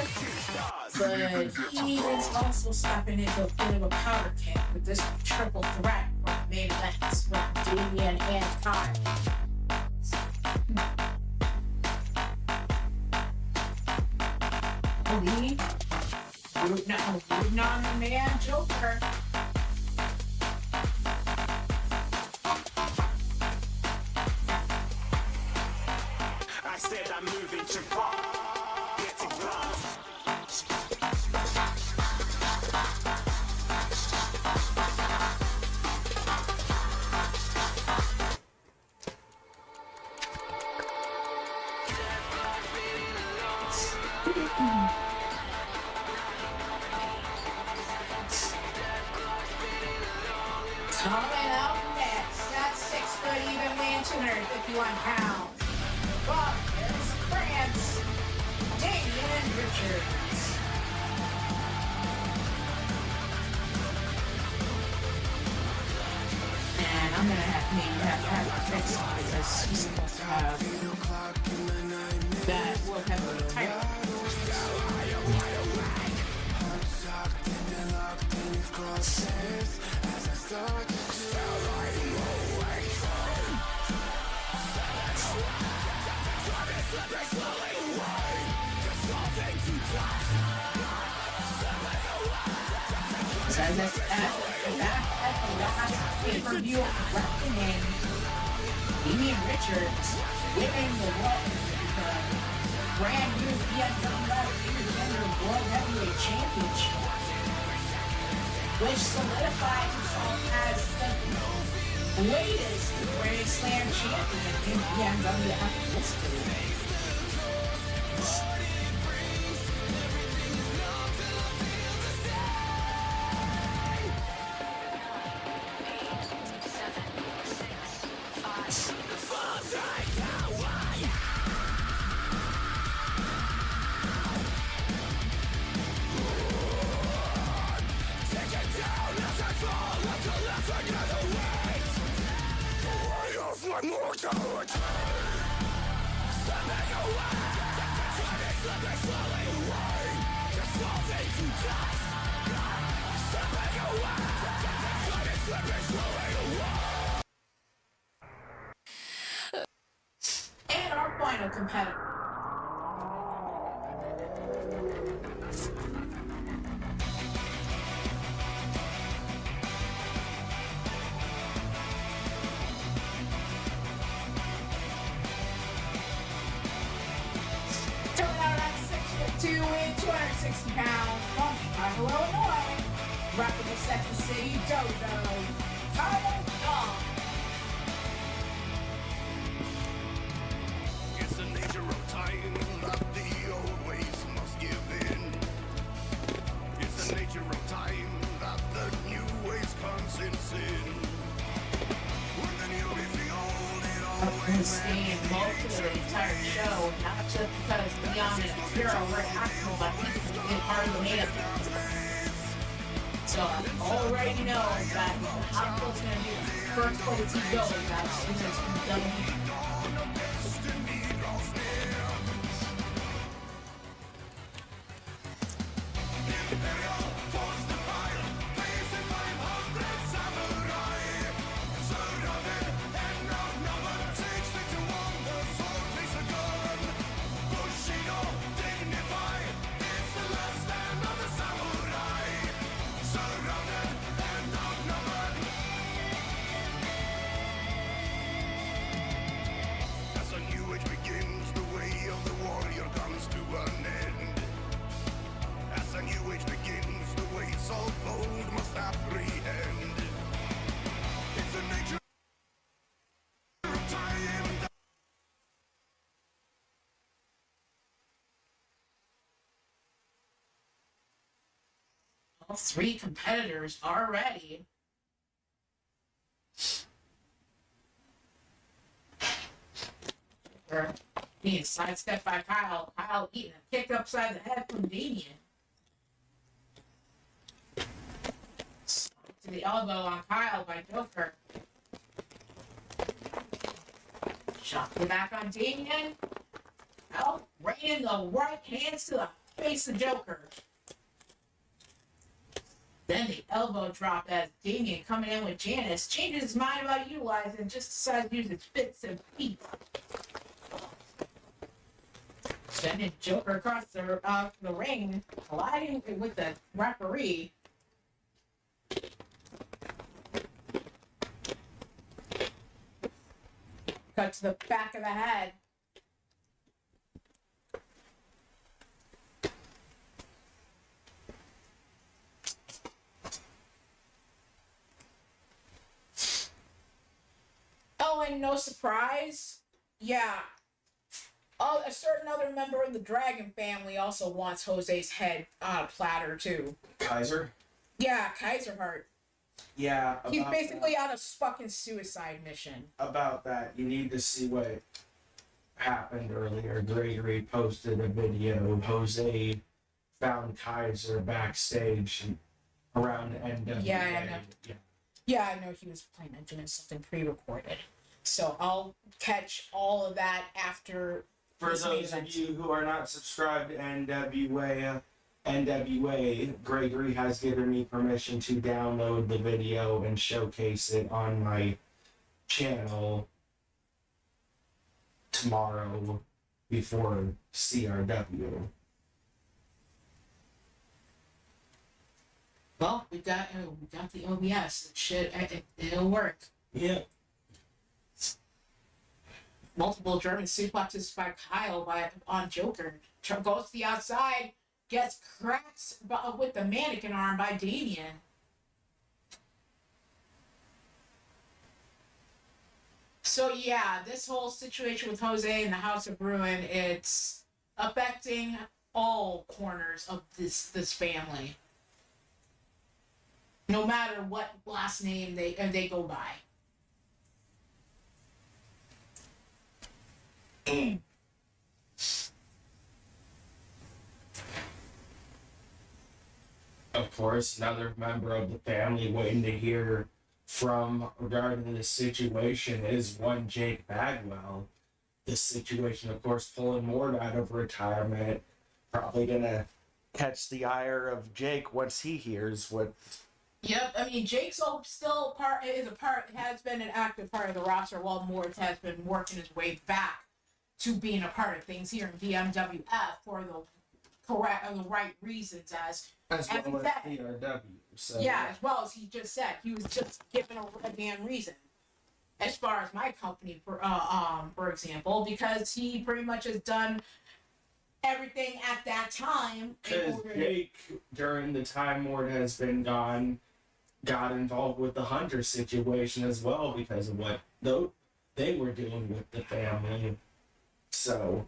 but he is also stepping into a bit of a powder keg with this triple threat from the main event with Damian and Kyle. Lee, rooting on the man Joker. I said I'm moving too far. Getting lost. Coming up next, that's 6 foot even man, 251 pounds. But there's France, Damian Richards. And I'm gonna have to fix it because he's supposed to have that world heavyweight title. So that's back at the last pay-per-view reckoning. Damian Richards winning the brand new BMWF Intergender World Heavyweight Championship, which solidified himself as the latest Grand Slam champion in BMWF history. And our final competitor. Coming out at 6'2" and 260 pounds from Chicago, Illinois. Repping the Second City Dojo, Kyle Young. It's the nature of time that the old ways must give in. It's the nature of time that the new ways comes in sin. When the new is the old, it I've been always staying most of the entire show, not just because Leon and Hero were actual, but he's been part of the makeup. So I already know that Aqua's gonna do the first place he goes as soon as he's done. All three competitors are ready. Being sidestepped by Kyle. Kyle eating a kick upside the head from Damien. To the elbow on Kyle by Joker. Shot to the back on Damien. Oh, right in the right hands to the face of Joker. Then the elbow drop as Damien coming in with Janice changes his mind about utilizing and just decides to use his fists and feet. Sending Joker across the ring, colliding with the referee. Cut to the back of the head. Oh, and no surprise, yeah. Oh, a certain other member of the Dragon family also wants Jose's head on a platter too. Kaiser? Yeah, Kaiser Heart. Yeah. He's basically on a fucking suicide mission. About that, you need to see what happened earlier. Gregory posted a video. Jose found Kaiser backstage around NWA. Yeah, I know. Yeah, I know he was planning on doing something pre-recorded. So I'll catch all of that after. For those of you who are not subscribed to NWA, Gregory has given me permission to download the video and showcase it on my channel tomorrow before CRW. Well, we got the OBS. It'll work. Yeah. Multiple German suplexes by Kyle on Joker. Goes to the outside, gets cracked with the mannequin arm by Damien. So yeah, this whole situation with Jose and the House of Ruin, it's affecting all corners of this family. No matter what last name they go by. Of course, another member of the family waiting to hear from regarding this situation is one Jake Bagwell. This situation, of course, pulling Mort out of retirement, probably gonna catch the ire of Jake once he hears what. Yep, I mean Jake's still has been an active part of the roster while Mort has been working his way back to being a part of things here in BMWF for the right reasons as well as CRW. So yeah, as well as he just said, he was just given a damn reason. As far as my company, for example, because he pretty much has done everything at that time. Because Jake, during the time Mort has been gone, got involved with the Hunter situation as well because of what they were doing with the family. So.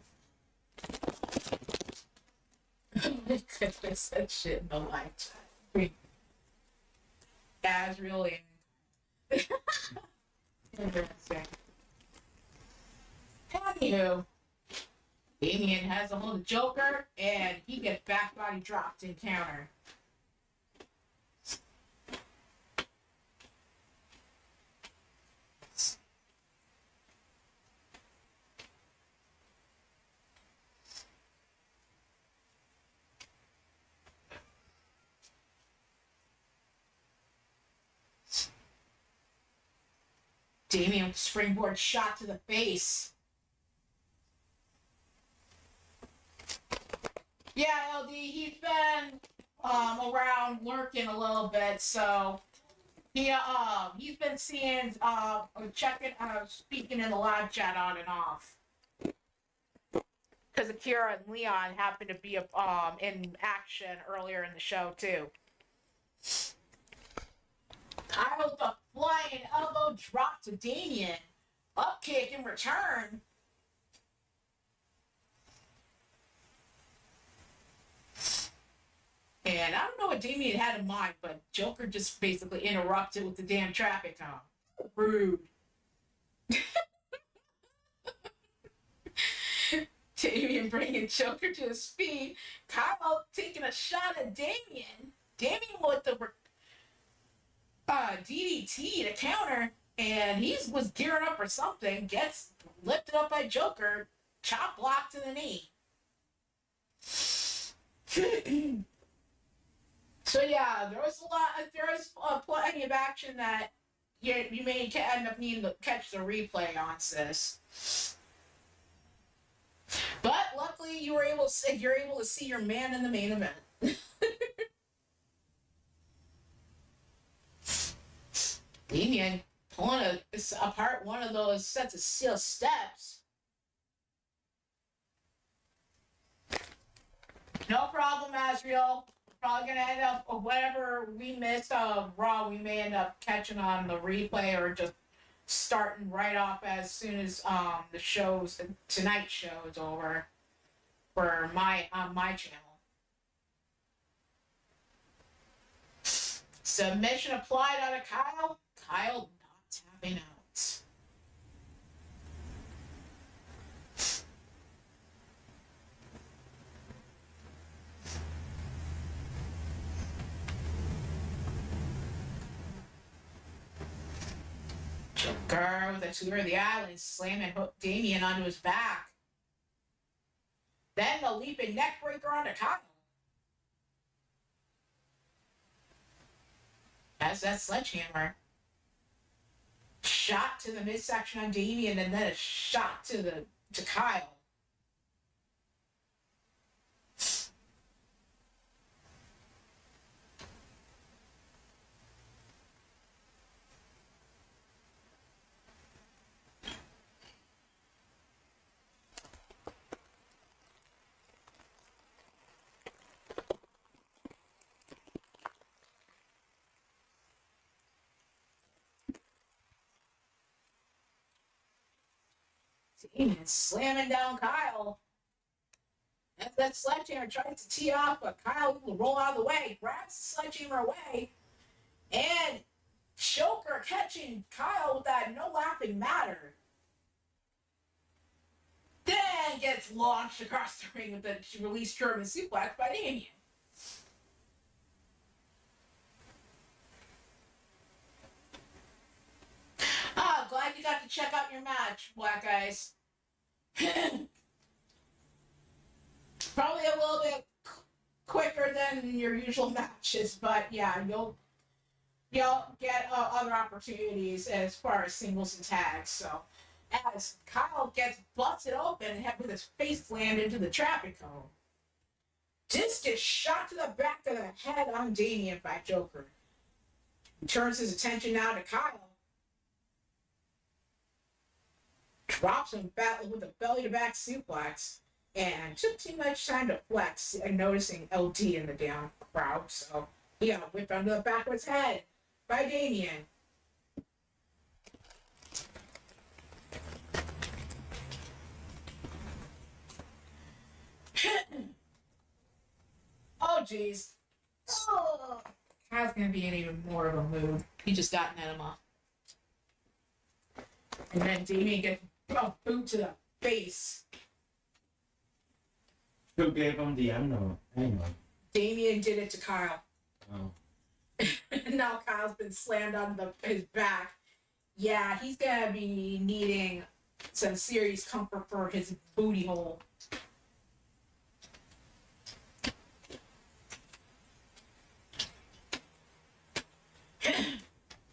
Goodness, that shit in the life. Yeah, it's really interesting. Anywho, Damien has a hold of Joker, and he gets back body dropped in counter. Damien with springboard shot to the face. Yeah, LD, he's been around lurking a little bit, so he's been seeing speaking in the live chat on and off. Because Akira and Leon happened to be in action earlier in the show too. Kyle with a flying elbow drop to Damien. Up kick in return. And I don't what Damien had in mind, but Joker just basically interrupted with the damn traffic cone. Rude. Damien bringing Joker to his feet. Kyle taking a shot at Damien. Damien with the DDT to counter, and he was gearing up for something. Gets lifted up by Joker. Chop block to the knee. So yeah, there was plenty of action that you may end up needing to catch the replay on, sis. But luckily, you're able to see your man in the main event. Damien pulling apart one of those sets of steel steps. No problem, Azriel. Probably gonna end up whatever we missed Raw. We may end up catching on the replay or just starting right off as soon as tonight's show is over for my channel. Submission applied out of Kyle. Kyle not tapping out. Joker with a tour of the island, slamming Damien onto his back. Then the leaping neckbreaker onto Kyle. As that sledgehammer. Shot to the midsection on Damien, and then a shot to Kyle. Damien slamming down Kyle. As that sledgehammer tries to tee off, but Kyle will roll out of the way, grabs the sledgehammer away, and Joker catching Kyle with that no laughing matter. Then gets launched across the ring with the released German suplex by Damien. Glad you got to check out your match, Black Ice. Probably a little bit quicker than your usual matches, but yeah, you'll get other opportunities as far as singles and tags. So, as Kyle gets busted open and with his face slammed into the traffic cone, just gets shot to the back of the head on Damien by Joker. He turns his attention now to Kyle. Drops him back with a belly-to-back suplex, and took too much time to flex and noticing LD in the down crowd, so he got whipped under the back of his head by Damien. Oh, jeez. Oh, Kyle's gonna be in even more of a mood. He just got an enema. And then Damien gets a boot to the face. Who gave him the enema? Damien did it to Kyle. Oh. Now Kyle's been slammed on his back. Yeah, he's gonna be needing some serious comfort for his booty hole.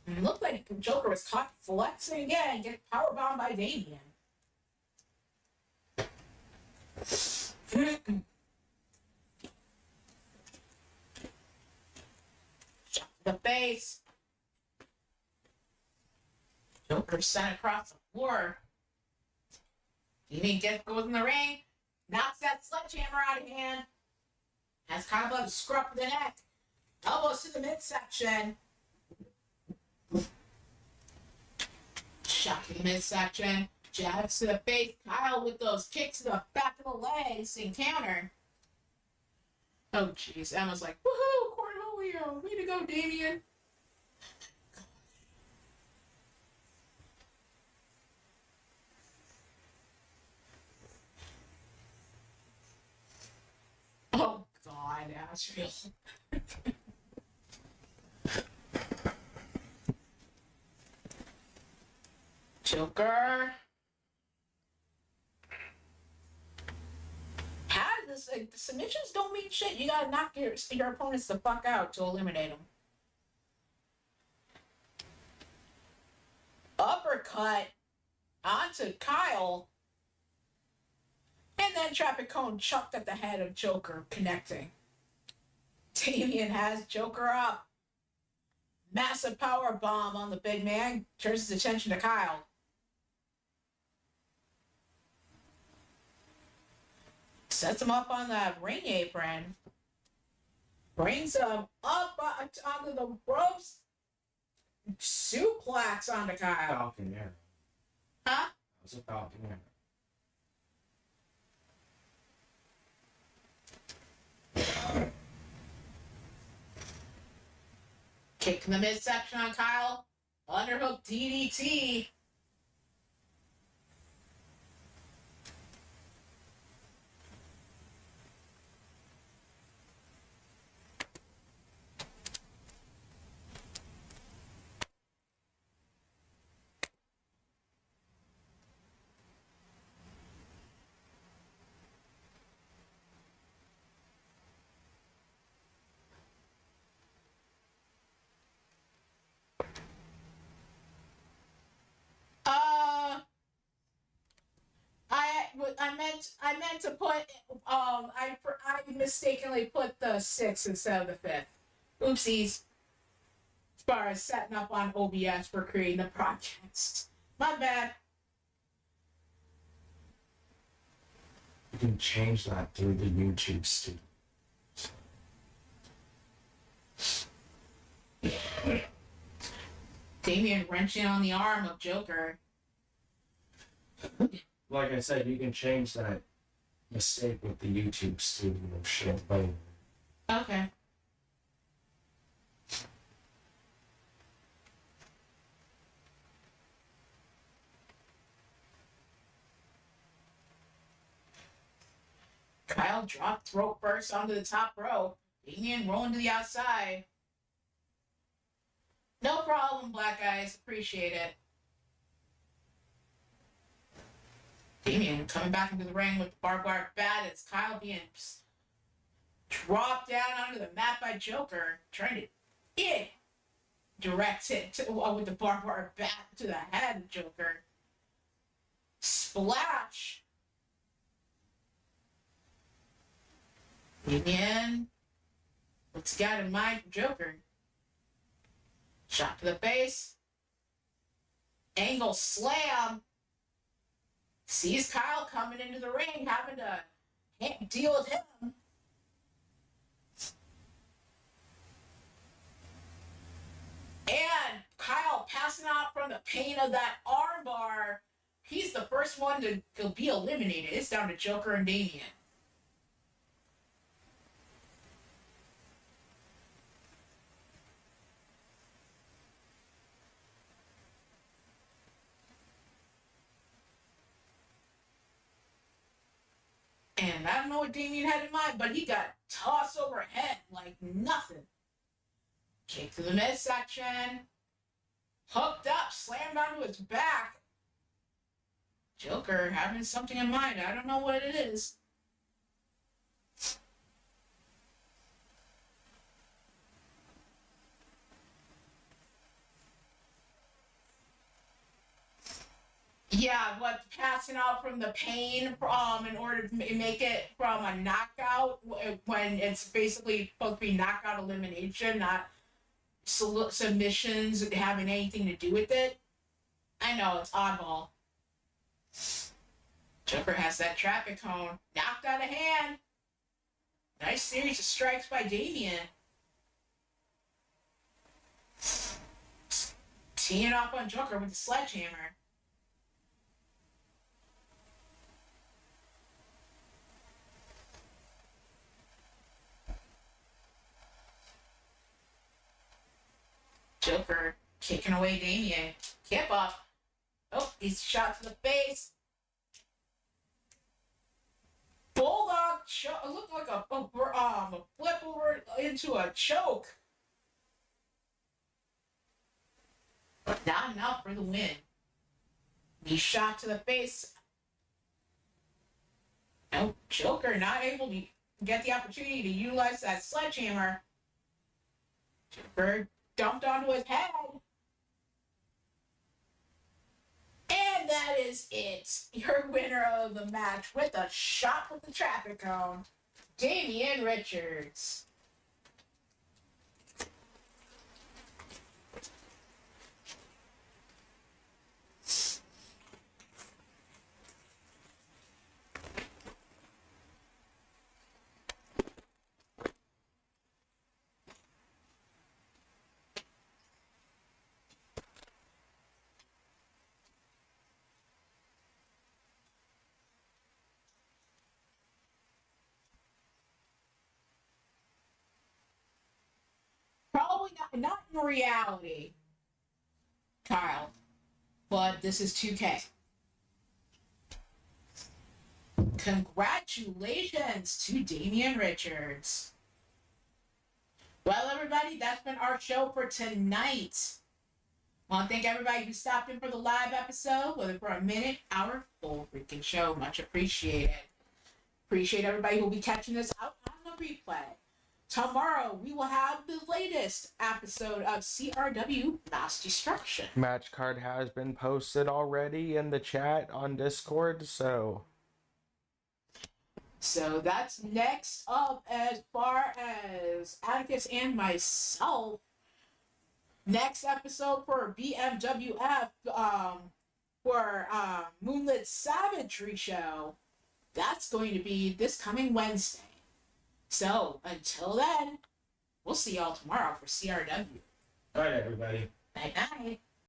It looked like Joker was caught flexing again and get powerbombed by Damien. Shot to the face. Joker sent across the floor. Damien goes in the ring, knocks that sledgehammer out of hand. Has kind of a scruff of the neck. Elbows to the midsection. Shot to the midsection. Jabs to the face. Kyle with those kicks to the back of the legs and counter. Oh, jeez. Emma's like, woohoo, cornhole Romeo. Way to go, Damien. Oh, God, Asheville. Joker. How does this? The submissions don't mean shit. You gotta knock your opponents the fuck out to eliminate them. Uppercut onto Kyle. And then traffic cone chucked at the head of Joker, connecting. Damien has Joker up. Massive power bomb on the big man. Turns his attention to Kyle. Sets him up on that ring apron. Brings him up onto the ropes. Suplex onto Kyle. Falcon Arrow. Huh? That was a Falcon Arrow. Kick in the midsection on Kyle. Underhook DDT. I meant to put I mistakenly put the 6 instead of the 5th. Oopsies. As far as setting up on OBS for creating the podcast. My bad. You can change that through the YouTube studio. Damien wrenching on the arm of Joker. Like I said, you can change that mistake with the YouTube studio shit later. Okay. Kyle dropped throat burst onto the top rope. Damien rolling to the outside. No problem, Black Eyes. Appreciate it. Damien coming back into the ring with the barbed wire bat. It's Kyle being dropped down onto the mat by Joker, trying to direct it with the barbed wire bat to the head of Joker. Splash! Damien, what's he got in mind for Joker? Shot to the face. Angle slam. Sees Kyle coming into the ring, having to deal with him. And Kyle passing out from the pain of that armbar. He's the first one to be eliminated. It's down to Joker and Damien. And I don't know what Damien had in mind, but he got tossed overhead like nothing. Kick to the midsection. Hooked up, slammed onto his back. Joker having something in mind. I don't know what it is. Yeah, what passing out from the pain in order to make it from a knockout when it's basically supposed to be knockout elimination, not submissions having anything to do with it. I know, it's oddball. Joker has that traffic cone knocked out of hand. Nice series of strikes by Damien. Teeing up on Joker with the sledgehammer. Joker kicking away Damien. Kip up. Oh, he's shot to the face. Bulldog choke. It looked like a flip over into a choke. But not enough for the win. He's shot to the face. No, Joker not able to get the opportunity to utilize that sledgehammer. Joker dumped onto his head. And that is it. Your winner of the match with a shot with the traffic cone, Damian Richards. Probably not in reality, Kyle, but this is 2K. Congratulations to Damian Richards. Well, everybody, that's been our show for tonight. I want to thank everybody who stopped in for the live episode, whether for a minute, hour, full freaking show. Much appreciated. Appreciate everybody who will be catching this out on the replay. Tomorrow, we will have the latest episode of CRW Mass Destruction. Match card has been posted already in the chat on Discord, so that's next up as far as Atticus and myself. Next episode for BMWF, for Moonlit Savagery Show. That's going to be this coming Wednesday. So, until then, we'll see y'all tomorrow for CRW. all right, everybody. Night night.